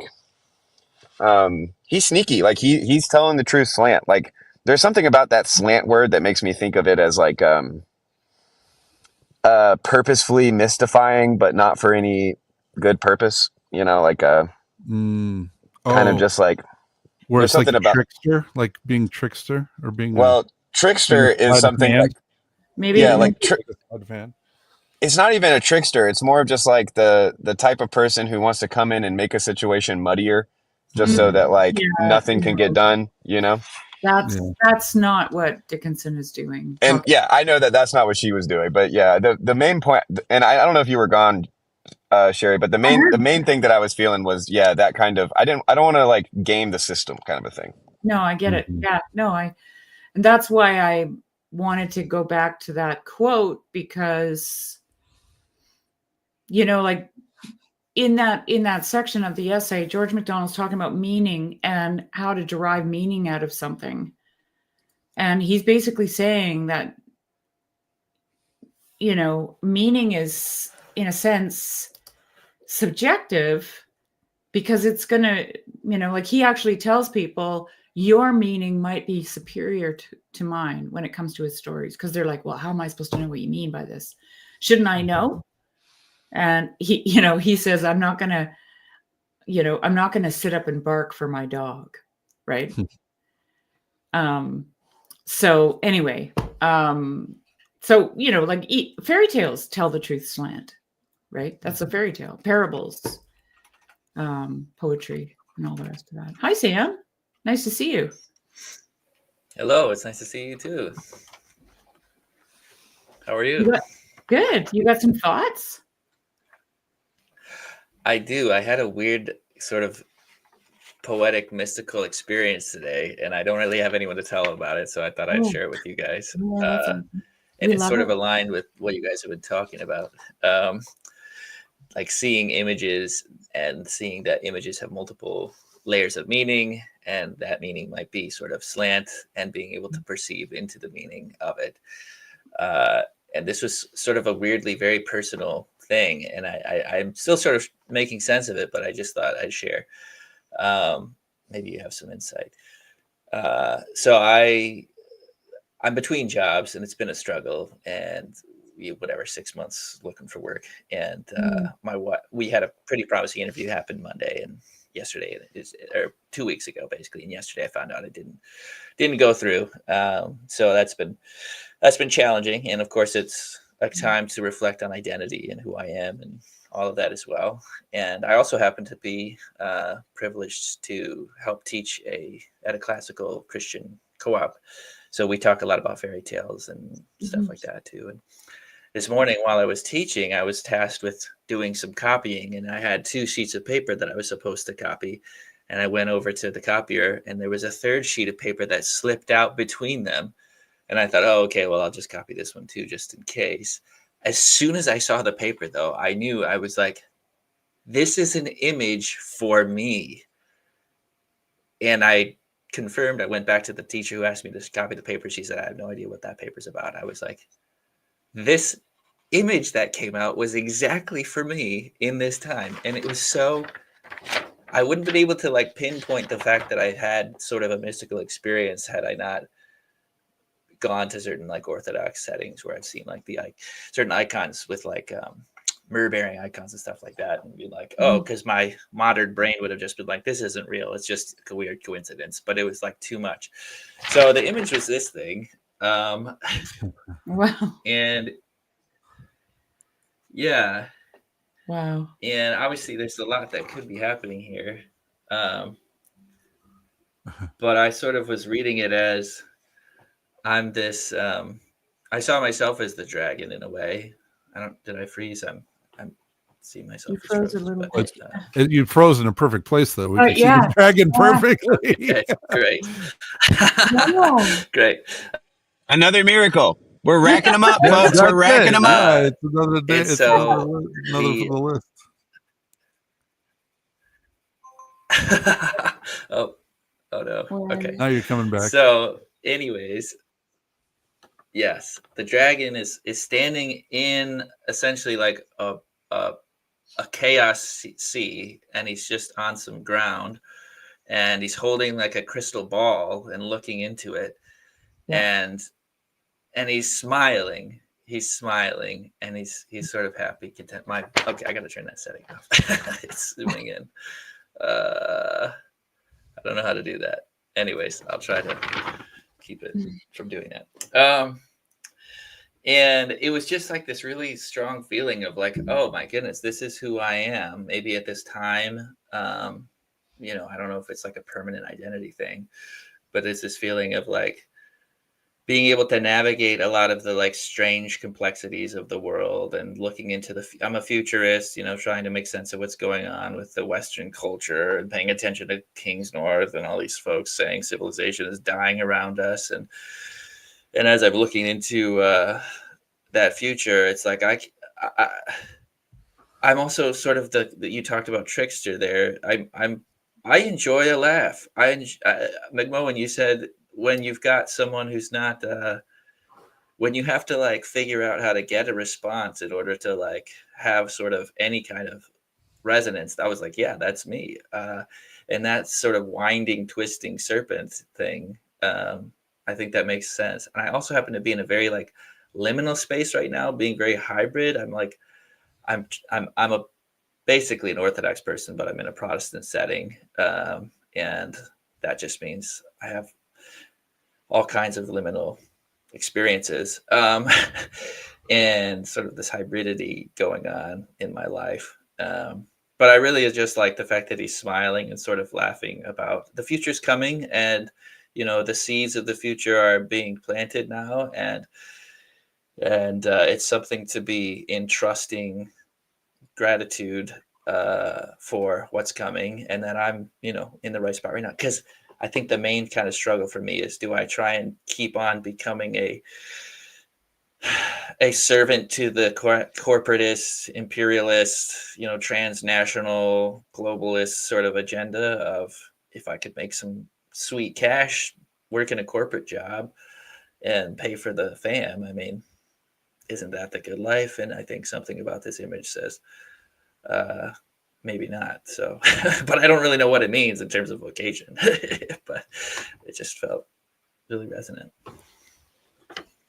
he's sneaky. Like he's telling the truth slant. Like there's something about that slant word that makes me think of it as like purposefully mystifying, but not for any good purpose. You know, like kind of just like where it's like about trickster, like being trickster or being trickster is something like maybe like it's not even a trickster. It's more of just like the type of person who wants to come in and make a situation muddier just so that like nothing can get done, you know? That's not what Dickinson is doing. And I know that that's not what she was doing, but the main point, and I don't know if you were gone, Sherry, but the main thing that I was feeling was that kind of I don't want to like game the system kind of a thing. No, I get it. Yeah, no, and that's why I wanted to go back to that quote because like in that section of the essay, George MacDonald's talking about meaning and how to derive meaning out of something. And he's basically saying that, meaning is, in a sense, subjective because it's going to, like he actually tells people your meaning might be superior to mine when it comes to his stories. Because they're like, well, how am I supposed to know what you mean by this? Shouldn't I know? And he says, I'm not going to sit up and bark for my dog. Right. So anyway, like fairy tales tell the truth slant, right? That's a fairy tale, parables, poetry and all the rest of that. Hi, Sam. Nice to see you. Hello. It's nice to see you too. How are you? Good. You got some thoughts? I do. I had a weird sort of poetic, mystical experience today, and I don't really have anyone to tell about it, so I thought I'd share it with you guys. And it's sort of aligned with what you guys have been talking about, like seeing images and seeing that images have multiple layers of meaning, and that meaning might be sort of slant, and being able to perceive into the meaning of it. And this was sort of a weirdly very personal thing, and I'm still sort of making sense of it, but I just thought I'd share. Maybe you have some insight. So I'm between jobs, and it's been a struggle, and 6 months looking for work. And we had a pretty promising interview happen Monday, and yesterday or 2 weeks ago, basically. And yesterday I found out it didn't go through. So that's been challenging. And of course it's a time to reflect on identity and who I am and all of that as well. And I also happen to be privileged to help teach at a classical Christian co-op. So we talk a lot about fairy tales and stuff like that too. And this morning while I was teaching, I was tasked with doing some copying, and I had 2 sheets of paper that I was supposed to copy. And I went over to the copier, and there was a 3rd sheet of paper that slipped out between them. And I thought, oh, okay, well, I'll just copy this one too, just in case. As soon as I saw the paper, though, I knew, I was like, this is an image for me. And I confirmed, I went back to the teacher who asked me to copy the paper. She said, I have no idea what that paper's about. I was like, this image that came out was exactly for me in this time. And it was so, I wouldn't have been able to like pinpoint the fact that I had sort of a mystical experience had I not gone to certain like Orthodox settings where I've seen like the certain icons with like myrrh bearing icons and stuff like that, and be like, oh, because my modern brain would have just been like, this isn't real, it's just a weird coincidence. But it was like too much. So the image was this thing. Wow. And yeah. Wow. And obviously there's a lot that could be happening here. But I sort of was reading it as I'm this, I saw myself as the dragon in a way. Did I freeze? I'm seeing myself. You froze a little bit. You froze in a perfect place, though. We can see yeah. the dragon perfectly. Okay, great. Wow. Great. Another miracle. We're racking them up, folks. We're racking them up. It's another day. And It's so another for the list. oh no. Okay. Now you're coming back. So, anyways, yes, the dragon is standing in essentially like a chaos sea, and he's just on some ground, and he's holding like a crystal ball and looking into it, and he's smiling. He's smiling, and he's sort of happy, content. Okay, I gotta turn that setting off. It's zooming in. I don't know how to do that. Anyways, I'll try to keep it from doing that. And it was just like this really strong feeling of like, oh my goodness, this is who I am. Maybe at this time, you know, I don't know if it's like a permanent identity thing, but it's this feeling of like being able to navigate a lot of the like strange complexities of the world and looking into I'm a futurist, you know, trying to make sense of what's going on with the Western culture and paying attention to King's North and all these folks saying civilization is dying around us. And as I'm looking into that future, it's like I'm also sort of you talked about trickster there. I enjoy a laugh. McMo, when you said when you've got someone who's not when you have to like figure out how to get a response in order to like have sort of any kind of resonance, I was like, yeah, that's me. And that sort of winding, twisting serpent thing, I think that makes sense. And I also happen to be in a very like liminal space right now, being very hybrid. I'm like, I'm basically an Orthodox person, but I'm in a Protestant setting. And that just means I have all kinds of liminal experiences, and sort of this hybridity going on in my life. But I really just like the fact that he's smiling and sort of laughing about the future's coming, and you know, the seeds of the future are being planted now, and it's something to be in trusting gratitude for what's coming, and that I'm, you know, in the right spot right now. Because I think the main kind of struggle for me is, do I try and keep on becoming a servant to the corporatist, imperialist, you know, transnational, globalist sort of agenda of, if I could make some sweet cash working a corporate job and pay for the fam, I mean, isn't that the good life? And I think something about this image says maybe not. So but I don't really know what it means in terms of vocation. But it just felt really resonant.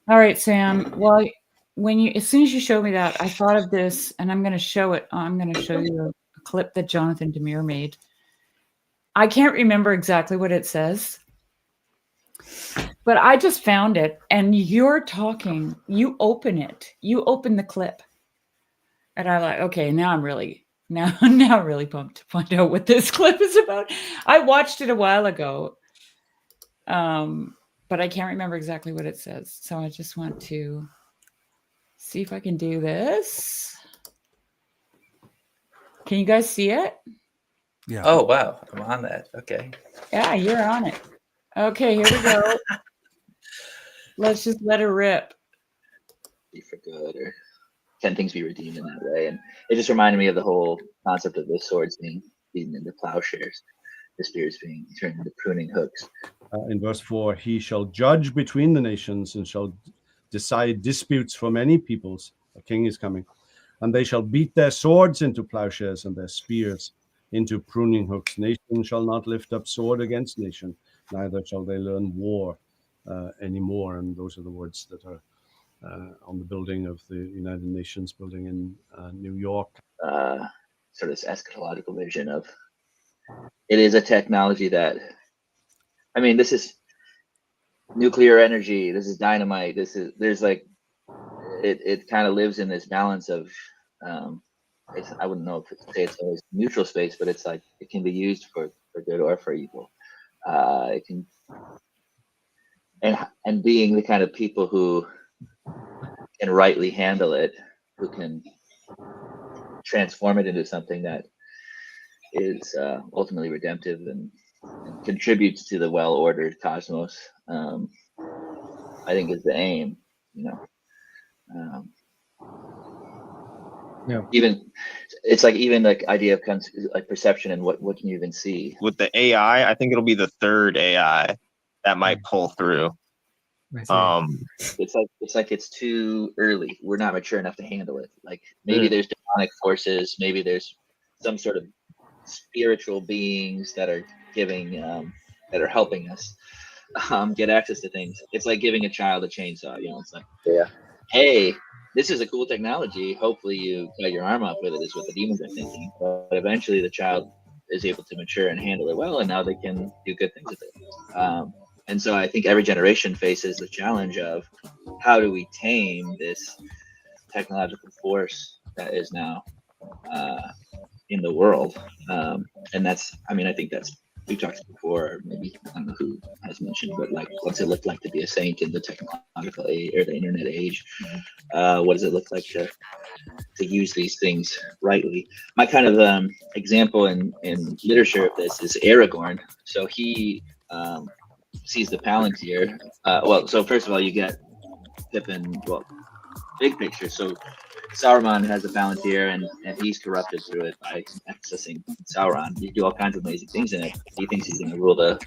All right, Sam. Well, as soon as you showed me that, I thought of this, and I'm going to show it. I'm going to show you a clip that Jonathan Demir made. I can't remember exactly what it says, but I just found it, and you're talking, you open the clip, and I'm like, okay, now I'm really pumped to find out what this clip is about. I watched it a while ago, but I can't remember exactly what it says. So I just want to see if I can do this. Can you guys see it? Yeah. Oh, wow. I'm on that. Okay. Yeah, you're on it. Okay, here we go. Let's just let it rip. Be for good, or can things be redeemed in that way? And it just reminded me of the whole concept of the swords being into plowshares, the spears being turned into pruning hooks. In verse 4, he shall judge between the nations and shall decide disputes for many peoples. A king is coming. And they shall beat their swords into plowshares and their spears into pruning hooks. Nation shall not lift up sword against nation, neither shall they learn war anymore. And those are the words that are on the building of the United Nations building in New York. Sort of this eschatological vision of it is a technology that, I mean, this is nuclear energy, this is dynamite, there's like, it kind of lives in this balance of, I wouldn't know if it's always neutral space, but it's like, it can be used for good or for evil. It can, and being the kind of people who can rightly handle it, who can transform it into something that is ultimately redemptive and contributes to the well-ordered cosmos, I think is the aim, you know. Yeah. Even it's like even like idea of like perception and what can you even see with the AI. I think it'll be the third AI that might pull through. it's like it's too early. We're not mature enough to handle it. Like maybe there's demonic forces, maybe there's some sort of spiritual beings that are giving that are helping us get access to things. It's like giving a child a chainsaw, you know. It's like, hey, this is a cool technology, hopefully you cut your arm off with it, is what the demons are thinking. But eventually the child is able to mature and handle it well, and now they can do good things with it. And so I think every generation faces the challenge of how do we tame this technological force that is now in the world. And that's, I mean, I think that's, we talked before, maybe, I don't know who has mentioned, but like, what's it look like to be a saint in the technological age or the internet age? What does it look like to use these things rightly? My kind of example in literature of this is Aragorn. So he sees the Palantir. Well, so first of all, you get Pippin, well, big picture. So Sauron has a Palantir, and he's corrupted through it by accessing Sauron. You do all kinds of amazing things in it. He thinks he's going to rule the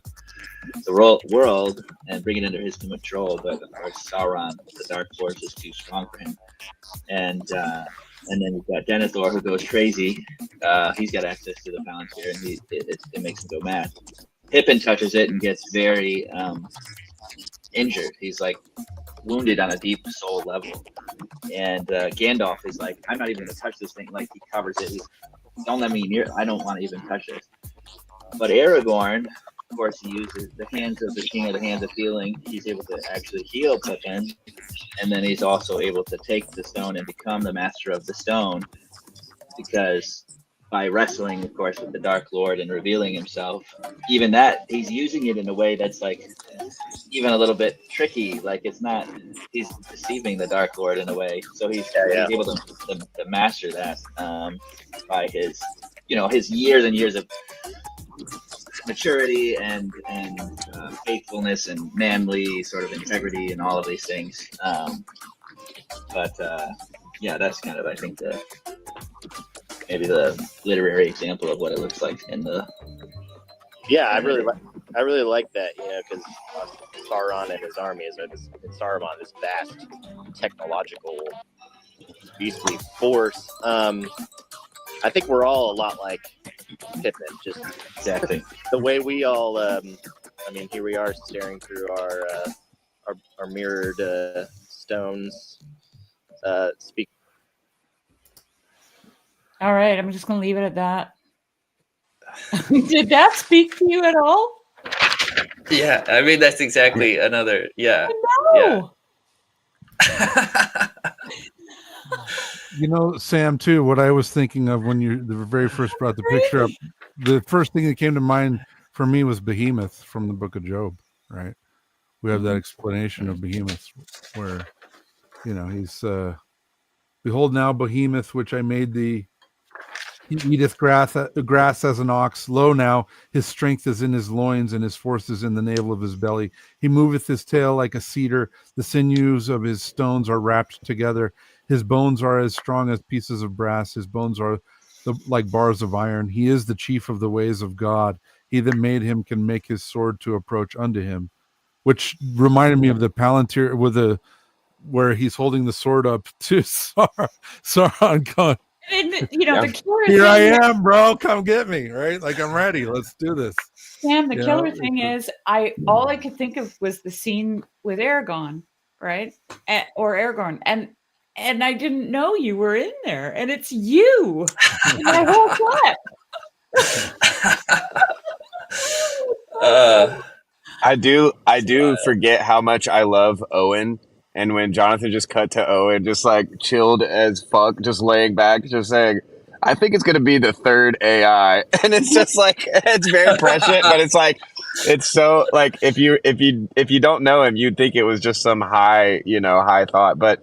world and bring it under his control, but of course Sauron, the dark force, is too strong for him. And then you've got Denethor, who goes crazy. He's got access to the Palantir, and it makes him go mad. Pippin touches it and gets very injured. He's like wounded on a deep soul level. And Gandalf is like, I'm not even gonna touch this thing. Like, he covers it. Don't let me near. I don't want to even touch this. But Aragorn, of course, he uses the hands of the king, of the hands of healing. He's able to actually heal Pippin, and then he's also able to take the stone and become the master of the stone, because by wrestling, of course, with the Dark Lord and revealing himself, even that, he's using it in a way that's like even a little bit tricky. Like, it's not, he's deceiving the Dark Lord in a way. So he's able to master that by his, you know, his years and years of maturity and faithfulness and manly sort of integrity and all of these things. But yeah, that's kind of, I think, maybe the literary example of what it looks like in the. Yeah, I really like that, you know, because Sauron and his army is Saruman, this vast technological beastly force. I think we're all a lot like Pippin, just exactly the way we all. I mean, here we are staring through our mirrored stones. Speak. All right, I'm just going to leave it at that. Did that speak to you at all? Yeah, I mean, that's exactly another. Yeah. No. Yeah. You know, Sam, too, what I was thinking of when you the very first brought the picture up, the first thing that came to mind for me was Behemoth from the Book of Job, right? We have that explanation of Behemoth where, you know, he's, behold now Behemoth, which I made thee. He eateth grass as an ox. Lo now, his strength is in his loins, and his force is in the navel of his belly. He moveth his tail like a cedar. The sinews of his stones are wrapped together. His bones are as strong as pieces of brass. His bones are like bars of iron. He is the chief of the ways of God. He that made him can make his sword to approach unto him. Which reminded me of the Palantir with the where he's holding the sword up to Sauron going, And, the killer here I thing, am, bro, come get me, right? Like, I'm ready, let's do this. Sam, the You killer know, thing is, all I could think of was the scene with Aragorn, right? Or Aragorn, and I didn't know you were in there, and it's you. My whole thought. I do forget how much I love Owen. And when Jonathan just cut to Owen, just like chilled as fuck, just laying back, just saying, I think it's going to be the third AI. And it's just like, it's very prescient, but it's like, it's so like, if you don't know him, you'd think it was just some high thought. But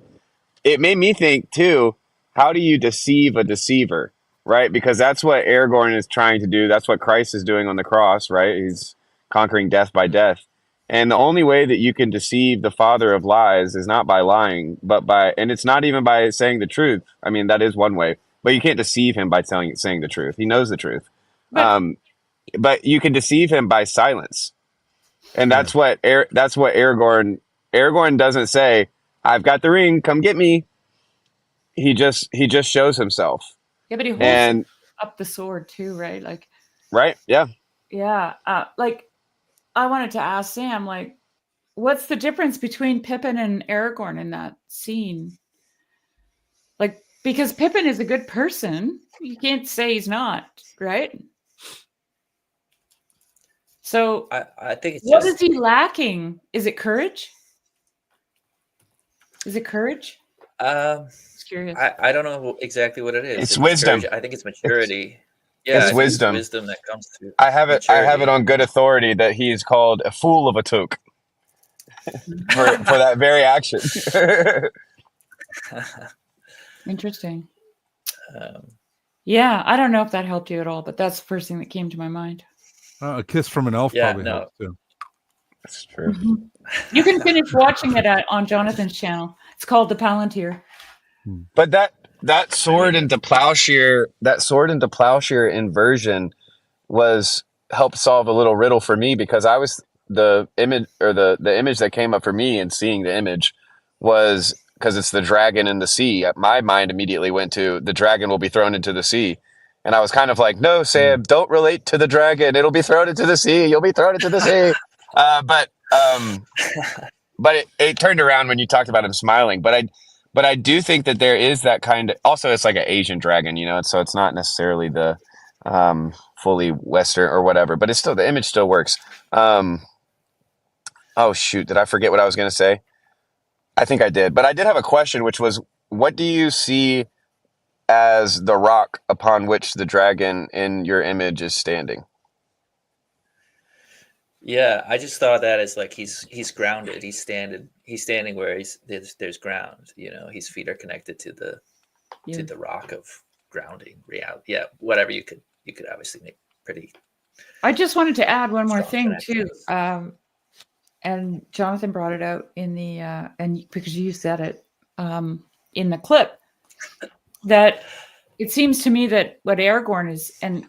it made me think too, how do you deceive a deceiver? Right? Because that's what Aragorn is trying to do. That's what Christ is doing on the cross, right? He's conquering death by death. And the only way that you can deceive the father of lies is not by lying, and it's not even by saying the truth. I mean, that is one way, but you can't deceive him by saying the truth. He knows the truth. But you can deceive him by silence. And that's what Aragorn doesn't say, I've got the ring, come get me. He just shows himself. Yeah, but he holds up the sword too, right? Like, right? Yeah. Yeah. I wanted to ask Sam, like, what's the difference between Pippin and Aragorn in that scene? Like, because Pippin is a good person. You can't say he's not, right? So I think it's what is he lacking? Is it courage? Is it courage? Just curious. I don't know exactly what it is. It's wisdom. I think it's maturity. Yeah, it's wisdom. It's wisdom that comes through. I have it on good authority that he is called a fool of a took for that very action. Interesting. Yeah, I don't know if that helped you at all, but that's the first thing that came to my mind. A kiss from an elf probably helps too. That's true. Mm-hmm. You can finish watching it on Jonathan's channel. It's called The Palantir. But that sword into plowshare inversion helped solve a little riddle for me, because I was the image that came up for me and seeing the image was because it's the dragon in the sea. My mind immediately went to the dragon will be thrown into the sea. And I was kind of like, no, Sam, don't relate to the dragon. It'll be thrown into the sea. You'll be thrown into the sea. But it turned around when you talked about him smiling. But I do think that there is that kind of, also it's like an Asian dragon, so it's not necessarily the fully Western or whatever, but it's still, the image still works. Oh shoot, did I forget what I was going to say? I think I did, but I did have a question, which was, what do you see as the rock upon which the dragon in your image is standing? Yeah, I just thought that as like he's grounded. He's standing where there's ground. His feet are connected to the rock of grounding reality. Yeah, whatever you could obviously make pretty. I just wanted to add one more thing too, and Jonathan brought it out in the and because you said it in the clip, that it seems to me that what Aragorn is, and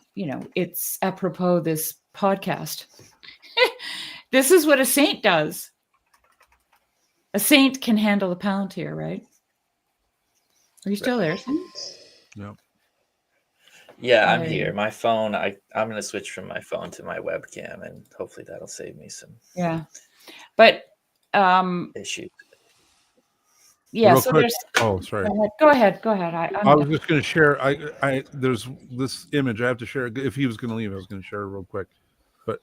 it's apropos this podcast. This is what a saint does. A saint can handle the Palantir, right? Are you still there, Sam? No. Yeah, I'm here. My phone, I'm going to switch from my phone to my webcam, and hopefully that'll save me some but issues. Yeah, real so quick. there's Oh, sorry. Go ahead. I was just going to share. I there's this image I have to share. If he was going to leave, I was going to share it real quick. But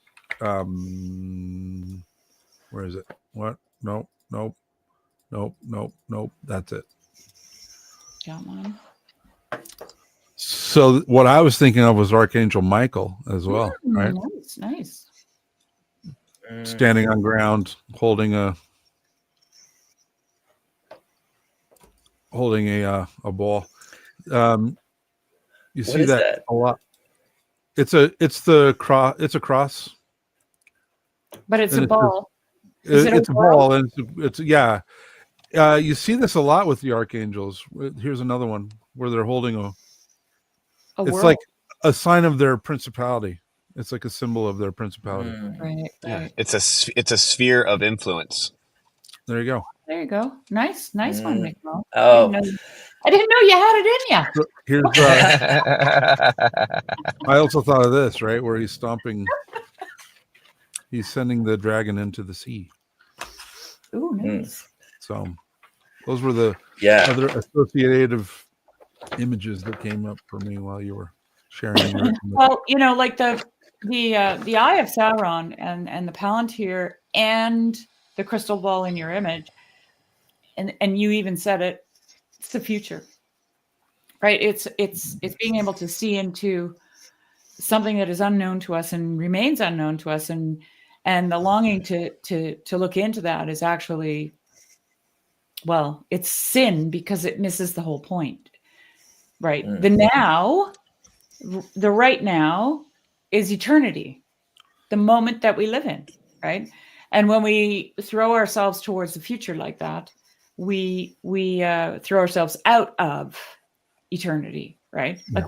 where is it? What? Nope. That's it. Got one. So what I was thinking of was Archangel Michael as well, right? Nice. Standing on ground, holding a ball. You see that a lot. It's a cross. But it's a ball. It's a ball, and it's you see this a lot with the archangels. Here's another one where they're holding it's world. like a sign of their principality. It's like a symbol of their principality. Right. Yeah, it's a sphere of influence. There you go. There you go. Nice one, Miguel. Oh, I didn't know you had it in you. So here's I also thought of this, right, where he's stomping. He's sending the dragon into the sea. Ooh, nice. So those were the other associative images that came up for me while you were sharing. Well, like the Eye of Sauron and the Palantir and the crystal ball in your image, and you even said it. It's the future, right? It's being able to see into something that is unknown to us and remains unknown to us, and the longing to look into that is actually, well, it's sin because it misses the whole point, right? The right now is eternity, the moment that we live in, right? And when we throw ourselves towards the future like that, we throw ourselves out of eternity, right? Like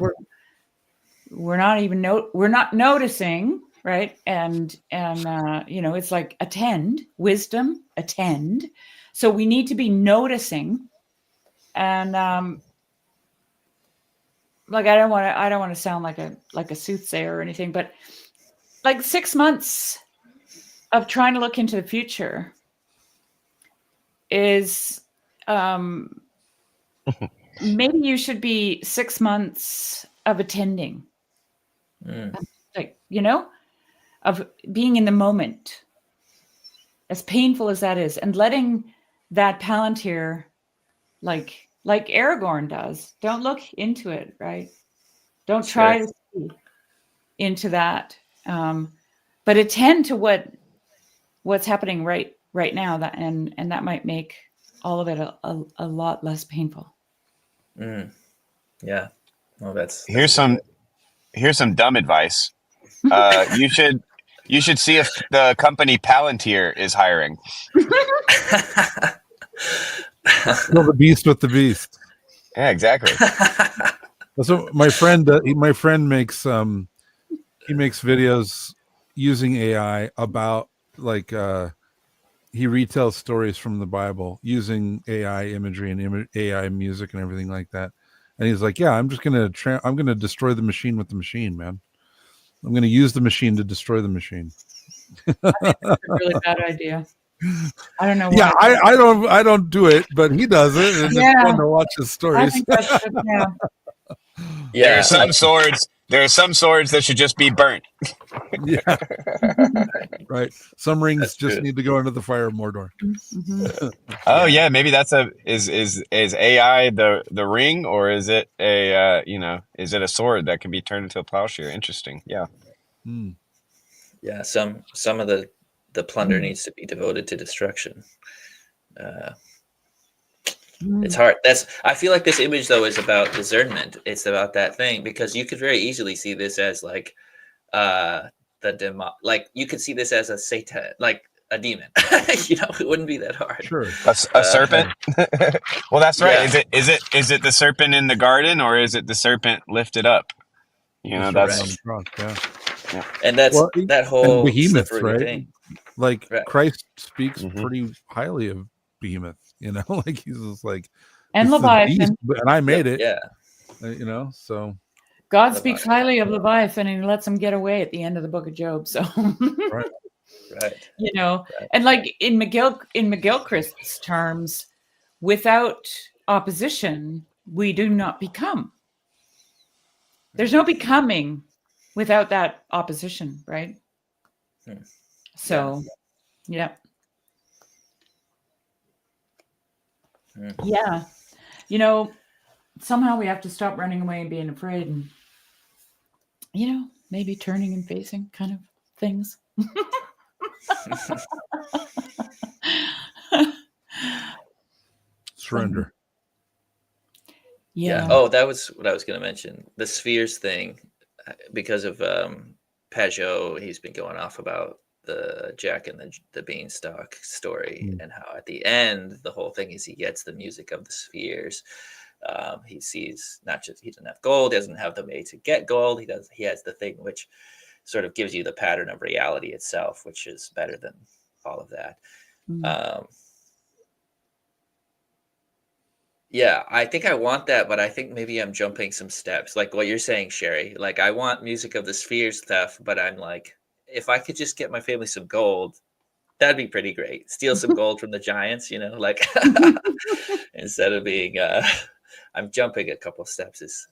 we're not even we're not noticing, right? And it's like attend, so we need to be noticing. And like I don't want to sound like a soothsayer or anything, but like 6 months of trying to look into the future is maybe you should be 6 months of attending, like, of being in the moment, as painful as that is, and letting that Palantir, like Aragorn does, don't look into it, right? Don't try to see into that, but attend to what's happening right now, that and that might make all of it a lot less painful. Yeah. Well, that's here's some dumb advice. You should see if the company Palantir is hiring. Kill the beast with the beast. Yeah, exactly. So my friend makes he makes videos using AI about, like, he retells stories from the Bible using AI imagery and AI music and everything like that. And he's like, yeah, I'm just gonna I'm gonna destroy the machine with the machine, man. I'm gonna use the machine to destroy the machine. I think that's a really bad idea. I don't know why. Yeah, I don't do it, but he does it, and it's fun to watch his stories. I think that's There are some swords. There are some swords that should just be burnt. Yeah. Right. Some rings just need to go into the fire of Mordor. Oh yeah, maybe that's is AI the ring, or is it is it a sword that can be turned into a plowshare? Interesting. Yeah. Yeah. Some of the plunder needs to be devoted to destruction. It's hard. I feel like this image though is about discernment. It's about that thing, because you could very easily see this as like like you could see this as a Satan, like a demon. It wouldn't be that hard. Sure. A serpent. Well, that's right. Yeah. Is it the serpent in the garden, or is it the serpent lifted up? That's yeah. And that's that whole behemoth, right? thing. Like Christ speaks pretty highly of behemoth. Like he's just like, and Leviathan, and I made it. Yeah. So God speaks highly of Leviathan, and he lets him get away at the end of the book of Job. So right. And like in McGilchrist's terms, without opposition, we do not become. There's no becoming without that opposition, right? So, yeah. Yeah. Somehow we have to stop running away and being afraid, and, maybe turning and facing kind of things. Surrender. Yeah. Oh, that was what I was going to mention. The spheres thing, because of Pajot, he's been going off about the Jack and the Beanstalk story, and how at the end the whole thing is he gets the music of the spheres. He sees not just he doesn't have gold, he doesn't have the way to get gold. He has the thing which sort of gives you the pattern of reality itself, which is better than all of that. Yeah, I think I want that, but I think maybe I'm jumping some steps, like what you're saying, Sherry. Like I want Music of the Spheres stuff, but I'm like, if I could just get my family some gold, that'd be pretty great. Steal some gold from the Giants, like instead of being I'm jumping a couple steps is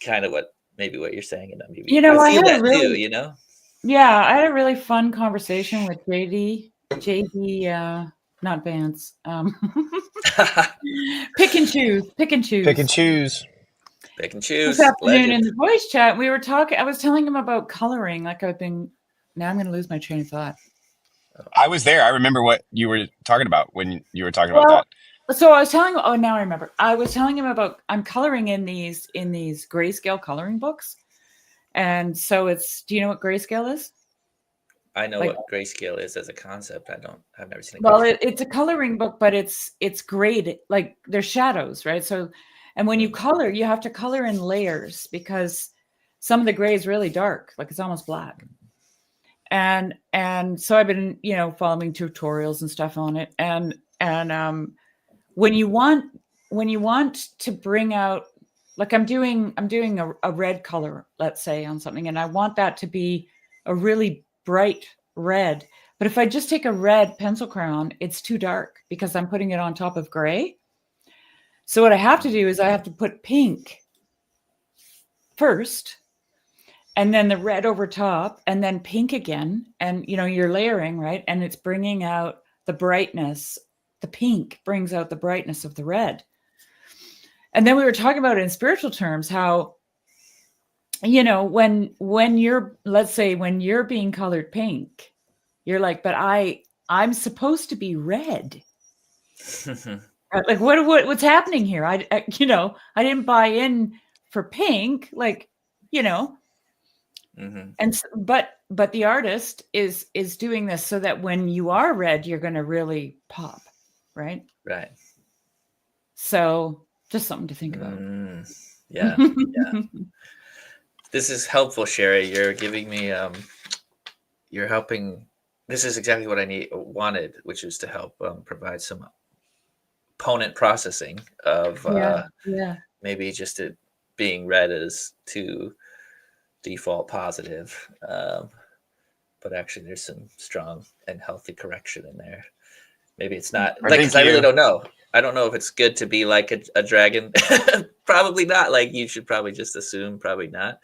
kind of what you're saying in that movie. I I feel had a that really, too. Yeah, I had a really fun conversation with JD, not Vance. Pick and choose. Pick and choose. Pick and choose. This afternoon Legend. in the voice chat, we were talking. I was telling him about coloring. Now I'm going to lose my train of thought. I was there. I remember what you were talking about when you were talking about that. So I was telling him. Oh, now I remember. I was telling him about I'm coloring in these grayscale coloring books, and so it's. Do you know what grayscale is? I know what grayscale is as a concept. I've never seen it. Well, it's a coloring book, but it's grayed. Like there's shadows, right? So, and when you color, you have to color in layers because some of the gray is really dark, like it's almost black. And so I've been, following tutorials and stuff on it. And when you want to bring out, like I'm doing a red color, let's say, on something, and I want that to be a really bright red. But if I just take a red pencil crayon, it's too dark because I'm putting it on top of gray. So what I have to do is I have to put pink first, and then the red over top, and then pink again. And, you're layering, right? And it's bringing out the brightness. The pink brings out the brightness of the red. And then we were talking about it in spiritual terms, how, when you're, let's say, when you're being colored pink, you're like, but I'm supposed to be red. Like, what's happening here? I didn't buy in for pink, like, Mm-hmm. And but the artist is doing this so that when you are red, you're going to really pop, right? Right. So just something to think about. Yeah. This is helpful, Sherry. You're giving me you're helping. This is exactly what I wanted, which is to help provide some opponent processing of maybe just it being read as too default positive, but actually there's some strong and healthy correction in there. Maybe it's not because I really don't know. I don't know if it's good to be like a dragon. Probably not. Like you should probably just assume probably not.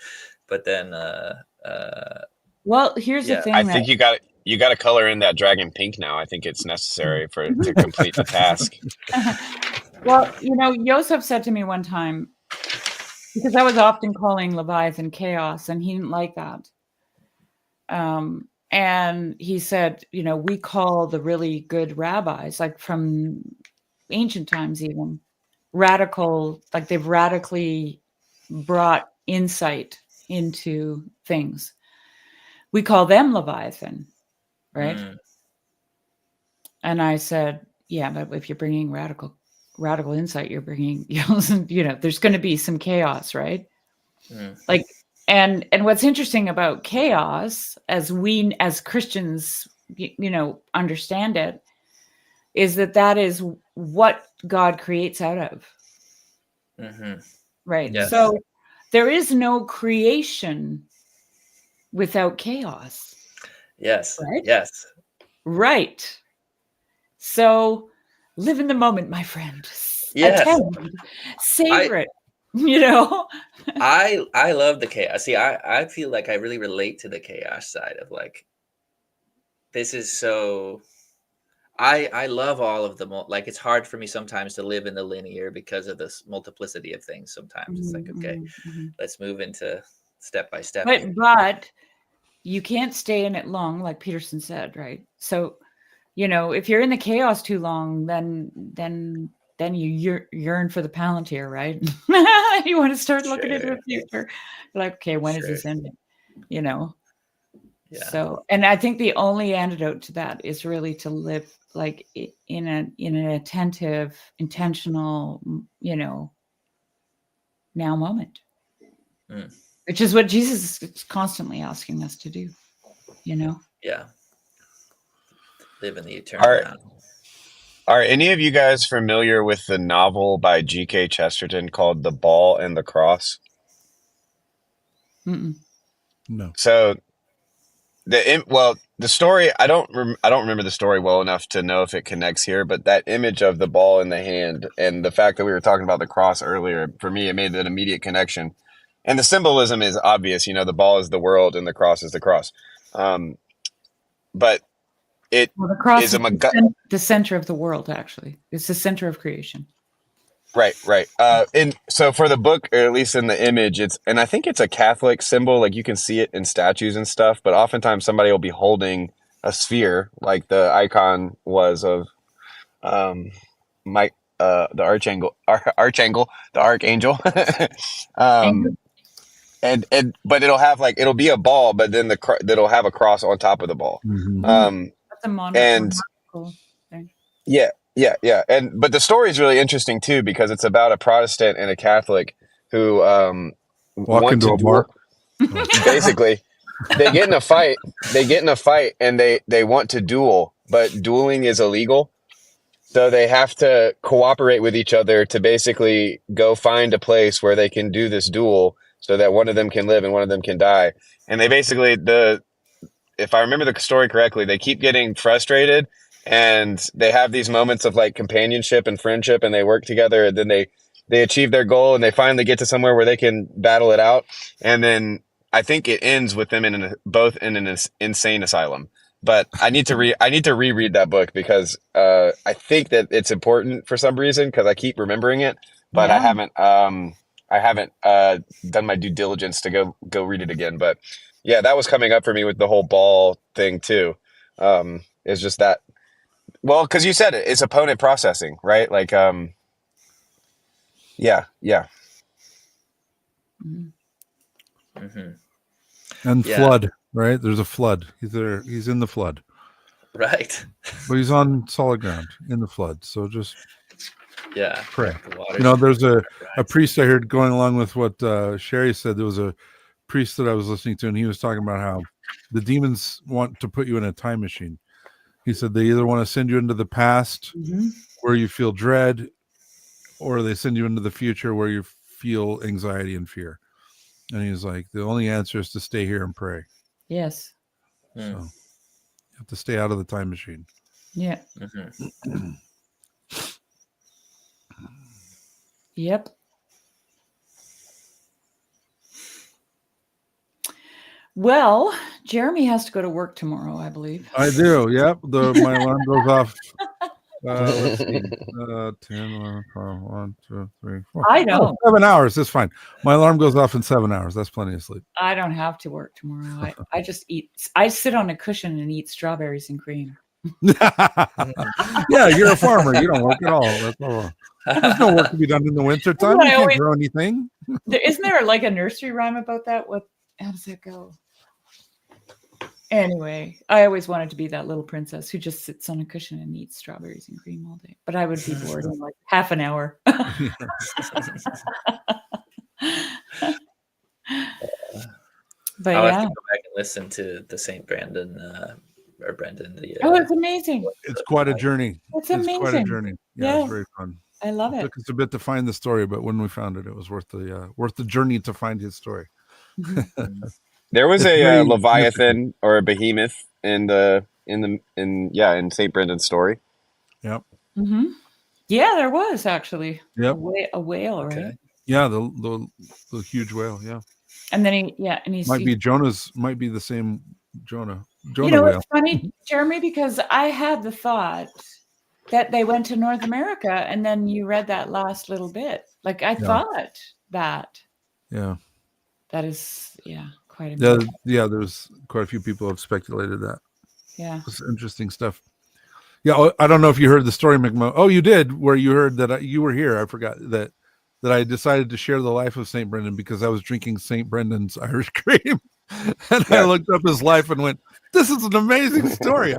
But then well, here's the thing. I think you got to color in that dragon pink now. I think it's necessary to complete the task. Well, Yosef said to me one time, because I was often calling Leviathan chaos, and he didn't like that. And he said, we call the really good rabbis, like from ancient times, even radical, like they've radically brought insight into things. We call them Leviathan, right? And I said, yeah, but if you're bringing radical insight, you're bringing, there's going to be some chaos, right? Like, and what's interesting about chaos, as we as Christians, understand it, is that is what God creates out of. Right. Yes. So there is no creation without chaos. Yes. Right? Yes. Right. So live in the moment, my friend. Yes. Savor it. I love the chaos. See, I feel like I really relate to the chaos side of like, this is so, I love all of them. Like, it's hard for me sometimes to live in the linear because of this multiplicity of things. Sometimes it's like, okay, let's move into step by step. But you can't stay in it long, like Peterson said, right? So, if you're in the chaos too long, then you yearn for the Palantir, right? You want to start looking into the future. Like, okay, when is this ending? Yeah. So, and I think the only antidote to that is really to live like in an attentive, intentional, now moment, which is what Jesus is constantly asking us to do. Yeah. Live in the eternal now. Are any of you guys familiar with the novel by G.K. Chesterton called The Ball and the Cross? Mm-mm. No. So the story, I don't remember the story well enough to know if it connects here, but that image of the ball in the hand and the fact that we were talking about the cross earlier, for me, it made an immediate connection. And the symbolism is obvious, the ball is the world and the cross is the cross. But it Well, the cross is is the center of the world, actually. It's the center of creation. Right. And so for the book, or at least in the image, and I think it's a Catholic symbol. Like you can see it in statues and stuff, but oftentimes somebody will be holding a sphere, like the icon was of the archangel, the archangel. But it'll be a ball, but then it'll have a cross on top of the ball. Mhm. That's a monarchical thing. Yeah. But the story is really interesting too, because it's about a Protestant and a Catholic who Walk want into to a bar. basically, they get in a fight. And they want to duel, but dueling is illegal. So they have to cooperate with each other to basically go find a place where they can do this duel so that one of them can live and one of them can die. And they basically, if I remember the story correctly, they keep getting frustrated and they have these moments of like companionship and friendship, and they work together, and then they achieve their goal, and they finally get to somewhere where they can battle it out. And then I think it ends with them both in an insane asylum. But I need to reread that book because I think that it's important for some reason, because I keep remembering it, but I haven't done my due diligence to go read it again. But yeah, that was coming up for me with the whole ball thing too. It's just that, well, because you said it's opponent processing, right? Like, yeah. Mm-hmm. And Yeah. flood, right? There's a flood. He's there. He's in the flood, Right. but he's on solid ground in the flood. So just Yeah. pray. The water's There's a right. priest I heard going along with what Sherry said. There was a priest that I was listening to, and he was talking about how the demons want to put you in a time machine. He said they either want to send you into the past Mhm. where you feel dread, or they send you into the future where you feel anxiety and fear. And he's like, the only answer is to stay here and pray. Yes. So you have to stay out of the time machine. Yeah. Mm-hmm. Yep. Well, Jeremy has to go to work tomorrow, I believe. I do. Yep. My alarm goes off. Let's see. 10, 11, 12, 1, 2, 3, 4. I don't. 7 hours. That's fine. My alarm goes off in 7 hours. That's plenty of sleep. I don't have to work tomorrow. I just eat. I sit on a cushion and eat strawberries and cream. Yeah, you're a farmer. You don't work at all. That's all. There's no work to be done in the winter time. You can't grow anything. Isn't there like a nursery rhyme about that? How does that go? Anyway, I always wanted to be that little princess who just sits on a cushion and eats strawberries and cream all day. But I would be bored in like half an hour. But I'll have to go back and listen to the St. Brendan or Brendan. It's amazing. It's quite a journey. It's amazing. Quite a journey. Yeah, it's very fun. I love it. It took us a bit to find the story, but when we found it, it was worth the journey to find his story. There was a Leviathan or a behemoth in St. Brendan's story. Yep. Mm-hmm. Yeah, there was actually. Yep. A whale, right? Okay. Yeah, the huge whale. Yeah. And then he's might be the same Jonah. It's funny, Jeremy, because I had the thought that they went to North America, and then you read that last little bit. Like I thought that. Yeah. That is, quite amazing. Yeah, there's quite a few people have speculated that. Yeah. It's interesting stuff. Yeah, I don't know if you heard the story, McMo. Oh, you did, where you heard that you were here. I forgot that I decided to share the life of St. Brendan because I was drinking St. Brendan's Irish cream. And I looked up his life and went, this is an amazing story.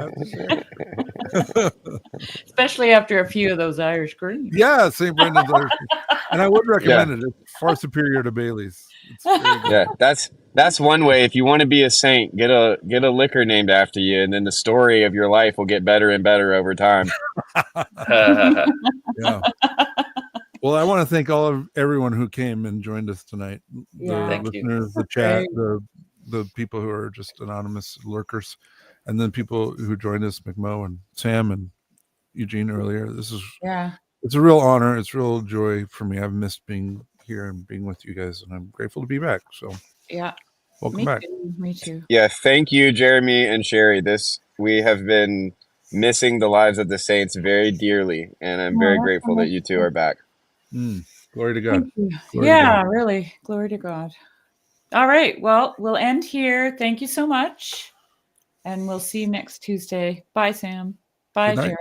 Especially after a few of those Irish creams. Yeah, St. Brendan's Irish cream. And I would recommend it. It's far superior to Bailey's. It's very good. Yeah, that's That's one way. If you want to be a saint, get a liquor named after you, and then the story of your life will get better and better over time. Yeah. Well, I want to thank everyone who came and joined us tonight. Yeah. The Thank you. listeners, the chat, the people who are just anonymous lurkers, and then people who joined us, McMo and Sam and Eugene earlier. It's a real honor. It's a real joy for me. I've missed being here and being with you guys, and I'm grateful to be back. So yeah, welcome back. Me too. Yeah, thank you, Jeremy and Sherry. We have been missing the lives of the saints very dearly, and I'm very grateful that you two are back. Glory to God. Glory to God. Really. Glory to God. All right. Well, we'll end here. Thank you so much. And we'll see you next Tuesday. Bye, Sam. Bye, Jerry.